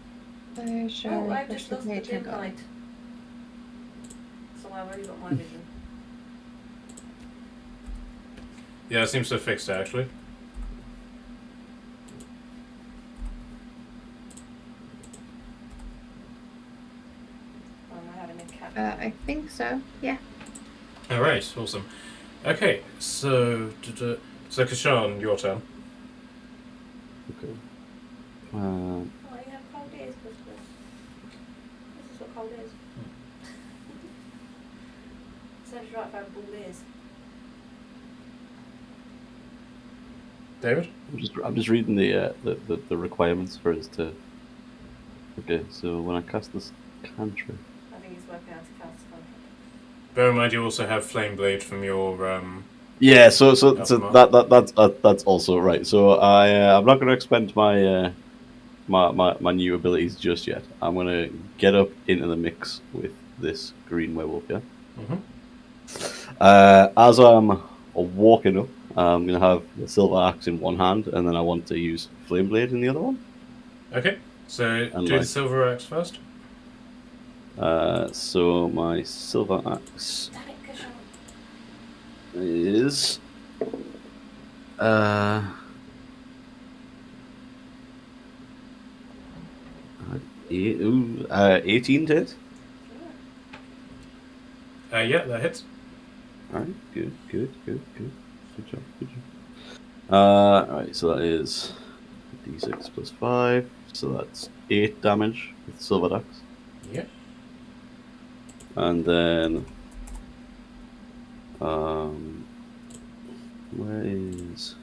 Oh, I've just lost the dim light. So I've already got my vision. Yeah, it seems to have fixed it, actually. Am I having a cat? I think so. Yeah. Alright, awesome. Okay, so Kashan, your turn. Okay. Oh, you have cold ears, This is what cold is. Serves you right if I have bald ears. David? I'm just reading the requirements for us to. Okay, so when I cast this cantrip. I think he's working out to cast a contract. Bear in mind you also have Flame Blade from your Yeah, so that's also right. So I'm not going to expend my my new abilities just yet. I'm gonna get up into the mix with this green werewolf. Yeah. As I'm walking up, I'm gonna have the silver axe in one hand, and then I want to use flame blade in the other one. Okay, so And do the like- silver axe first. So my silver axe Damn it, Kushon. is eight, 18 to hit. Yeah, that hits. Alright, good job. Alright, so that is d6 plus 5, so that's 8 damage with silver axe. Yeah. And then where is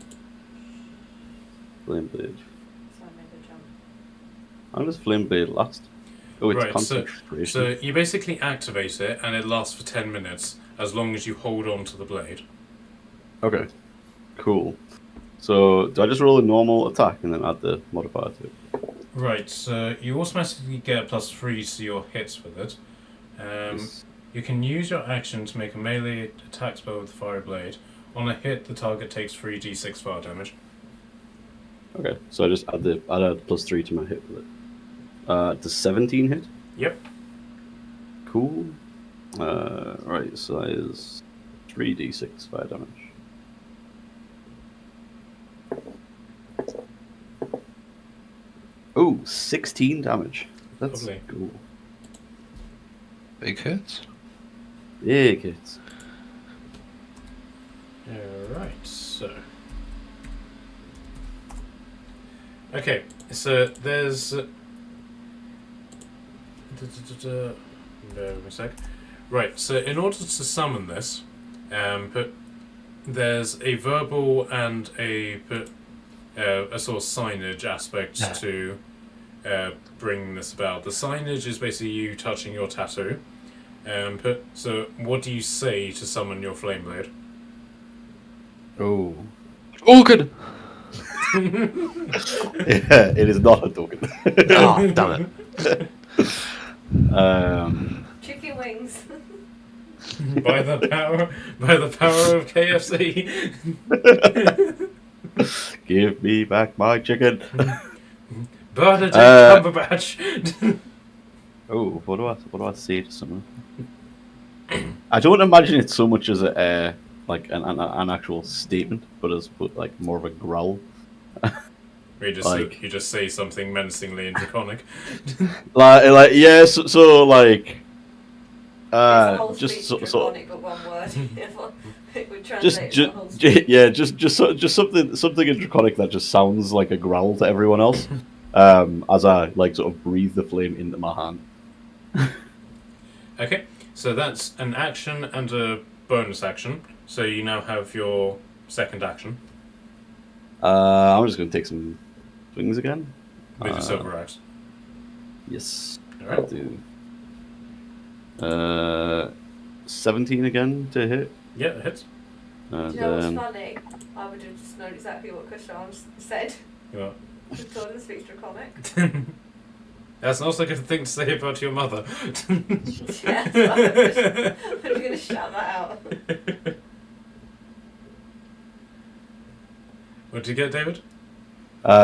Flame Blade? So I made a jump. How does Flame Blade last? Oh, it's Right, concentration. So you basically activate it, and it lasts for 10 minutes, as long as you hold on to the blade. Okay, cool. So do I just roll a normal attack and then add the modifier to it? Right, so you automatically get +3 to your hits with it. Yes. You can use your action to make a melee attack spell with the fire blade. On a hit, the target takes 3d6 fire damage. Okay, so I just add +3 to my hit with it. Does 17 hit? Yep. Cool. Right, so that is 3d6 fire damage. Oh, 16 damage. That's Lovely. cool. Big hits. Big hits. Alright, so. Okay, so there's. Bear with me a sec. Right, so in order to summon this, there's a verbal and a sort of signage aspect to bring this about. The signage is basically you touching your tattoo. So what do you say to summon your flame blade? Oh. Organ! Yeah, it is not a token. Oh, damn it. Chicken wings. by the power of KFC. Give me back my chicken. Benedict Cumberbatch. Oh, what do I say to someone? I don't imagine it so much as a like an actual statement, but as like more of a growl. You just say something menacingly and draconic. like yeah, so like It's the whole just speech so, draconic, but one word. It would just translate the whole speech. yeah, just something in draconic that just sounds like a growl to everyone else. As I like sort of breathe the flame into my hand. Okay, so that's an action and a bonus action. So you now have your second action I'm just gonna take some swings again. with your silver axe. Yes, Alright. I'll do. 17 again to hit. Yeah, it hits. And Do you know what's then funny? I would have just known exactly what Kushon said. Yeah. She told him to speak draconic. That's also a good thing to say about your mother. Yeah, so I'm just going to shout that out. What did you get, David?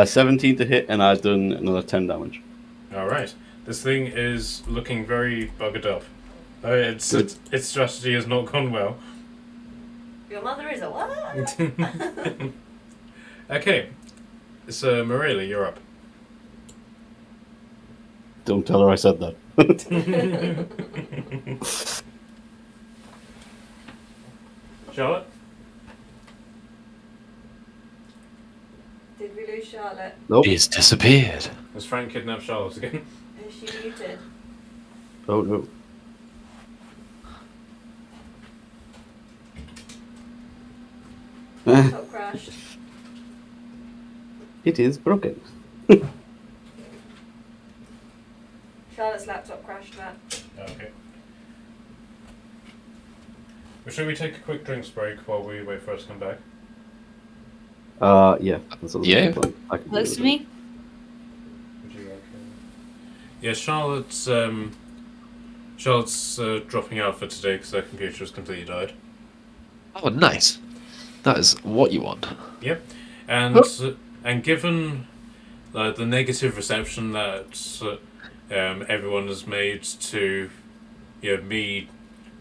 17 to hit, and I've done another 10 damage. Alright. This thing is looking very buggered up. Its strategy has not gone well. Your mother is a what? Okay. So, Marilla, you're up. Don't tell her I said that. Charlotte? Did we lose Charlotte? Nope. He's disappeared. Has Frank kidnapped Charlotte again? Is she muted? Oh no. Laptop crashed. It is broken. Charlotte's laptop crashed, Matt. Okay. Well, shall we take a quick drinks break while we wait for us to come back? Yeah. That's what Yeah. I can do Close with to it. me? Would Yeah, Charlotte's dropping out for today because her computer has completely died. Oh, nice. That is what you want. Yep, and given the negative reception that everyone has made to me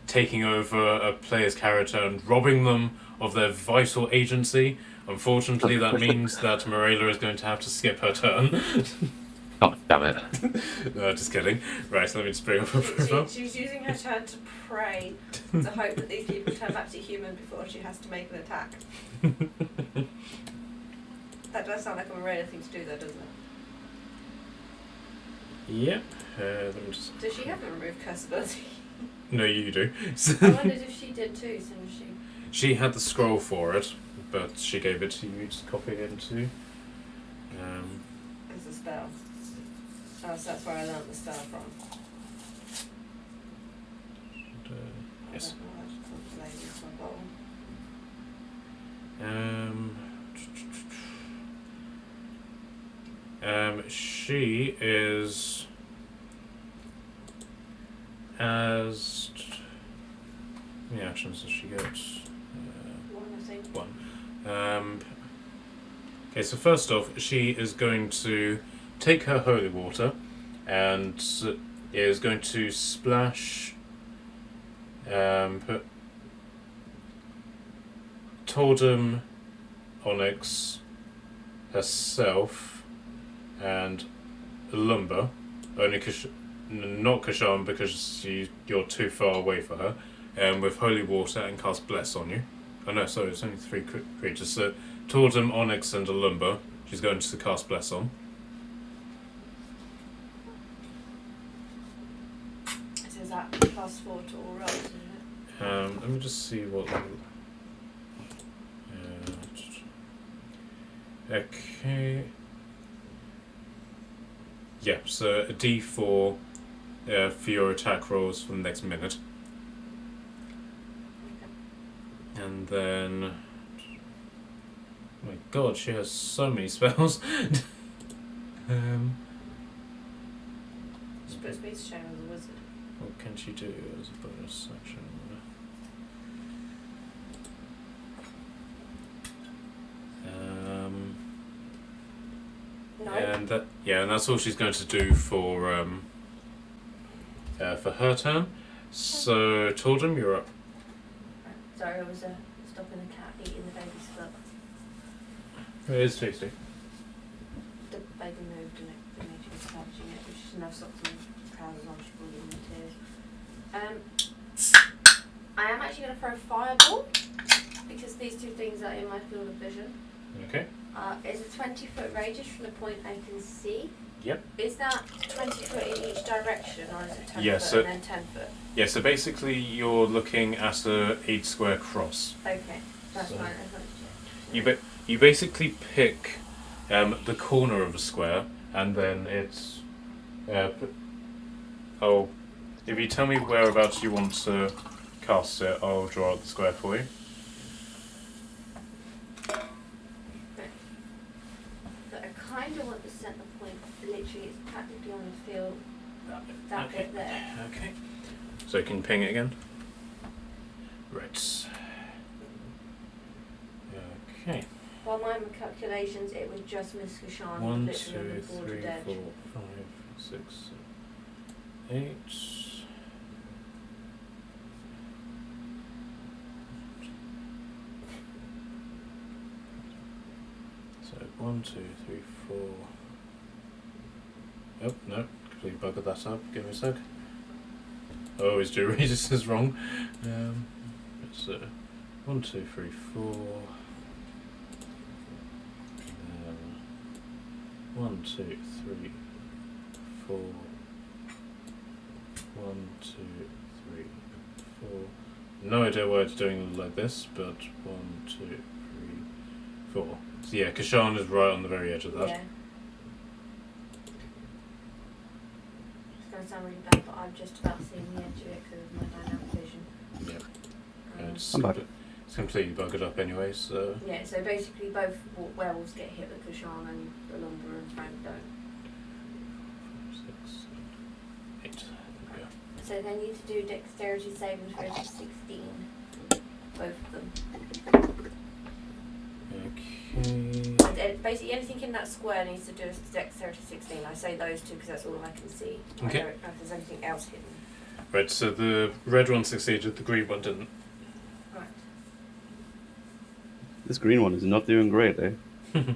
taking over a player's character and robbing them of their vital agency, unfortunately that means that Morella is going to have to skip her turn. Oh, damn it. No, just kidding. Right, let me just bring up her profile. She's using her turn to pray to hope that these people turn back to human before she has to make an attack. That does sound like a Morena thing to do, though, doesn't it? Yep. Let me just... Does she have a removed curse ability? No, you do. I wondered if she did too, so she... She had the scroll for it, but she gave it to you to copy it into. It's a spell. Oh, so that's where I learnt the spell from. Yes. I don't know, I just called the lady for a bottle. She is as how many actions does she get? One, I think. One. Okay, so first off, she is going to take her holy water and is going to splash Toldum, Onyx, herself, and Lumber. Only not Kashan because you're too far away for her. With holy water and cast bless on you. Oh no, sorry, it's only 3 creatures. So Toldum, Onyx, and Lumber. She's going to cast bless on. So is that +4 to all rolls, isn't it? Let me just see what. Okay. Yeah, so a D4 for your attack rolls for the next minute. And then. Oh my god, she has so many spells. Supposed to be sharing with the wizard. What can she do as a bonus action? No. And that's all she's going to do for her turn. So Toldum, you're up. Sorry, I was stopping the cat eating the baby's foot. It is tasty. The baby moved and it made she was scratching it, but she didn't have socks and trousers on, she probably in tears. I am actually going to throw a fireball, because these two things are in my field of vision. Okay. It's a 20-foot radius from the point I can see. Yep. Is that 20 foot in each direction, or is it 10 Yeah, foot so- and then 10 foot? Yeah, so basically you're looking at a 8 square cross. Okay, that's So- fine. I thought it was- You basically pick the corner of a square, and then it's if you tell me whereabouts you want to cast it, I'll draw out the square for you. But I kind of want the centre point. Literally, it's practically on the field. That Okay. bit there. Okay. So can you ping it again? Right. Okay. By my calculations, it would just miss Kashan. 1, literally on 2, the border 3, edge. 4, 5, 6, 8. So 1, 2, 3, 4. Oh no, completely buggered that up. Give me a sec. Oh, his Regis is wrong. It's 1, 2, 3, 4. 1, 2, 3, 4. 1, 2, 3, 4. No idea why it's doing like this, but 1, 2, 3, 4. So yeah, Kashan is right on the very edge of that. Yeah. It's going to sound really bad, but I'm just about seeing the edge of it because of my dynamic vision. Yeah. Um, It's, I'm back. it's completely buggered up anyway, so. Yeah, so basically both werewolves get hit with Kashan and the Lumber and Frank don't. 6, 7, So they need to do dexterity saving throws of 16. Both of them. Okay. And basically anything in that square needs to do a dexterity 16. I say those two because that's all I can see. Okay. I don't know if there's anything else hidden. Right, so the red one succeeded, the green one didn't. Right. This green one is not doing great, eh? So that's...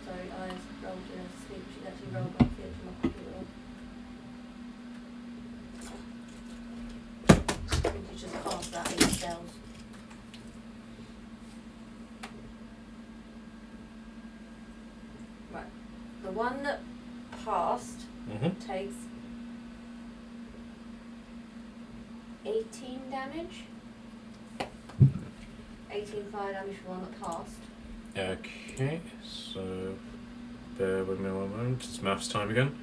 Sorry, I rolled a sleep sheet. Actually rolled off the edge of my computer. I think you just cast that 8 spells. Right. The one that passed Mm-hmm. takes 18 damage. 18 fire damage for one that passed. Okay, so bear with me one moment. It's maths time again.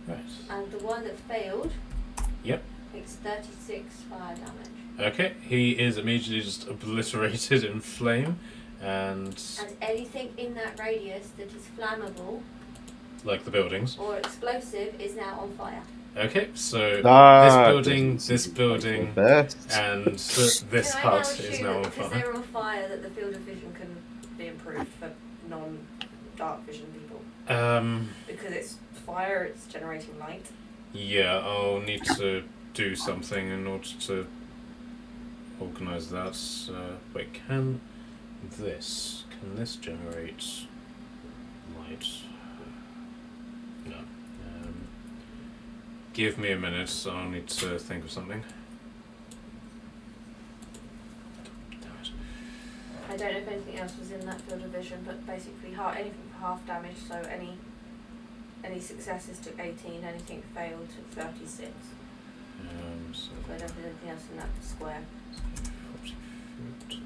Right. And the one that failed Yep. takes 36 fire damage. Okay, he is immediately just obliterated in flame, and And anything in that radius that is flammable like the buildings. or explosive is now on fire. Okay, so That building, doesn't this seem building, like the best. and this Can I now hut assume is now that on because fire. they're on fire that the field of vision can be improved for non-dark vision people? Because it's fire, it's generating light. Yeah, I'll need to do something in order to organise that. Wait, can this generate light? No. Give me a minute, I'll need to think of something. Damn it. I don't know if anything else was in that field of vision, but basically anything for half damage, so any successes took 18, anything failed took 36. So I don't think there's anything else in that square. 40 foot.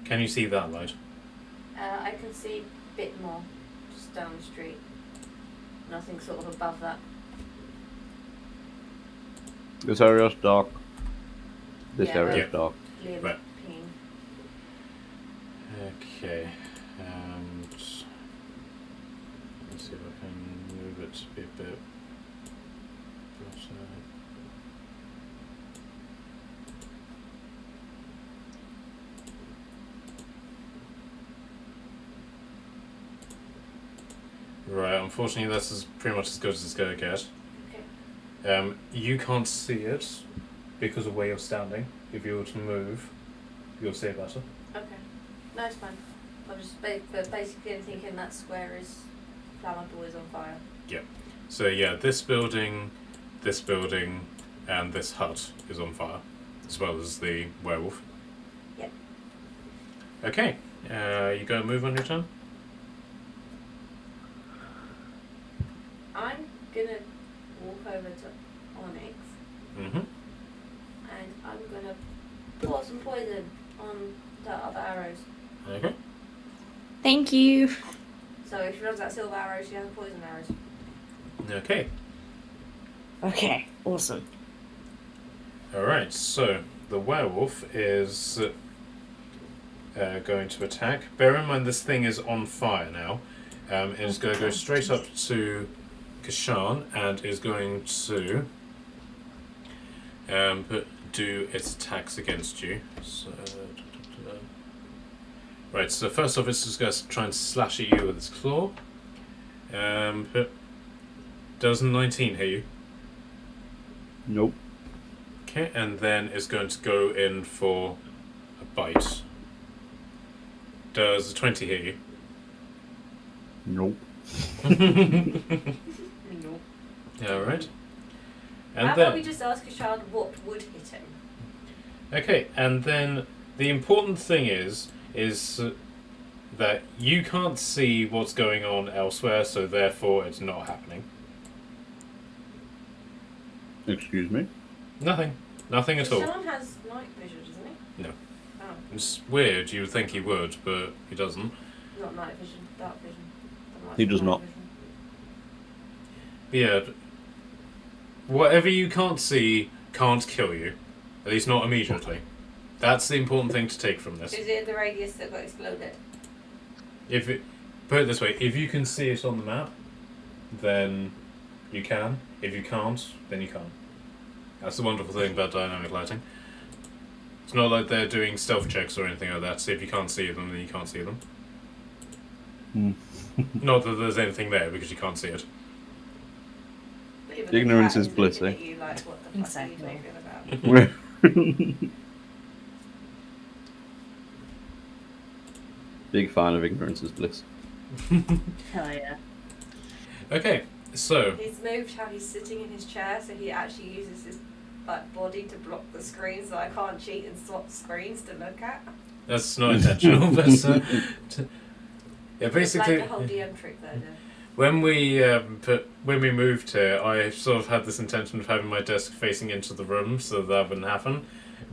Can you see that light? I can see a bit more, just down the street. Nothing sort of above that. This area is dark. This Yeah, area Yeah. is dark. Clearly Right. pink. Okay, and let's see if I can move it to be a bit better. Right, unfortunately that's pretty much as good as it's going to get. Okay. You can't see it because of where you're standing. If you were to move, you'll see it better. Okay. No, it's fine. I'm just but basically anything in that square is flammable, is on fire. So yeah, this building, and this hut is on fire, as well as the werewolf. Yep. Okay, you go move on your turn? I'm gonna walk over to Onyx Mm-hmm. and I'm gonna pour some poison on the other arrows. Okay. Thank you. So if she runs out silver arrows, she has poison arrows. Okay. Okay, awesome. Alright, so the werewolf is going to attack. Bear in mind this thing is on fire now. It is going to go straight up to Kashan and is going to do its attacks against you. So, right, so first off it's just going to try and slash at you with its claw. Does 19 hit you? Nope. Okay, and then is going to go in for a bite. Does a 20 hit you? Nope. No. Alright. How And about we then, just ask a child what would hit him? okay, and then the important thing is that you can't see what's going on elsewhere, so therefore it's not happening. Excuse me? Nothing. Nothing at all. Sean has night vision, doesn't he? No. Oh, It's weird, you would think he would, but he doesn't. not night vision, dark vision. Don't like He does night not. vision. Yeah, but whatever you can't see can't kill you. At least not immediately. That's the important thing to take from this. Is it in the radius that got exploded? If it, put it this way, if you can see it on the map, then you can. If you can't, then you can't. That's the wonderful thing about dynamic lighting. It's not like they're doing stealth checks or anything like that, so if you can't see them, then you can't see them. Not that there's anything there, because you can't see it. But even the Ignorance cat is bliss, looking eh? at you like, what the fuck Exactly. are you talking about? Big fan of ignorance is bliss. Hell yeah. Okay, so, He's moved how he's sitting in his chair, so he actually uses his body to block the screen, so I can't cheat and swap screens to look at. that's not intentional, but yeah, basically, It's like the whole DM trick there. No? when we moved here, I sort of had this intention of having my desk facing into the room so that wouldn't happen.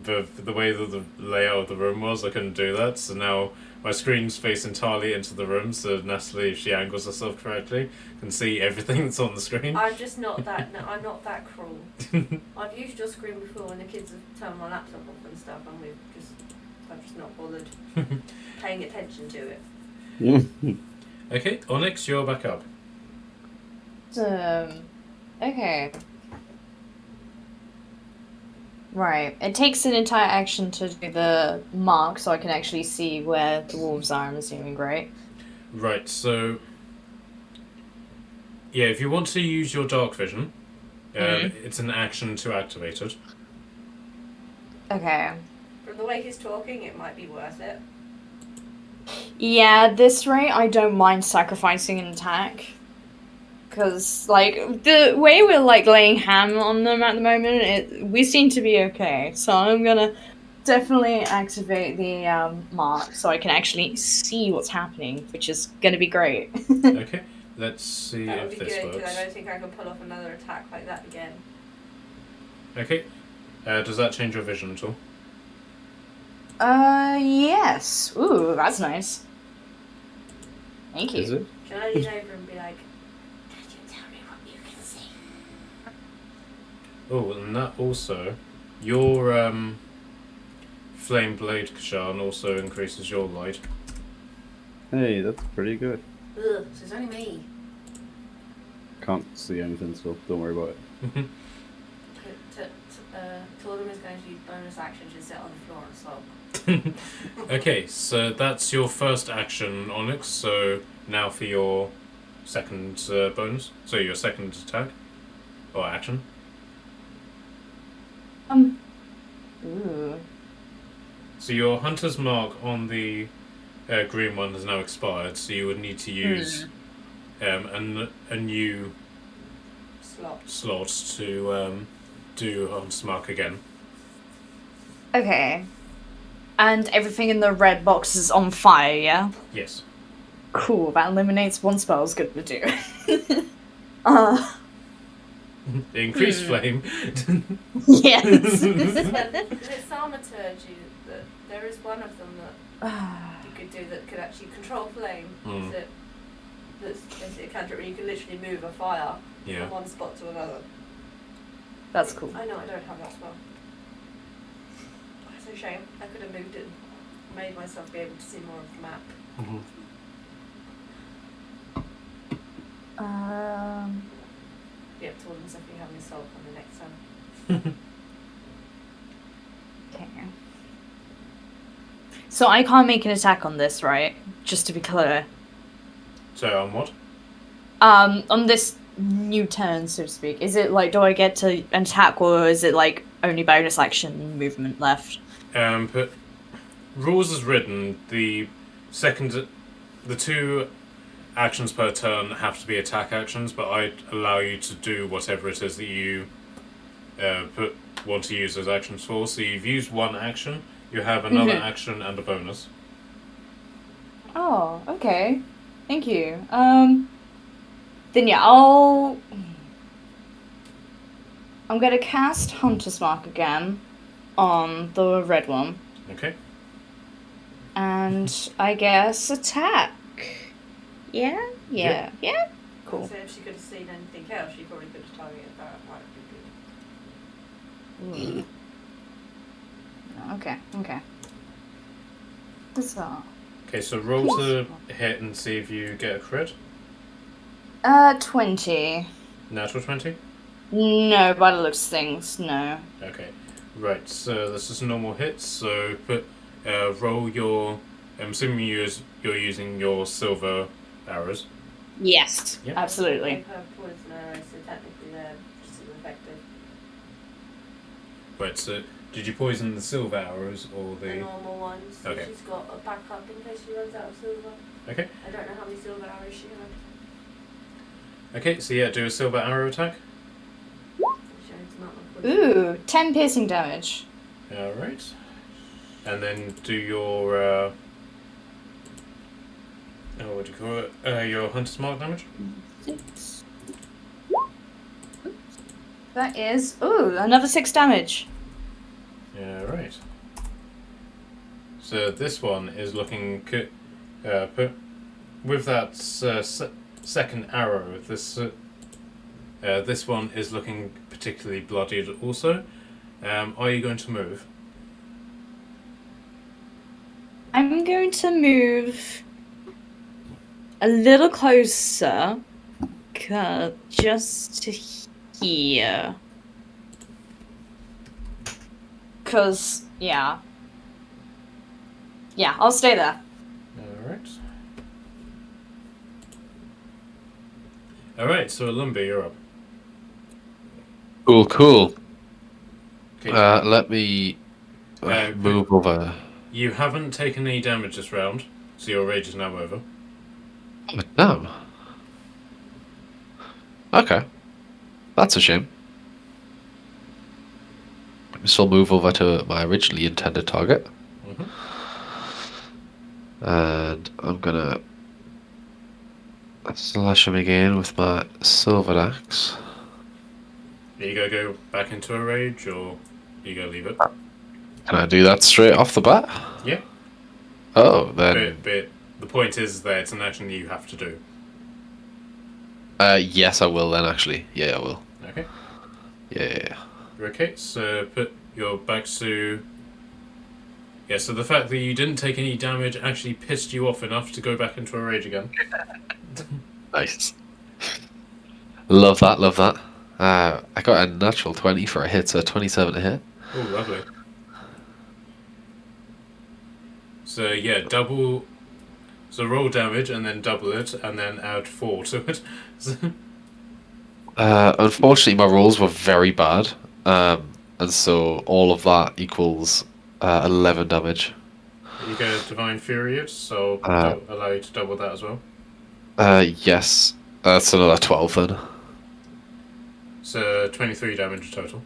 But the way that the layout of the room was, I couldn't do that. So now my screen's face entirely into the room, so Natalie, if she angles herself correctly, can see everything that's on the screen. I'm just not that. No, I'm not that cruel. I've used your screen before when the kids have turned my laptop off and stuff, and I've just not bothered paying attention to it. Okay, Onyx, you're back up. Okay. Right. It takes an entire action to do the mark, so I can actually see where the wolves are, I'm assuming, right? Right, so... Yeah, if you want to use your dark vision, it's an action to activate it. Okay. From the way he's talking, it might be worth it. Yeah, at this rate, I don't mind sacrificing an attack. Because, like, the way we're, like, laying ham on them at the moment, we seem to be okay. So I'm gonna definitely activate the mark so I can actually see what's happening, which is gonna be great. Okay, let's see That would if be this good, because works. I don't think I can pull off another attack like that again. Okay, does that change your vision at all? Yes. Ooh, that's nice. Thank you. Is it? Can I lean over and be like, can you tell me what you can see? Oh, and that also, your flame blade, Kashan, also increases your light. Hey, that's pretty good. Ugh, so it's only me. Can't see anything, so don't worry about it. Torgrim is going to use bonus action to sit on the floor and sob. Okay, so that's your first action, Onyx. So now for your second bonus. So your second attack or action. Ooh. So your hunter's mark on the green one has now expired. So you would need to use a new slot to do hunter's mark again. Okay. And everything in the red box is on fire, yeah? Yes. Cool, that eliminates one spell I was gonna do. Increased flame. Yes. It's thaumaturgy that there is one of them that you could do that could actually control flame. That's basically a cantrip where you can literally move a fire from one spot to another. That's cool. I know I don't have that spell. It's a shame. I could have moved it and made myself be able to see more of the map. Yep, told him if you have any salt on the next time. Okay. So I can't make an attack on this, right? Just to be clear. So on what? On this new turn, so to speak. Is it like, do I get to an attack, or is it like only bonus action movement left? But rules as written, the two actions per turn have to be attack actions, but I allow you to do whatever it is that you want to use those actions for. So you've used one action, you have another action and a bonus. Oh, okay. Thank you. Then yeah, I'm gonna cast Hunter's Mark again on the red one. Okay. And I guess attack. Yeah? Yeah. Yeah? Cool. So if she could have seen anything else, she probably could have targeted that. Might be good. Okay. So, Okay, so roll to hit and see if you get a crit. 20. Natural 20? No, by the looks of things, no. Okay. Right, so this is a normal hit, so roll your... I'm assuming you're using your silver arrows. Yes, Yep. absolutely. They have poison arrows, so technically they're just as effective. Right, so did you poison the silver arrows or The the... normal ones. So Okay. she's got a backup in case she runs out of silver. Okay. I don't know how many silver arrows she had. Okay, so yeah, do a silver arrow attack. Showing some amount of poison. Ooh, 10 piercing damage. Alright. And then do your... what do you call it? Your Hunter's Mark damage? 6. That is... Ooh, another 6 damage. Alright. So this one is looking... with that second arrow, this one is looking particularly bloodied also. Are you going to move? I'm going to move a little closer, just to here. Because, yeah. Yeah, I'll stay there. Alright. Alright, so Lumber, you're up. Cool. Okay. Let me move over. You haven't taken any damage this round, so your rage is now over. Oh, damn. Okay. That's a shame. Let me still move over to my originally intended target. Mm-hmm. And I'm gonna slash him again with my silver axe. Are you going to go back into a rage, or are you going to leave it? Can I do that straight off the bat? Yeah. Oh, then... But the point is that it's an action you have to do. Yes, I will then, actually. Yeah, I will. Okay. Yeah. Okay, so put your back to... Yeah, so the fact that you didn't take any damage actually pissed you off enough to go back into a rage again. Nice. Love that. I got a natural 20 for a hit, so 27 to hit. Oh, lovely. So yeah, double... So roll damage and then double it and then add 4 to it. Unfortunately, my rolls were very bad, and so all of that equals 11 damage. You get Divine Fury it, so allow you to double that as well. Yes, that's another 12 then. So 23 damage total.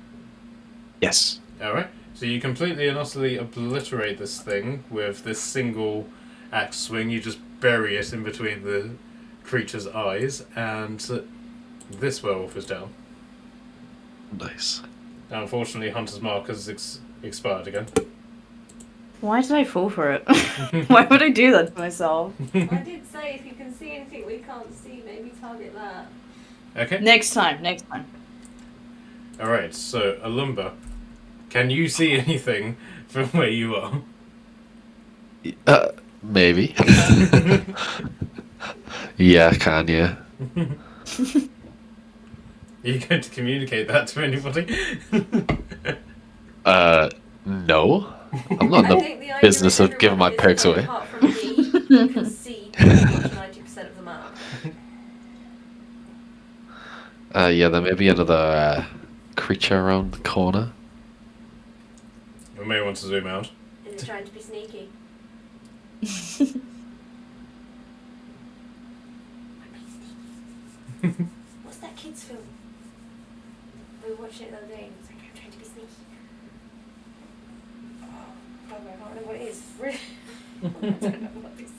Yes. Alright, so you completely and utterly obliterate this thing with this single axe swing. You just bury it in between the creature's eyes, and this werewolf is down. Nice. Now, unfortunately, Hunter's Mark has expired again. Why did I fall for it? Why would I do that to myself? I did say if you can see anything we can't see, maybe target that. Okay. Next time. Alright, so Alumba, can you see anything from where you are? Maybe. Yeah, I can, yeah. Are you going to communicate that to anybody? No. I'm not in think the idea business is of giving my everyone perks is, away. apart from me, you can see pretty much 90% of the map. Yeah, there may be another creature around the corner. We may want to zoom out. Is it trying to be sneaky? What's that kids film? We watched it the other day and it's like, I'm trying to be sneaky. Oh, I can't remember what it is. I don't know what it is.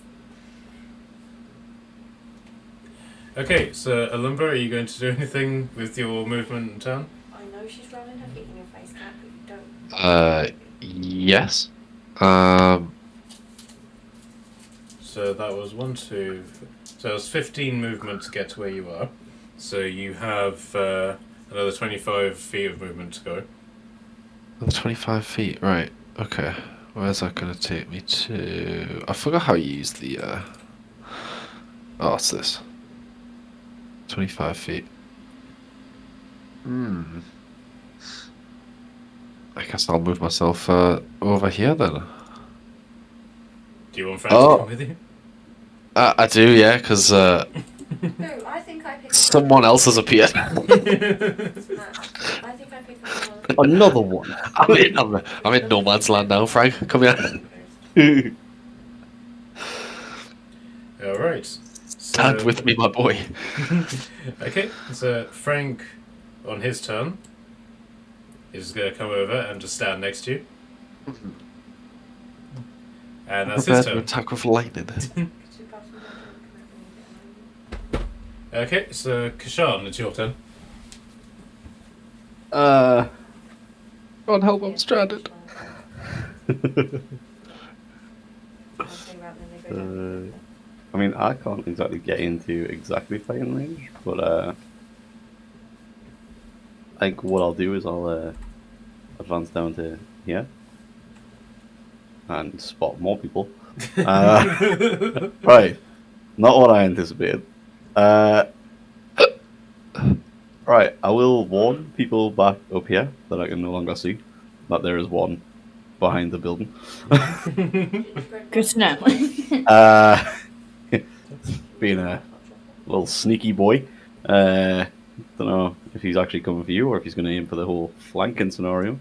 Okay, so Alumba, are you going to do anything with your movement in town? I know she's rolling her feet in your face, Cat, but you don't. Yes. So that was 1, 2... So it was 15 movement to get to where you are. So you have another 25 feet of movement to go. Another 25 feet, right. Okay, where's that gonna take me to? I forgot how you use the. Oh, what's this? 25 feet. Hmm. I guess I'll move myself over here then. Do you want Frank to come with you? I do, yeah, because No, I think I picked someone else has appeared. I think I picked Another one. I'm in no man's land now, Frank. Come here. All right. Stand with me, my boy. Okay, so Frank, on his turn, is going to come over and just stand next to you. And that's his Prepare to turn. attack with lightning. Okay, so Kashan, it's your turn. God help, I'm stranded. I mean, I can't exactly get into exactly fighting range, but like what I'll do is I'll advance down to here and spot more people. Right, not what I anticipated. Right, I will warn people back up here that I can no longer see that there is one behind the building. Good to know. Being a little sneaky boy. Don't know if he's actually coming for you or if he's going to aim for the whole flanking scenario.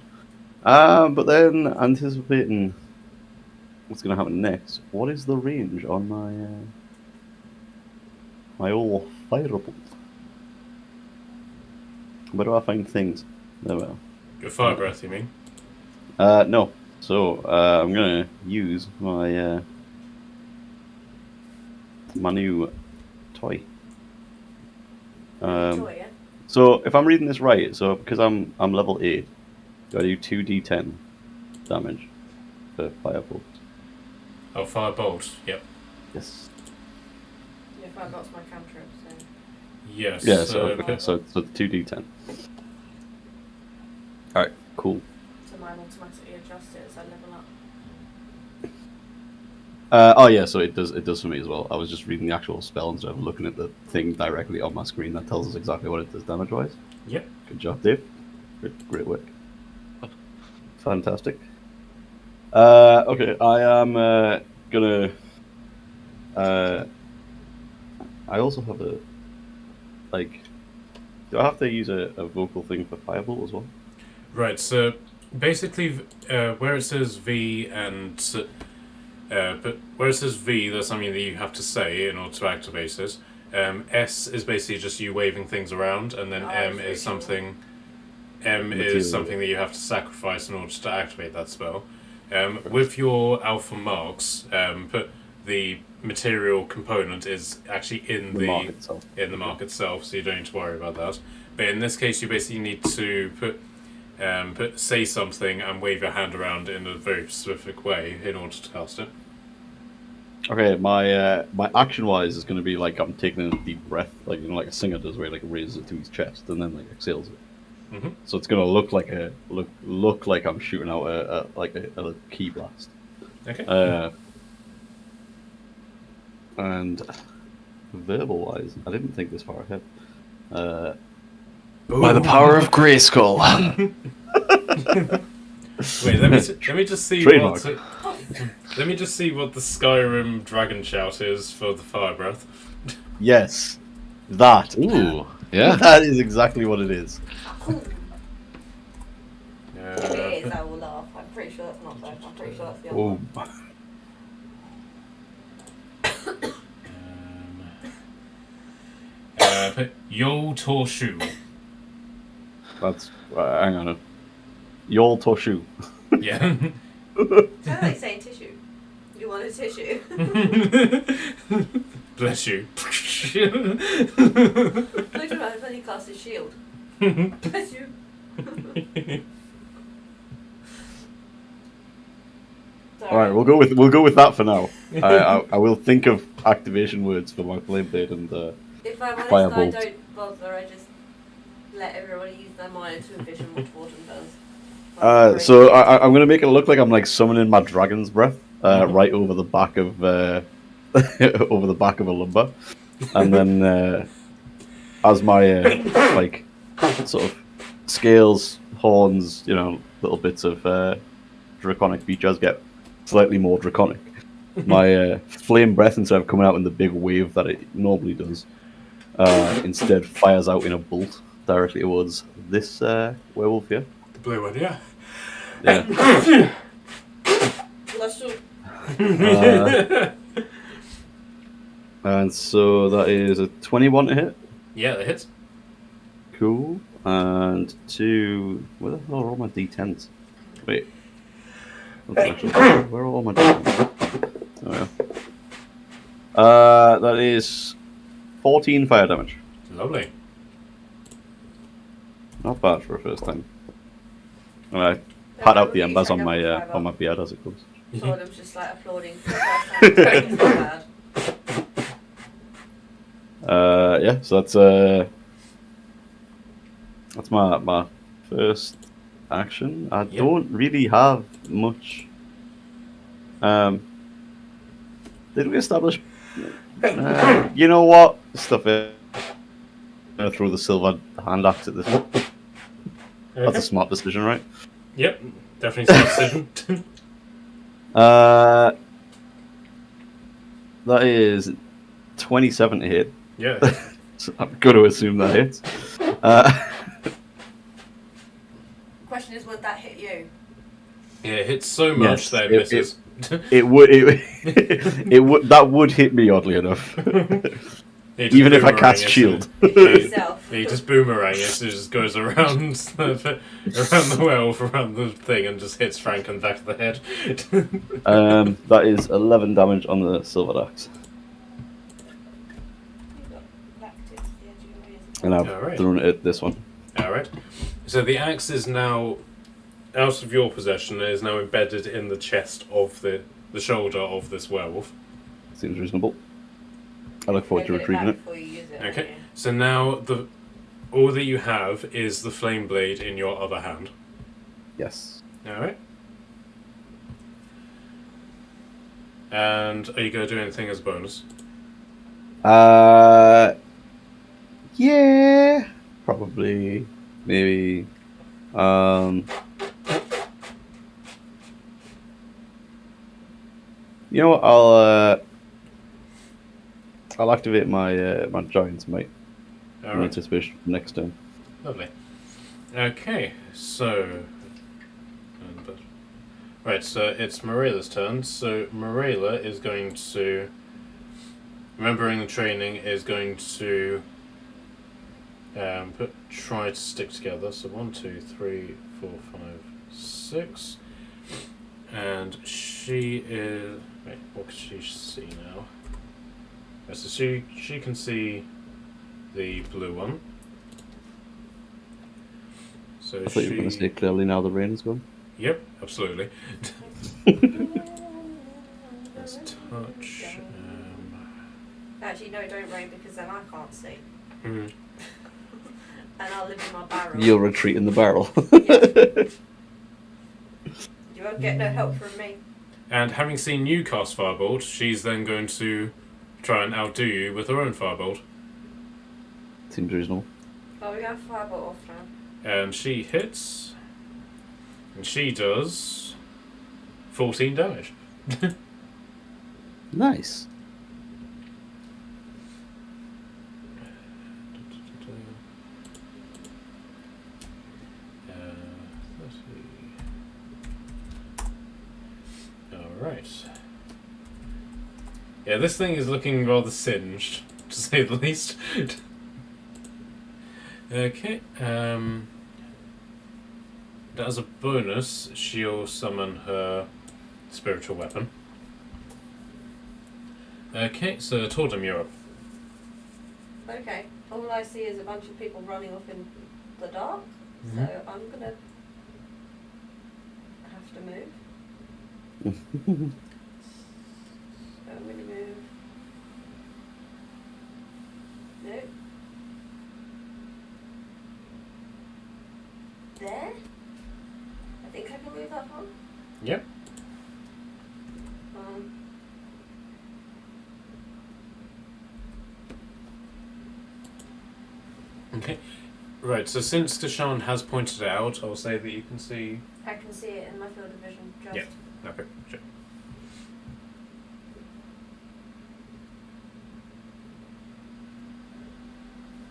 But then anticipating what's going to happen next. What is the range on my old firebolt? Where do I find things? There we are. Your fire breath, you mean? No. So I'm gonna use my my new toy. So if I'm reading this right, so because I'm level 8, do I do 2d10 damage for firebolt? Oh, firebolt. Yep. Yes. Yeah, firebolt's my cantrip, so. Yes. Yeah. So 2d10. All right. Cool. So mine automatically adjusts it as I level up. Oh yeah, so it does for me as well. I was just reading the actual spell instead of looking at the thing directly on my screen that tells us exactly what it does damage wise. Yep. Good job, Dave. Great work. Fantastic. Okay, I am gonna. I also have a like. Do I have to use a vocal thing for Firebolt as well? Right, so basically, where it says V and but where it says V, there's something that you have to say in order to activate it. S is basically just you waving things around, and then M is something. M is something that you have to sacrifice in order to activate that spell. With your alpha marks, but the material component is actually in the mark itself. In the mark itself, so you don't need to worry about that. But in this case, you basically need to say something and wave your hand around in a very specific way in order to cast it. Okay, my action wise is going to be like I'm taking a deep breath, like like a singer does, where he like raises it to his chest and then like exhales it. Mm-hmm. So it's going to look like I'm shooting out a key blast. Okay. And verbal wise, I didn't think this far ahead. By the power of Grayskull. Wait, let me just see Trademark. let me just see what the Skyrim dragon shout is for the fire breath. Yes, that. Ooh, yeah. That is exactly what it is. If it is, I will laugh. I'm pretty sure that's not that. I'm pretty sure that's the other one. Yol Torshu. That's hang on. Yol Torshu. Yeah. Sounds like saying tissue. You want a tissue? Bless you. Look around when he casts his shield. Bless you. All right, we'll go with that for now. I will think of activation words for my flame blade and if I'm honest, Firebolt. I don't bother. I just let everybody use their mind to envision what Warden does. So I'm gonna make it look like I'm like summoning my dragon's breath right over the back of over the back of a lumber, and then as my like sort of scales, horns, little bits of draconic features get slightly more draconic. My flame breath, instead of coming out in the big wave that it normally does, instead fires out in a bolt directly towards this werewolf here. The blue one, yeah. Yeah. Bless you. And so that is a 21 to hit. Yeah, that hits. Cool. And two. Where the hell are all my d10s? Wait. Actually, where are all my d10s? Oh, yeah. That is 14 fire damage. Lovely. Not bad for a first time. And I pat out the embers on my beard as it goes. Jordan's just like applauding for the first time. It's not bad. Yeah, so that's my first action. I don't really have much. Did we establish? You know what? Stuff it. I'm gonna throw the silver hand axe at this one. That's a smart decision, right? Yep, definitely smart decision. That is 27 to hit. Yeah. So I'm going to assume that hits. Question is, would that hit you? Yeah, it hits so much Yes, that it misses. It would that would hit me, oddly enough. Even if I cast shield. Yourself. You just boomerang it, so it just goes around the werewolf, around the thing, and just hits Frank on the back of the head. That is 11 damage on the silver axe. And I've Alright. thrown it at this one. Alright. So the axe is now out of your possession and is now embedded in the chest of the shoulder of this werewolf. Seems reasonable. I look forward to retrieving it. Okay. So now all that you have is the flame blade in your other hand. Yes. Alright. And are you going to do anything as a bonus? Yeah, probably, maybe. You know what? I'll activate my my giant's might in Alright. anticipation for next turn. Lovely. Okay, so... Right, so it's Mariela's turn. So Mariela is going to... Remembering the training, is going to try to stick together. So 1, 2, 3, 4, 5, 6. And she is... Wait, what can she see now? Yeah, so she can see the blue one. So I thought you were going to say clearly now the rain is gone. Yep, absolutely. Let's touch. Actually, no, don't rain because then I can't see. Mm. And I'll live in my barrel. You'll retreat in the barrel. You won't get no help from me. And having seen you cast Firebolt, she's then going to try and outdo you with her own Firebolt. Seems reasonable. Oh, we got Firebolt off now. And she hits. And she does 14 damage. Nice. Alright. Yeah, this thing is looking rather singed, to say the least. Okay, as a bonus, she'll summon her spiritual weapon. Okay, so Tordam, you're up. Okay, all I see is a bunch of people running off in the dark, so I'm gonna have to move. So I'm gonna move. No. There. Okay. Right, so since Kashan has pointed it out, I'll say that you can see... I can see it in my field of vision. Just. Yeah. Okay, sure.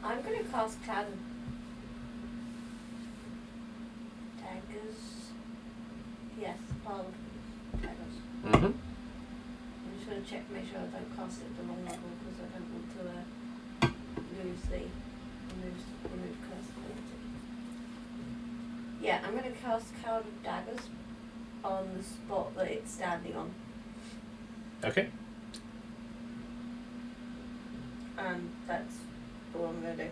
I'm going to cast Cloud of Daggers. Yes, Cloud of Daggers. Mm-hmm. I'm just going to check, make sure I don't cast it at the wrong level because I don't want to remove curse ability. Yeah, I'm going to cast Cloud of Daggers on the spot that it's standing on. Okay. And that's all I'm going to do.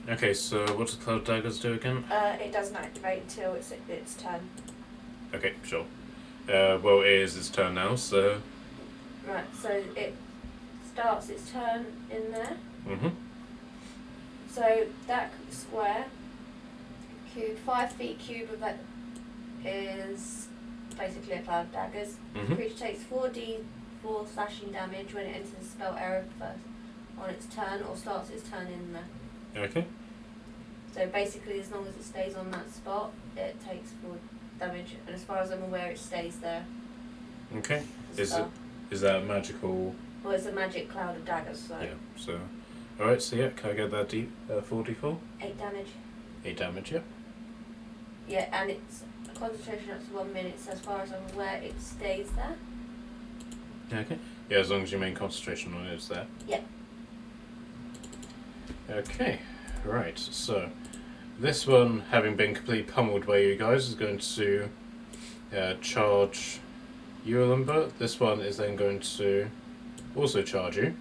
Okay, so what does Cloud Daggers do again? It doesn't activate until it's turn. Okay, sure. Well, it is its turn now, so... Right, so it starts its turn in there. Mm-hmm. So that square, cube, 5 feet cube of that is basically a cloud of daggers. Mm-hmm. Creature takes 4d4 slashing damage when it enters the spell area first on its turn or starts its turn in there. Okay. So basically, as long as it stays on that spot, it takes 4 damage, and as far as I'm aware, it stays there. Okay. as a spell. Is that magical? Well, it's a magic cloud of daggers, so Yeah, so... Alright, so yeah, can I get that 4d4? 8 damage. 8 damage, yeah. Yeah, and it's a concentration up to 1 minute, so as far as I'm aware, it stays there. Okay. Yeah, as long as you main concentration on it, it's there. Yeah. Okay, right, so... This one, having been completely pummeled by you guys, is going to charge you, Olumba. This one is then going to also charge you.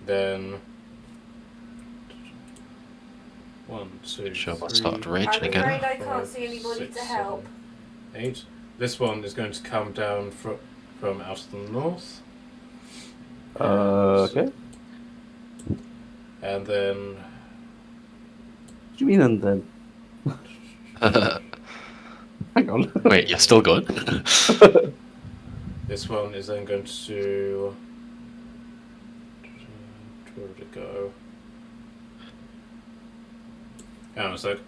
Then... 1, 2, Sure, I'll 3, start raging I'm again. afraid I can't 5, see anybody 6, to help. 7, 8. This one is going to come down from out of the north. Okay. And then... What do you mean and then? Hang on. Wait, you're still going? This one is then going to... Where would it go? Hang on a sec.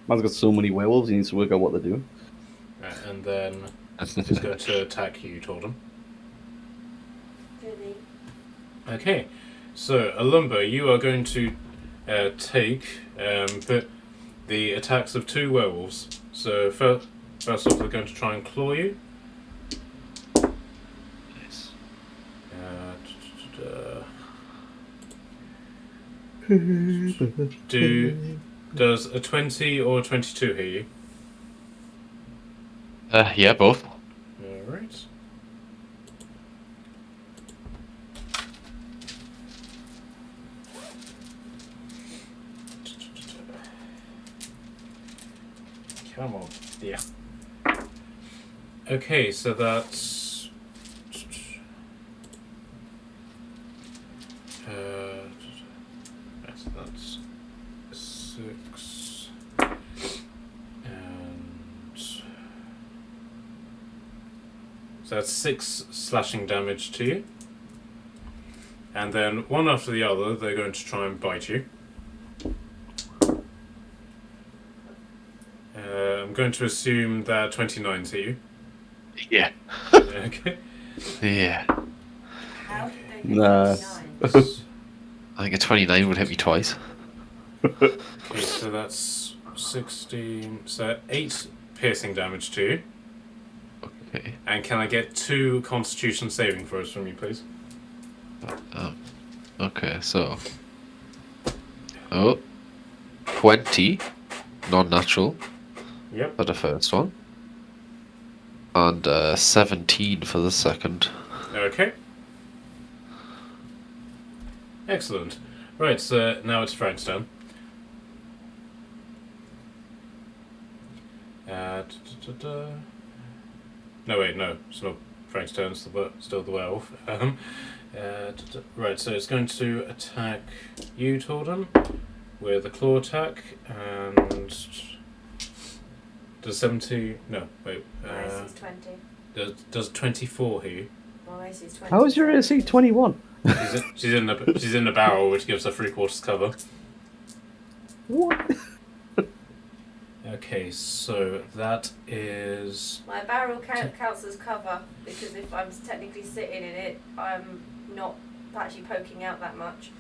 Man's got so many werewolves, he needs to work out what they're doing. Right, and then it's going to attack you, Tordum. Really? Okay, so Olumba, you are going to take the attacks of 2 werewolves. So first off, they're going to try and claw you. Nice. Does a 20 or a 22 hit you? Yeah, both. Alright. Come on. Yeah. Okay, so that's... that's 6... And... So that's 6 slashing damage to you. And then, one after the other, they're going to try and bite you. I'm going to assume that 29 to you. Yeah. Okay. Yeah. How did they get Nah. 29? I think a 29 would hit me twice. Okay, so that's 16. So 8 piercing damage to you. Okay. And can I get 2 Constitution saving throws from you, please? Okay, so... Oh. 20. Non-natural Yep. for the first one. And 17 for the second. Okay. Excellent. Right, so now it's Frank's turn. No, wait, no. It's not Frank's turn, it's still the werewolf. Right, so it's going to attack you, Tordon, with a claw attack, and... Does 70... No, wait. Nice, he's 20. Does 24 hit you? My AC is 20. How is your AC 21? She's in the barrel, which gives her 3/4 cover. What? Okay, so that is My barrel counts as cover because if I'm technically sitting in it, I'm not actually poking out that much.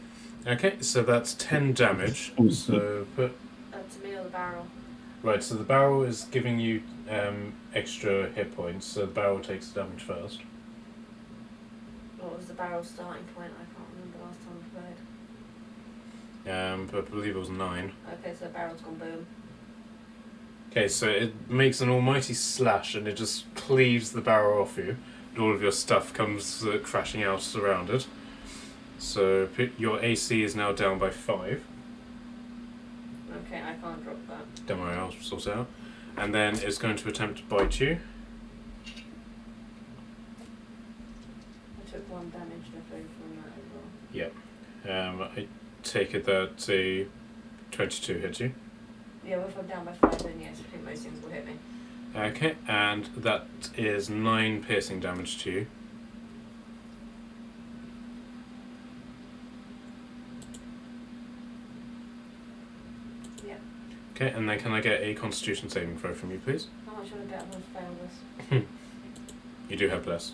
okay. So that's 10 damage. So put To me or the barrel. right. So the barrel is giving you extra hit points. So the barrel takes the damage first. What was the barrel starting point? I can't remember last time we played. But I believe it was 9. Okay, so the barrel's gone boom. Okay, so it makes an almighty slash and it just cleaves the barrel off you, and all of your stuff comes crashing out around it. So your AC is now down by 5. Okay, I can't drop that. Don't worry, I'll sort it out. And then it's going to attempt to bite you. I took 1 damage I think from that as well. I take it that a 22 hits you. Yeah, well, if I'm down by 5 then yes, I think most things will hit me. Okay, and that is 9 piercing damage to you. Yeah. Okay, and then can I get a Constitution saving throw from you, please? How much would I bet I'm going to fail this? You do have bless.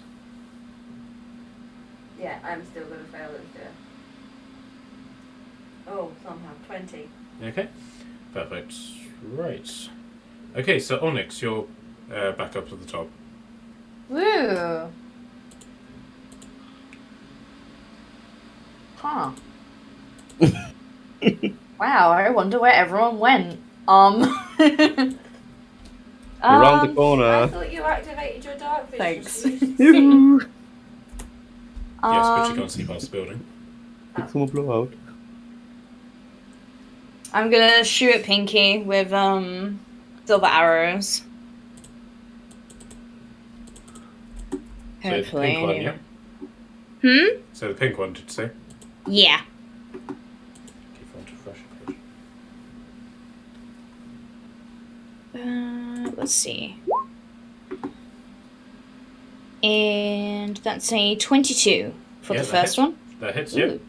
Yeah, I'm still going to fail it, yeah. Oh, somehow. 20. Okay, perfect. Right. Okay, so Onyx, you're back up to the top. Woo. Huh. Wow, I wonder where everyone went. Around the I corner. thought you activated your dark vision. Thanks. solution. Yoo-hoo. Yes, but you can't see past the building. Someone blow out. I'm gonna shoot at Pinky with silver arrows. So the Hopefully. pink one, yeah? So the pink one, did you say? Yeah. Keep on to fresh page. Let's see. And that's a 22 for Yeah, the that first hits. one. That hits you.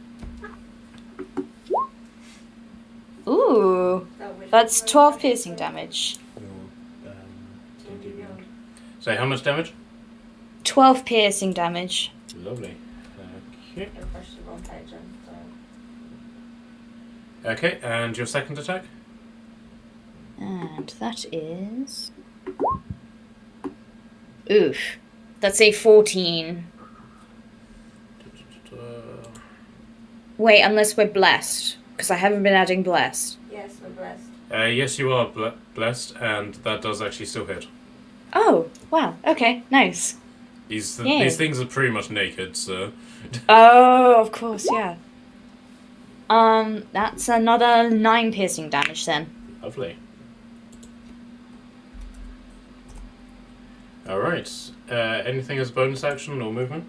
Ooh, that's 12 piercing damage. So how much damage? 12 piercing damage. Lovely. Okay. I pressed the wrong page then, so. Okay, and your second attack? And that is. Oof. That's a 14. Wait, unless we're blessed. Because I haven't been adding blessed. Yes, we're blessed. Yes, you are blessed, and that does actually still hit. Oh, wow. Okay, nice. These Yay. things are pretty much naked, so... Oh, of course, yeah. That's another 9 piercing damage then. Lovely. Alright. Anything as bonus action or movement?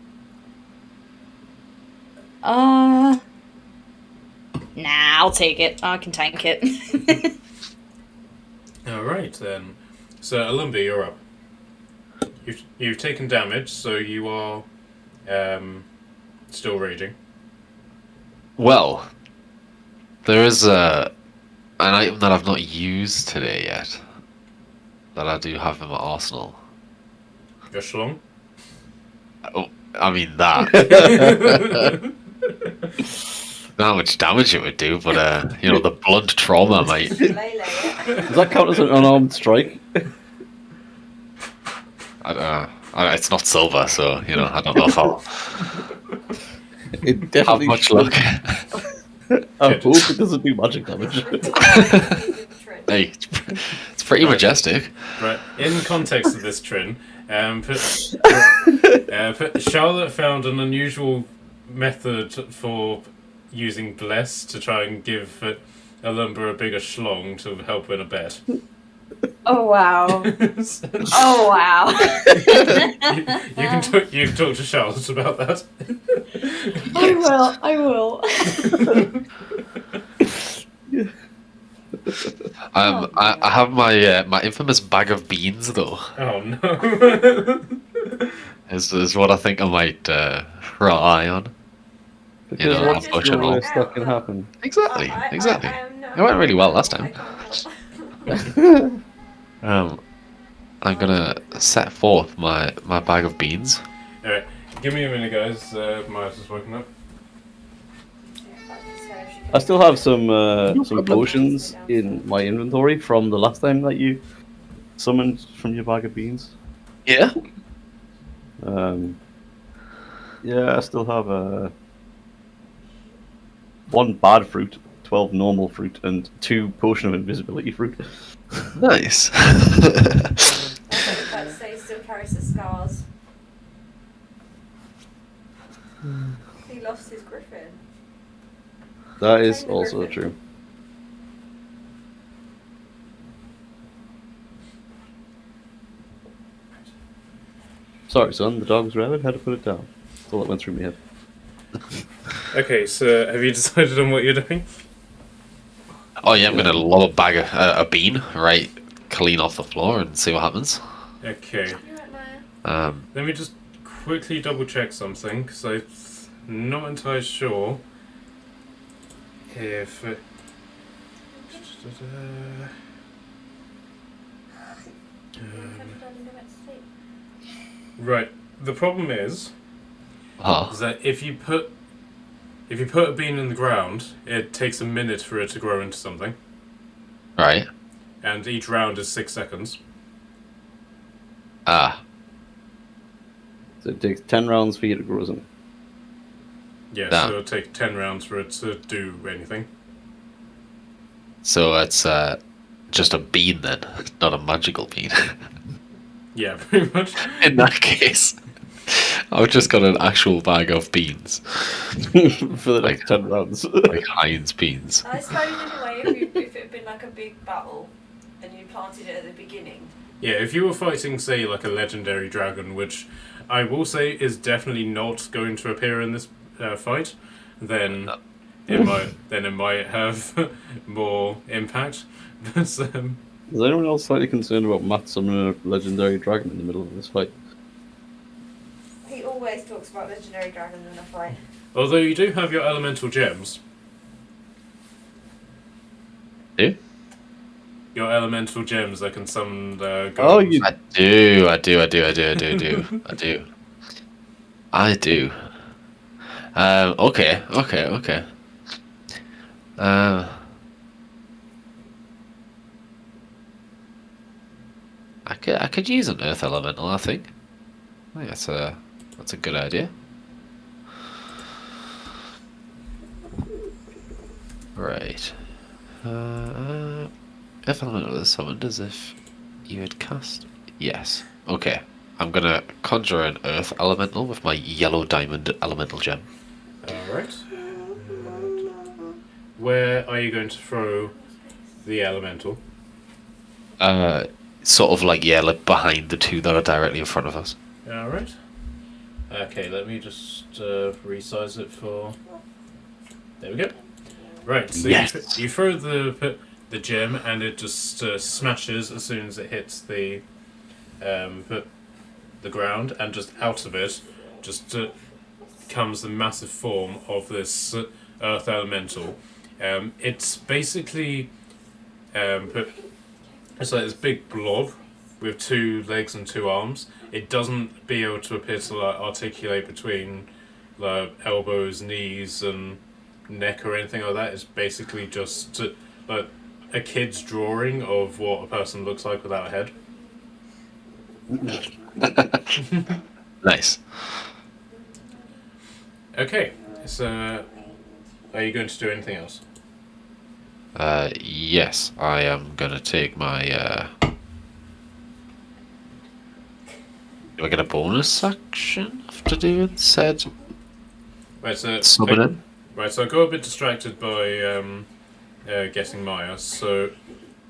Nah, I'll take it. I can tank it. Alright, then. So, Alumbi, you're up. You've taken damage, so you are still raging. Well, there is an item that I've not used today yet that I do have in my arsenal. Your schlong? Oh, I mean that. Not how much damage it would do, but the blunt trauma might. Lay it. Does that count as an unarmed strike? I don't know. It's not silver, so I don't know if I'll It have definitely much should. luck. I hope it doesn't do magic damage. Hey, it's pretty majestic. Right. In context of this, Trin, Charlotte found an unusual method for using Bless to try and give Alumba a bigger schlong to help win a bet. Oh, wow. Oh, wow. You can talk to Charlotte about that. I will. I have my infamous bag of beans though. Oh no. is what I think I might rely on. Because know, what's approach the it all. worst that can happen? Exactly, exactly. I am not It went really well last I time. can't help. I'm gonna set forth my bag of beans. Alright, give me a minute, guys. Myers is waking up. I still have some problem. potions in my inventory from the last time that you summoned from your bag of beans. Yeah. Yeah, I still have one bad fruit, 12 normal fruit, and 2 potion of invisibility fruit. Nice. I was about to say he still carries the scars. He lost his griffin. That is Tame the also griffin. true. Sorry, son, the dog was rabid, had to put it down. That's all that went through my head. Okay, so have you decided on what you're doing? Oh yeah, I'm gonna lob a bag of a bean right clean off the floor and see what happens. Okay, You're right, Maya. let me just quickly double check something, because I'm not entirely sure if... Right, the problem is Oh, that if you put a bean in the ground, it takes a minute for it to grow into something, right. and each round is 6 seconds. Ah, So it takes 10 rounds for you to grow something. Yeah, Damn. so it'll take 10 rounds for it to do anything. so it's just a bean then, not a magical bean. Yeah, pretty much. In that case, I've just got an actual bag of beans, For the next 10 rounds. like Heinz beans. I suppose in a way, if it had been like a big battle and you planted it at the beginning. Yeah, if you were fighting, say, like a legendary dragon, which I will say is definitely not going to appear in this fight, then it might have more impact. But Is anyone else slightly concerned about Matt summoning a legendary dragon in the middle of this fight? He always talks about legendary dragons in a fight. although you do have your elemental gems, Do? your elemental gems that can summon Oh, golems. you- I do. I do. Okay. I could use an earth elemental. I think that's a good idea. Right. Earth elemental is summoned as if you had cast. Yes. Okay. I'm gonna conjure an earth elemental with my yellow diamond elemental gem. Alright. Where are you going to throw the elemental? Sort of like behind the two that are directly in front of us. Alright. Okay, let me just resize it for... There we go. Right, so Yes. you throw the gem and it just smashes as soon as it hits the ground, and just out of it just comes the massive form of this earth elemental. It's basically it's like this big blob with 2 legs and 2 arms. It doesn't be able to appear to like articulate between like elbows, knees, and neck or anything like that. It's basically just like a kid's drawing of what a person looks like without a head. Nice. Okay, so are you going to do anything else? Yes, I am gonna take my. Do I get a bonus action after doing said Right, so summoning? right, so I got a bit distracted by getting Maya. So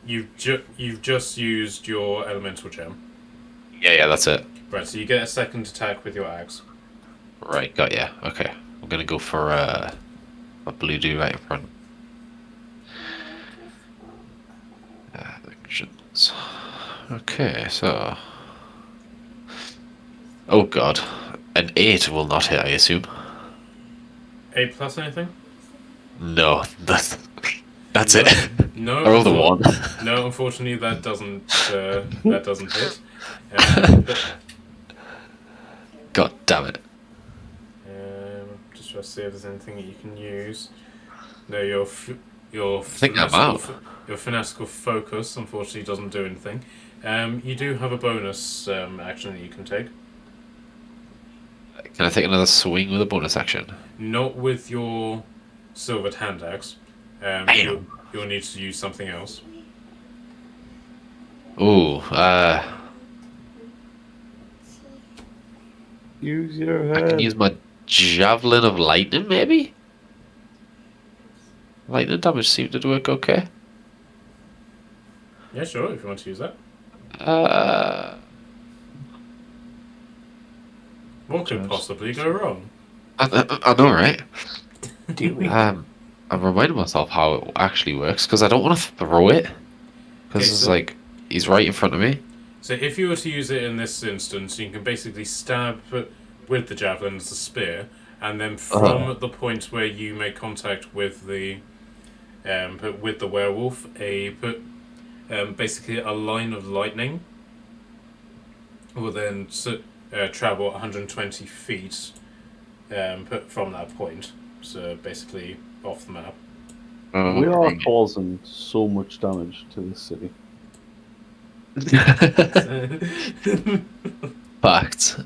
you've just used your elemental gem. Yeah, that's it. Right, so you get a second attack with your axe. Right, got ya. Okay, I'm gonna go for a blue do right in front. Actions. Okay, so Oh god. An 8 will not hit, I assume. 8 plus anything? No, that's No, it. no, I rolled a 1. no. Unfortunately, that doesn't hit. But God damn it. just try to see if there's anything that you can use. No, your think I'm fanatical out. your fanatical focus unfortunately doesn't do anything. You do have a bonus action that you can take. Can I take another swing with a bonus action? Not with your silvered hand axe. Damn. You'll need to use something else. Ooh, Use your I head. can use my Javelin of Lightning, maybe? Lightning damage seemed to work okay. Yeah, sure. If you want to use that. What could Just- possibly go wrong? I know, right? Do it. I'm reminding myself how it actually works, because I don't want to throw it. Because Okay, it's so- like, he's right in front of me. So if you were to use it in this instance, you can basically stab with the javelin as a spear, and then from the point where you make contact with the werewolf, basically a line of lightning will then travel 120 feet from that point. So basically off the map. We are causing so much damage to this city. Fact.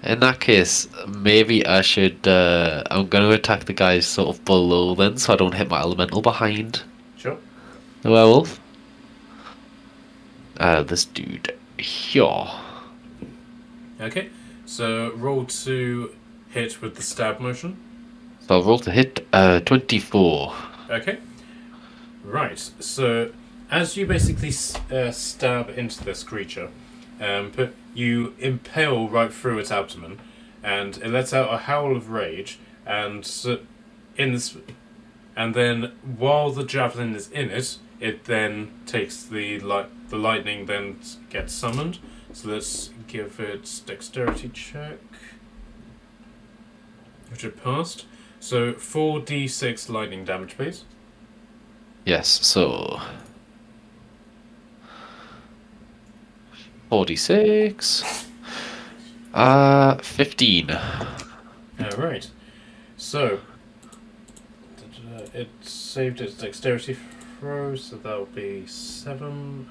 In that case, maybe I should. I'm going to attack the guys sort of below then, so I don't hit my elemental behind Sure. the werewolf. This dude here. Okay. So roll to hit with the stab motion. So I'll roll to hit 24. Okay. Right. So as you basically stab into this creature, but you impale right through its abdomen, and it lets out a howl of rage. And and then while the javelin is in it, it then takes the lightning, then gets summoned. So let's give it dexterity check, which it passed. So 4d6 lightning damage, please. Yes, so 46. 15. Alright. So it saved its dexterity throw, so that will be 7.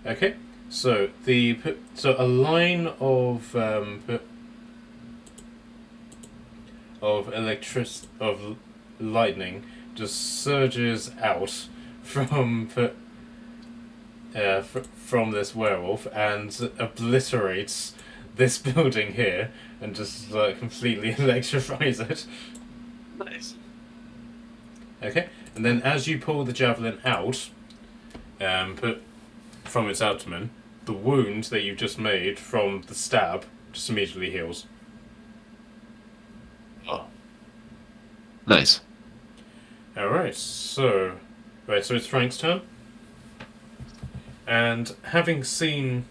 Okay. So a line of lightning just surges out from this werewolf and obliterates this building here and just completely electrifies it. Nice. Okay, and then as you pull the javelin out, from its abdomen, the wound that you've just made from the stab just immediately heals. Oh. Nice. Alright, so it's Frank's turn. And having seen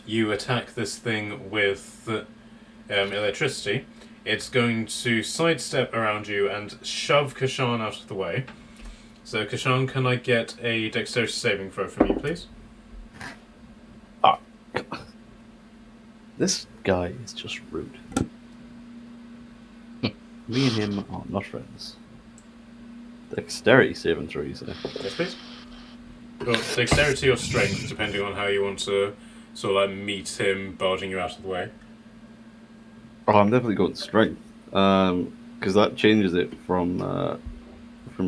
you attack this thing with electricity, it's going to sidestep around you and shove Kashan out of the way. So, Kashan, can I get a dexterity saving throw from you, please? This guy is just rude. Me and him are not friends. Dexterity saving throw, you say? Yes, please. Well, dexterity or strength, depending on how you want to sort of meet him barging you out of the way. Oh, I'm definitely going strength. Because that changes it from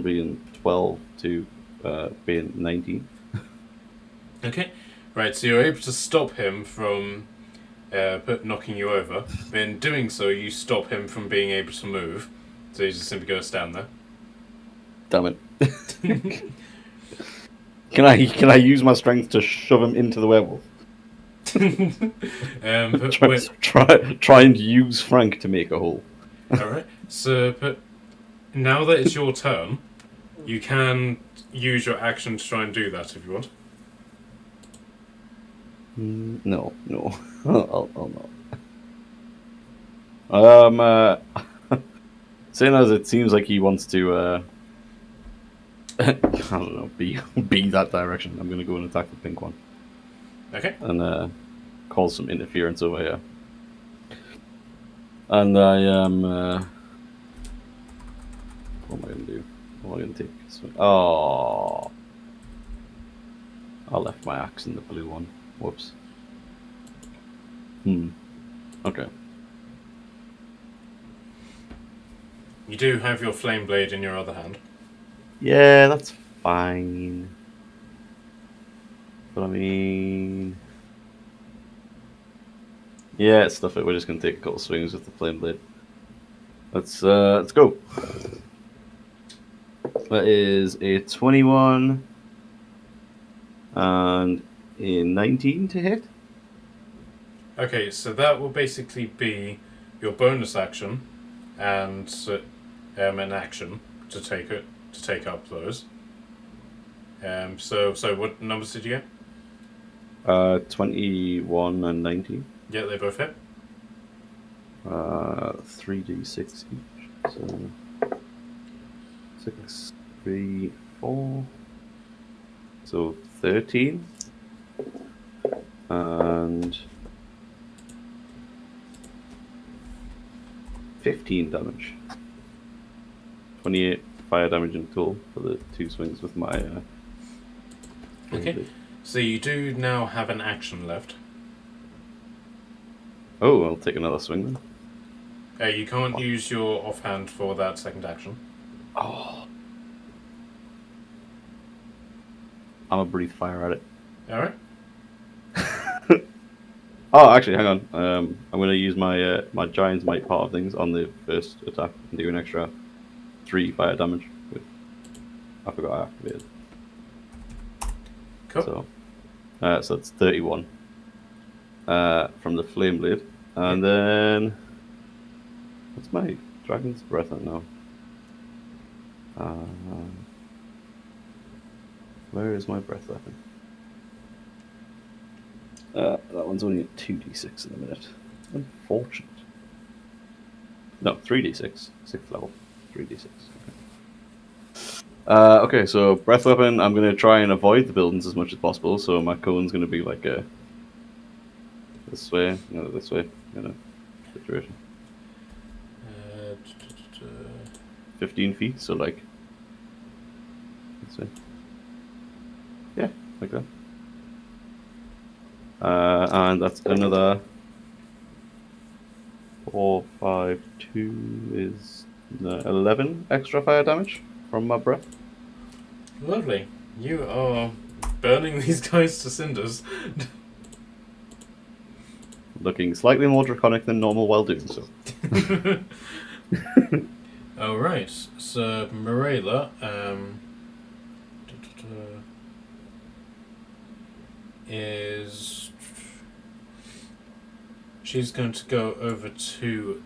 being 12 to being 19. Okay. Right, so you're able to stop him from knocking you over. But in doing so, you stop him from being able to move. So he's just simply going to stand there. Damn it. Can I use my strength to shove him into the werewolf? But Try and use Frank to make a hole. Alright, so now that it's your turn, you can use your action to try and do that if you want. No. I'll not. Seeing as it seems like he wants to, I don't know, be that direction, I'm gonna go and attack the pink one. Okay. And cause some interference over here. And I am. What am I gonna do? What am I gonna take? Oh, I left my axe in the blue one. Whoops. Okay. You do have your flame blade in your other hand. Yeah, that's fine. But I mean, yeah, stuff it. We're just gonna take a couple swings with the flame blade. Let's go. That is a 21 and a 19 to hit. Okay, so that will basically be your bonus action and an action to take up those. So what numbers did you get? 21 and 19. Yeah, they both hit. 3d6 each. So 6, 3, 4. So 13. And 15 damage. 28 fire damage in total for the 2 swings with my. Okay. So you do now have an action left. Oh, I'll take another swing then. You can't use your offhand for that second action. Oh. I'm gonna breathe fire at it. Alright. Oh, actually, hang on. I'm gonna use my my giant's might part of things on the first attack and do an extra 3 fire damage. I forgot I activated. Cool. So it's 31 from the flame blade, and then what's my dragon's breath at now? Where is my breath weapon? That one's only at 2d6 in a minute. Unfortunate. No, 3d6. 6th level. 3d6. Okay, so breath weapon, I'm going to try and avoid the buildings as much as possible, so my cone's going to be like a... this way, this way, situation. 15 feet, so like... this way. Yeah, like that. And that's another 4, 5, 2 is 11 extra fire damage from my breath. Lovely. You are burning these guys to cinders. Looking slightly more draconic than normal while doing so. Alright, so Morella, she's going to go over to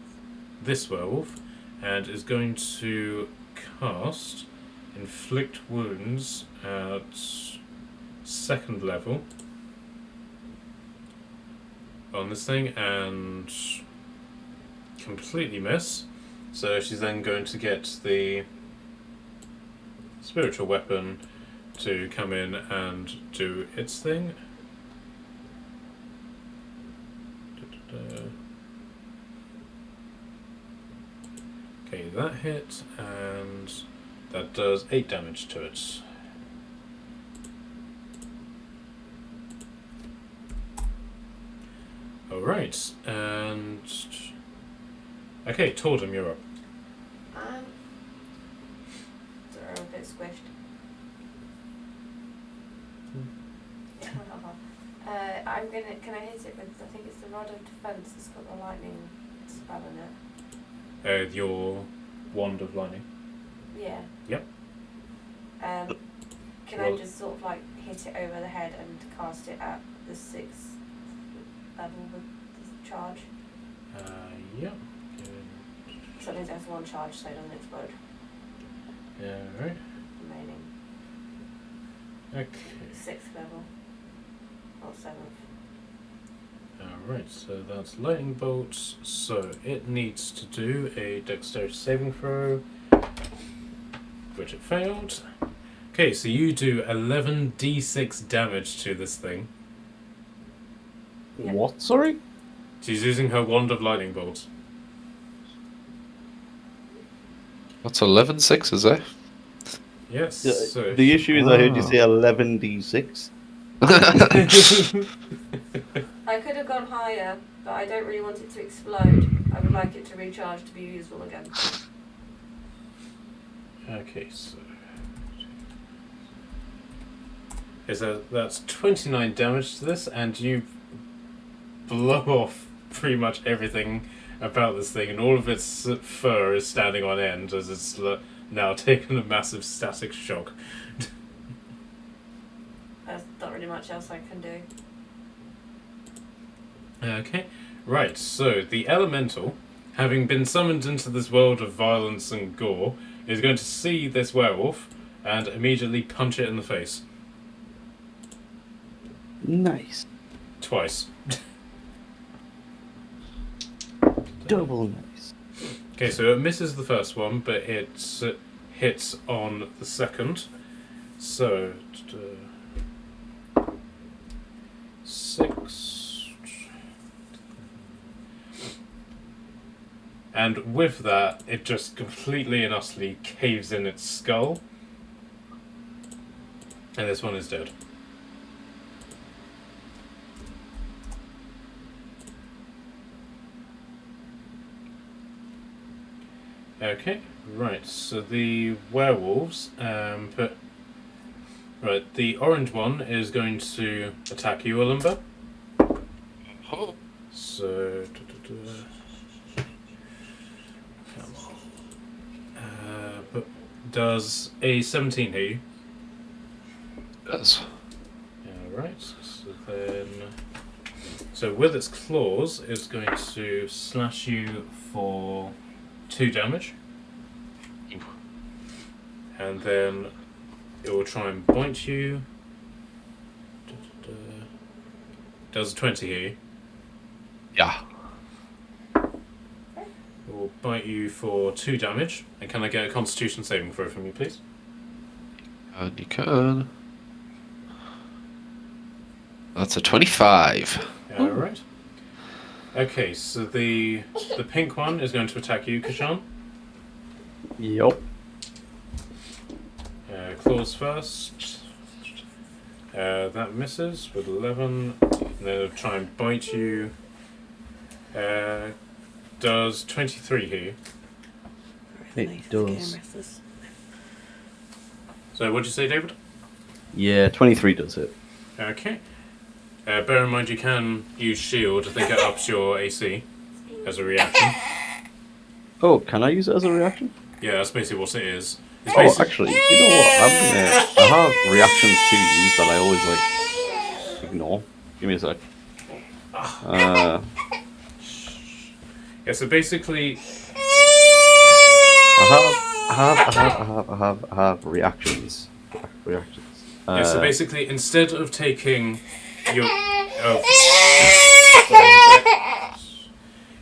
this werewolf and is going to cast Inflict Wounds at 2nd level on this thing and completely miss. So she's then going to get the spiritual weapon to come in and do its thing. Okay, that hit, and that does 8 damage to it. Alright, and... okay, Tordum, you're up. Sorry, I'm a bit squished. I'm gonna. Can I hit it with? I think it's the rod of defense. It's got the lightning spell in it. Your wand of lightning. Yeah. Yep. Can I just sort of like hit it over the head and cast it at the 6th level with the charge? Yep. So it only has 1 charge, so it doesn't explode. Alright. remaining. Okay. 6th level. Or 7th. Alright, so that's lightning bolts. So it needs to do a dexterity saving throw, which it failed. Okay, so you do 11d6 damage to this thing. Yeah. What? Sorry? She's using her wand of lightning bolts. What's 11-6, is it? Yes. Yeah, So the issue is I heard you Ah. say 11d6. I could have gone higher, but I don't really want it to explode. I would like it to recharge to be usable again. Okay, so that's 29 damage to this, and you blow off pretty much everything about this thing, and all of its fur is standing on end as it's now taken a massive static shock. There's not really much else I can do. Okay, right, so the elemental, having been summoned into this world of violence and gore, is going to see this werewolf and immediately punch it in the face. Nice. Twice. Double nice. Okay, so it misses the first one, but it hits on the second. So, 6. And with that, it just completely and utterly caves in its skull. And this one is dead. Okay, right, so the werewolves, right, the orange one is going to attack you, Olumba. Oh. So, come on. But does a 17 hit you? Yes. Alright, so with its claws, it's going to slash you for 2 damage. And then it will try and bite you. Does a 20 hit you? Yeah. It will bite you for 2 damage. And can I get a constitution saving throw from you, please? And you can. That's a 25. Alright. Okay, so the pink one is going to attack you, Kashan. Yup. Claws first. That misses with 11. And then it'll try and bite you. Does 23 hit you? It does. So what'd you say, David? Yeah, 23 does it. Okay. Bear in mind you can use shield. I think it ups your AC as a reaction. Oh, can I use it as a reaction? Yeah, that's basically what it is. It's Oh, basic- actually, you know what? I have reactions to use that I always like ignore. Give me a sec. Yeah, so basically, I have reactions. Reactions. yeah, so basically, instead of taking your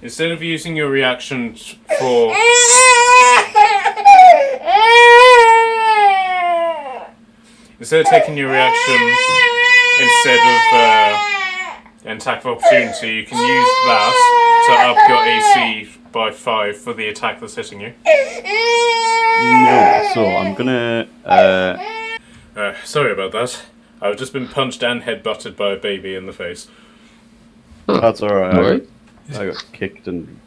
instead of using your reaction for instead of taking your reaction instead of an attack of opportunity, you can use that to up your AC by 5 for the attack that's hitting you. No, so I'm gonna. Sorry about that. I've just been punched and headbutted by a baby in the face. That's alright. Alright. I got kicked and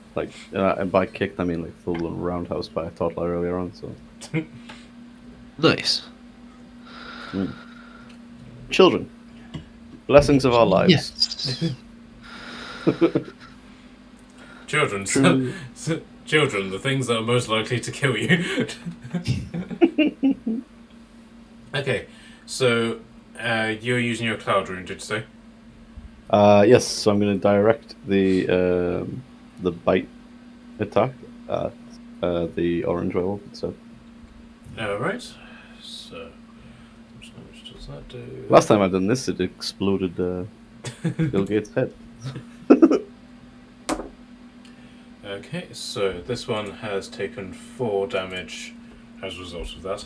and by kicked I mean like full blown roundhouse by a toddler earlier on. So Nice. children, blessings of our lives. Yes. Children, True. children, the things that are most likely to kill you. Okay, so you're using your cloud rune, did you say? Yes, so I'm gonna direct the bite attack at the orange werewolf instead. Alright. So, how much does that do? Last time I've done this, it exploded Bill Gates' head. Okay, so this one has taken 4 damage as a result of that.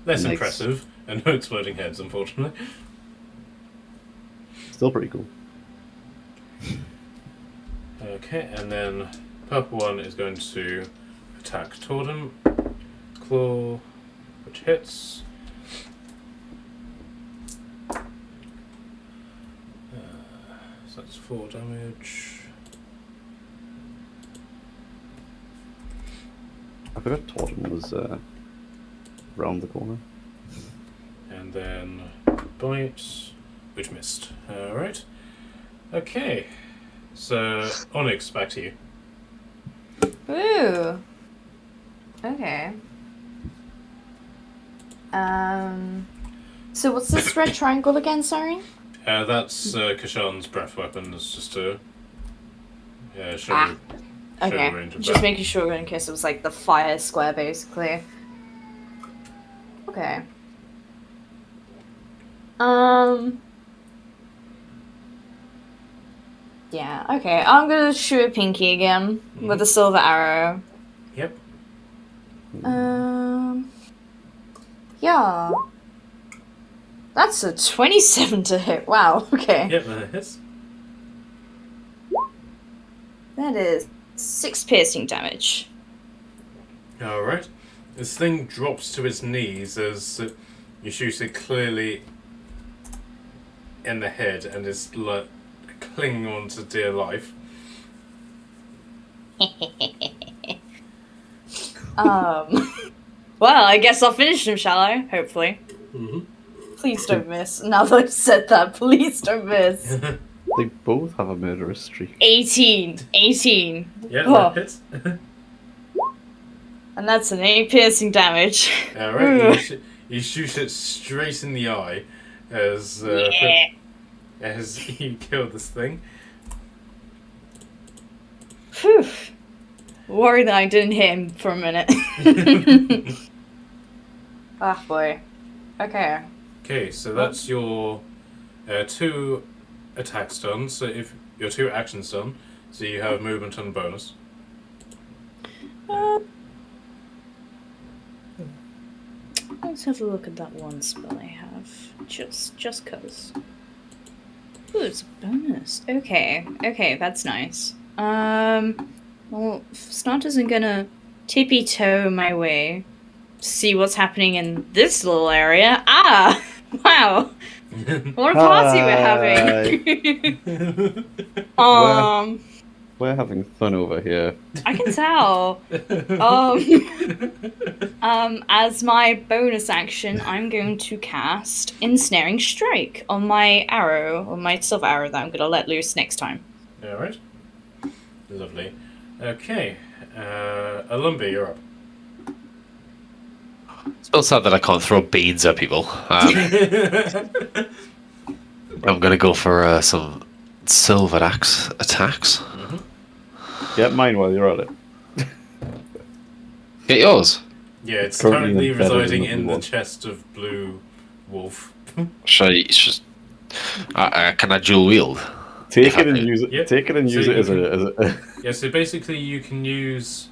Less Nice. impressive, and no exploding heads, unfortunately. Still pretty cool. Okay, and then purple one is going to attack Tordem. Claw, which hits. So that's 4 damage. I forgot Torton was round the corner. And then bite, which missed. Alright. Okay. So, Onyx, back to you. Ooh. Okay. So what's this red triangle again, sorry? That's Kashan's breath weapon. It's just a show, Ah, show Okay. range of Just that. making sure in case it was like the fire square, basically. Okay. Yeah, okay. I'm gonna shoot at Pinky again with a silver arrow. Yep. Yeah. That's a 27 to hit. Wow, okay. Yep, that hits. That is 6 piercing damage. Alright. This thing drops to its knees as you shoot it clearly in the head and is like clinging on to dear life. Well, I guess I'll finish him, shall I? Hopefully. Mm-hmm. Please don't miss. Now that I've said that, please don't miss. They both have a murderous streak. 18. 18. Yeah, Oh. that hits. And that's an 8 piercing damage. Alright, you shoot it straight in the eye as you kill this thing. Whew. Worried that I didn't hit him for a minute. Ah, boy. Okay. Okay, so that's your 2 attacks done. So if your 2 actions done, so you have movement and bonus. Let's have a look at that one spell I have. Just cause. Ooh, it's a bonus. Okay, that's nice. Well, Snot isn't gonna tippy toe my way to see what's happening in this little area. Ah! Wow! What a party we're having! We're having fun over here. I can tell. As my bonus action, I'm going to cast Ensnaring Strike on my arrow, or my silver arrow that I'm going to let loose next time. Alright. Lovely. Okay. Alumbi, you're up. It's still sad that I can't throw beans at people. I'm gonna go for some silver axe attacks. Get mine while you're at it. Get yours. Yeah, it's Currently currently embedded in residing the in blue the one. chest of Blue Wolf. Should I just? Can I dual wield? Take If I it and could. use it. Yep. Take it and So use it you as a. Yeah, so basically you can use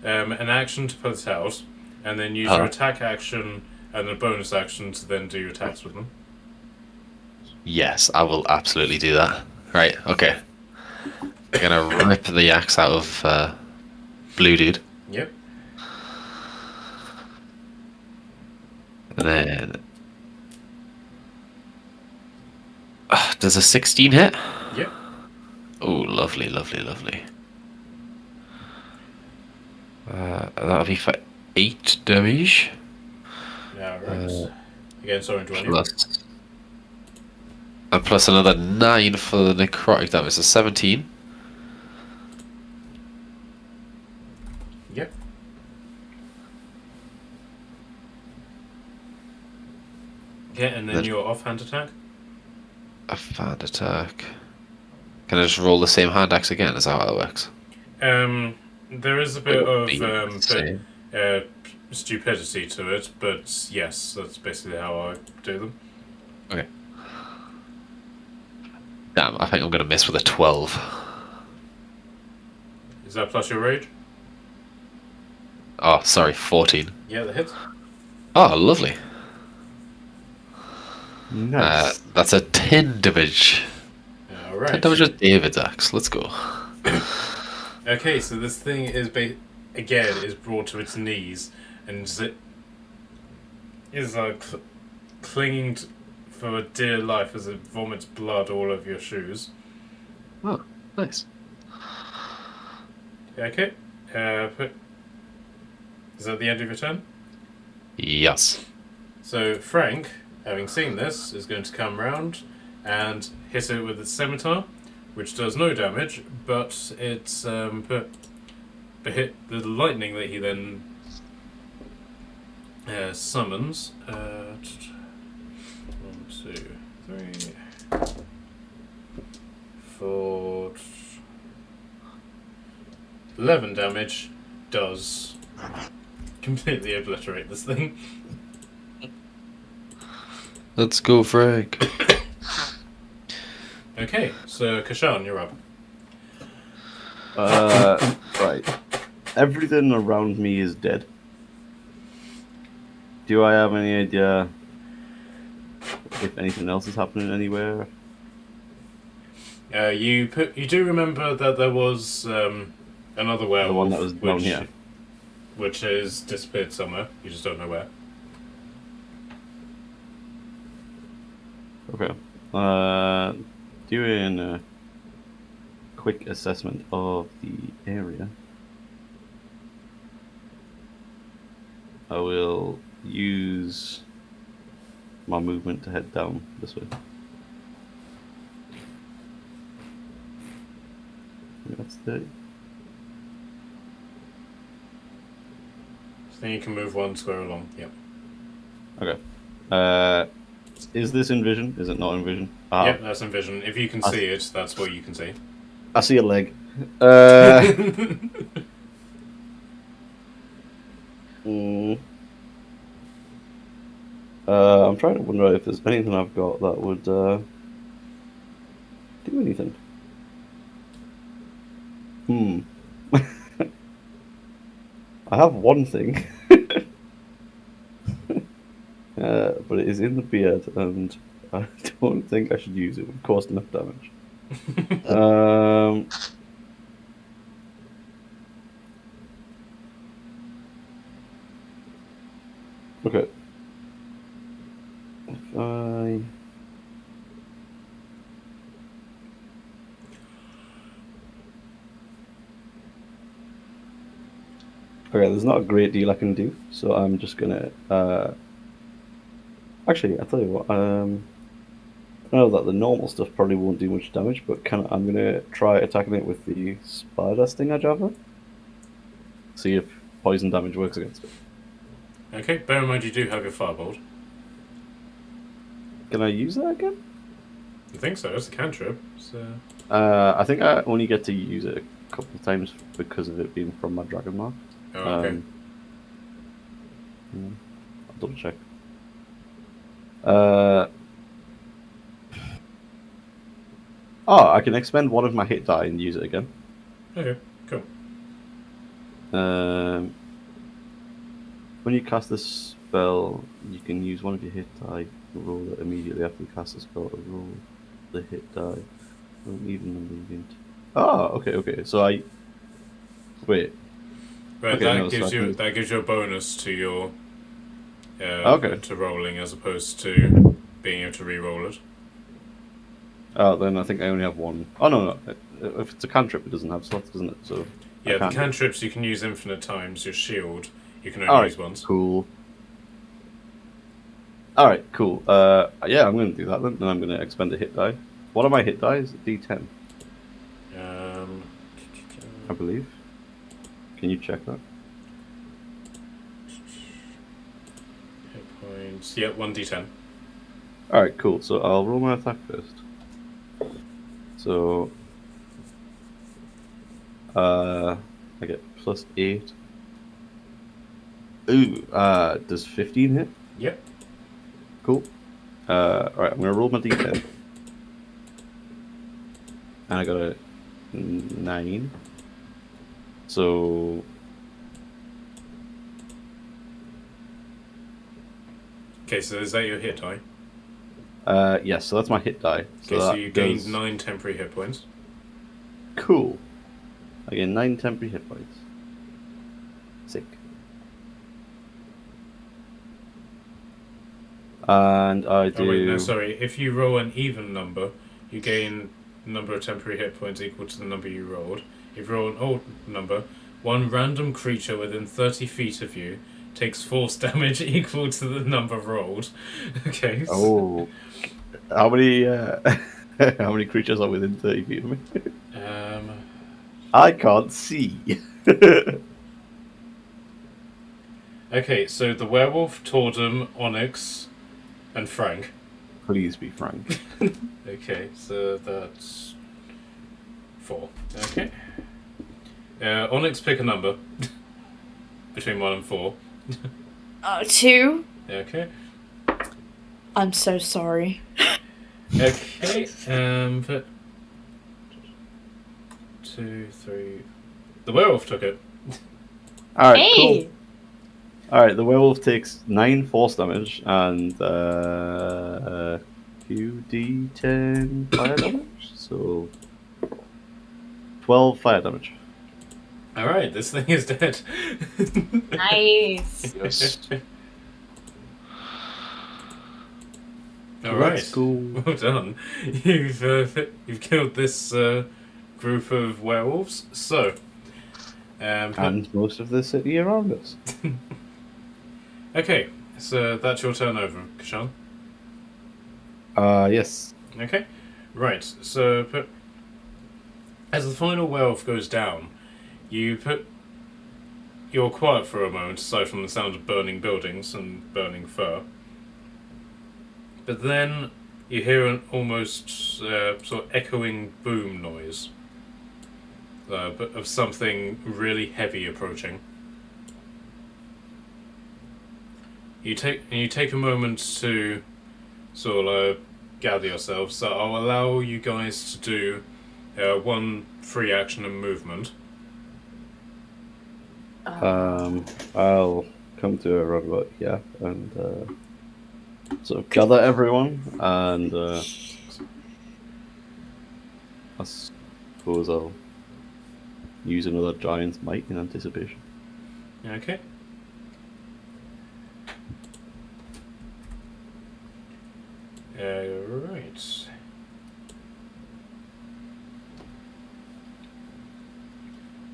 an action to put it out, and then use your attack action and a bonus action to then do your attacks with them. Yes, I will absolutely do that. Right. Okay. I'm gonna rip the axe out of Blue Dude, Yep. and then does a 16 hit? Yep. Oh, lovely, lovely, lovely. That'll be for 8 damage. Alright. Again, sorry to interrupt you. Plus, and plus another 9 for the necrotic damage, so 17. Yep. Okay, and then Then- your offhand attack. A fan attack. Can I just roll the same hand axe again? Is that how it works? There is a bit It would of be the same. stupidity to it, but yes, that's basically how I do them. Okay. Damn, I think I'm gonna miss with a 12. Is that plus your rage? Oh, sorry, 14. Yeah, that hits. Oh, lovely. Nice. That's a 10 damage. 10 Alright. damage with David's axe. Let's go. Okay, so this thing is again is brought to its knees and is clinging for dear life as it vomits blood all over your shoes. Oh, nice. Okay. Is that the end of your turn? Yes. So Frank, having seen this, is going to come round and hit it with its scimitar, which does no damage, but it's but hit the lightning that he then summons. 1, 2, 3, 4, 11 damage does completely obliterate this thing. Let's go, Frank. Okay, so Kashan, you're up. Right. Everything around me is dead. Do I have any idea if anything else is happening anywhere? You do remember that there was another werewolf, The one that was down here. which has disappeared somewhere. You just don't know where. Okay. Doing a quick assessment of the area. I will use my movement to head down this way. That's 30. So then you can move 1 square along. Yep. Okay. Is this in vision? Is it not in vision? Yep, that's in vision. If you can see it, that's what you can see. I see a leg. I'm trying to wonder if there's anything I've got that would do anything. I have one thing, but it is in the beard, and I don't think I should use it. It would cause enough damage. Okay. If I... Okay, there's not a great deal I can do, so I'm just gonna... Actually, I'll tell you what, I know that the normal stuff probably won't do much damage, but I'm gonna try attacking it with the spider stinger javelin. See if poison damage works against it. Okay, bear in mind you do have your firebolt. Can I use that again? I think so, it's a cantrip. So... I think I only get to use it a couple of times because of it being from my dragon mark. Oh, okay. I'll double check. Oh, I can expend one of my hit die and use it again. Okay, cool. When you cast this spell, you can use one of your hit die to roll it immediately after you cast the spell to roll the hit die. Even number again. Oh, okay. So I wait. But Okay, that no, so gives I you can- that gives you a bonus to your Okay. to rolling as opposed to being able to re-roll it. Oh, then I think I only have one. Oh no. If it's a cantrip, it doesn't have slots, doesn't it? So I Yeah, the can't do it. cantrips you can use infinite times. Your shield you can only Alright, use once. cool. Alright, cool. Yeah, I'm going to do that then. Then I'm going to expend a hit die. One of my hit die is a D10, I believe. Can you check that? Hit points. Yeah, 1d10. Alright, cool. So I'll roll my attack first. So I get +8. Ooh, does 15 hit? Yep. Cool. Alright, I'm gonna roll my d10. And I got a 9. So... Okay, so is that your hit die? yes, so that's my hit die. Okay, so that you gained does- 9 temporary hit points. Cool. I gain 9 temporary hit points. Sick. And I do... Oh wait, no, sorry. If you roll an even number, you gain the number of temporary hit points equal to the number you rolled. If you roll an odd number, one random creature within 30 feet of you takes force damage equal to the number rolled. Okay. Oh. How many, how many creatures are within 30 feet of me? I can't see. Okay, so the werewolf, Tordum, Onyx, and Frank. Please be frank. Okay, so that's 4. Okay. Onyx, pick a number. Between 1 and 4. 2. Okay. I'm so sorry. Okay, but 2, 3. The werewolf took it. Alright, Hey! cool. Alright, the werewolf takes 9 force damage and 2d10 fire damage. So 12 fire damage. Alright, this thing is dead. Nice. Yes. Alright. Let's go. Well done. You've killed this group of werewolves. So, And most of the city around us. okay, so that's your turn over, Kashan. Yes. Okay, right. So, as the final werewolf goes down, you're quiet for a moment, aside from the sound of burning buildings and burning fur. But then you hear an almost sort of echoing boom noise, but of something really heavy approaching. You take a moment to sort of gather yourselves. So I'll allow you guys to do 1 free action and movement. I'll come to a roundabout, yeah, and sort of gather everyone, and I suppose I'll use another giant's might in anticipation. Okay. Right.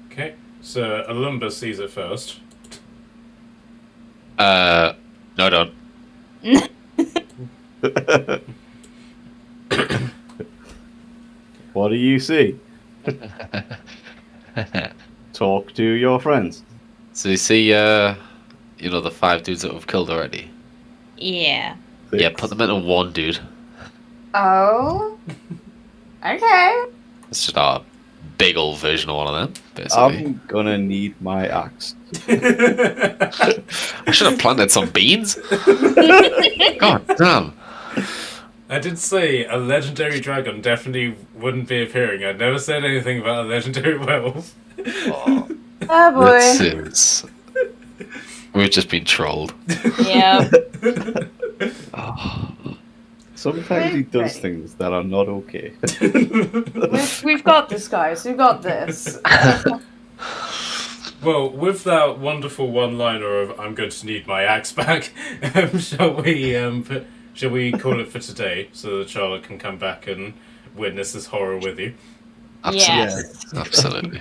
Okay, so Alumba sees it first. No, don't. What do you see? Talk to your friends. So you see, the 5 dudes that we've killed already? Yeah. Yeah, put them into 1 dude. Oh. Okay. It's just a big old version of one of them, basically. I'm gonna need my axe. I should have planted some beans. God damn. I did say a legendary dragon definitely wouldn't be appearing. I never said anything about a legendary werewolf. Oh This boy. is... We've just been trolled. Yeah. Oh. Sometimes he does Ready. things that are not okay. We've got this, guys. We've got this. Well, with that wonderful one-liner of "I'm going to need my axe back," shall we call it for today so that Charlotte can come back and witness this horror with you? Absolutely. Yes. Absolutely.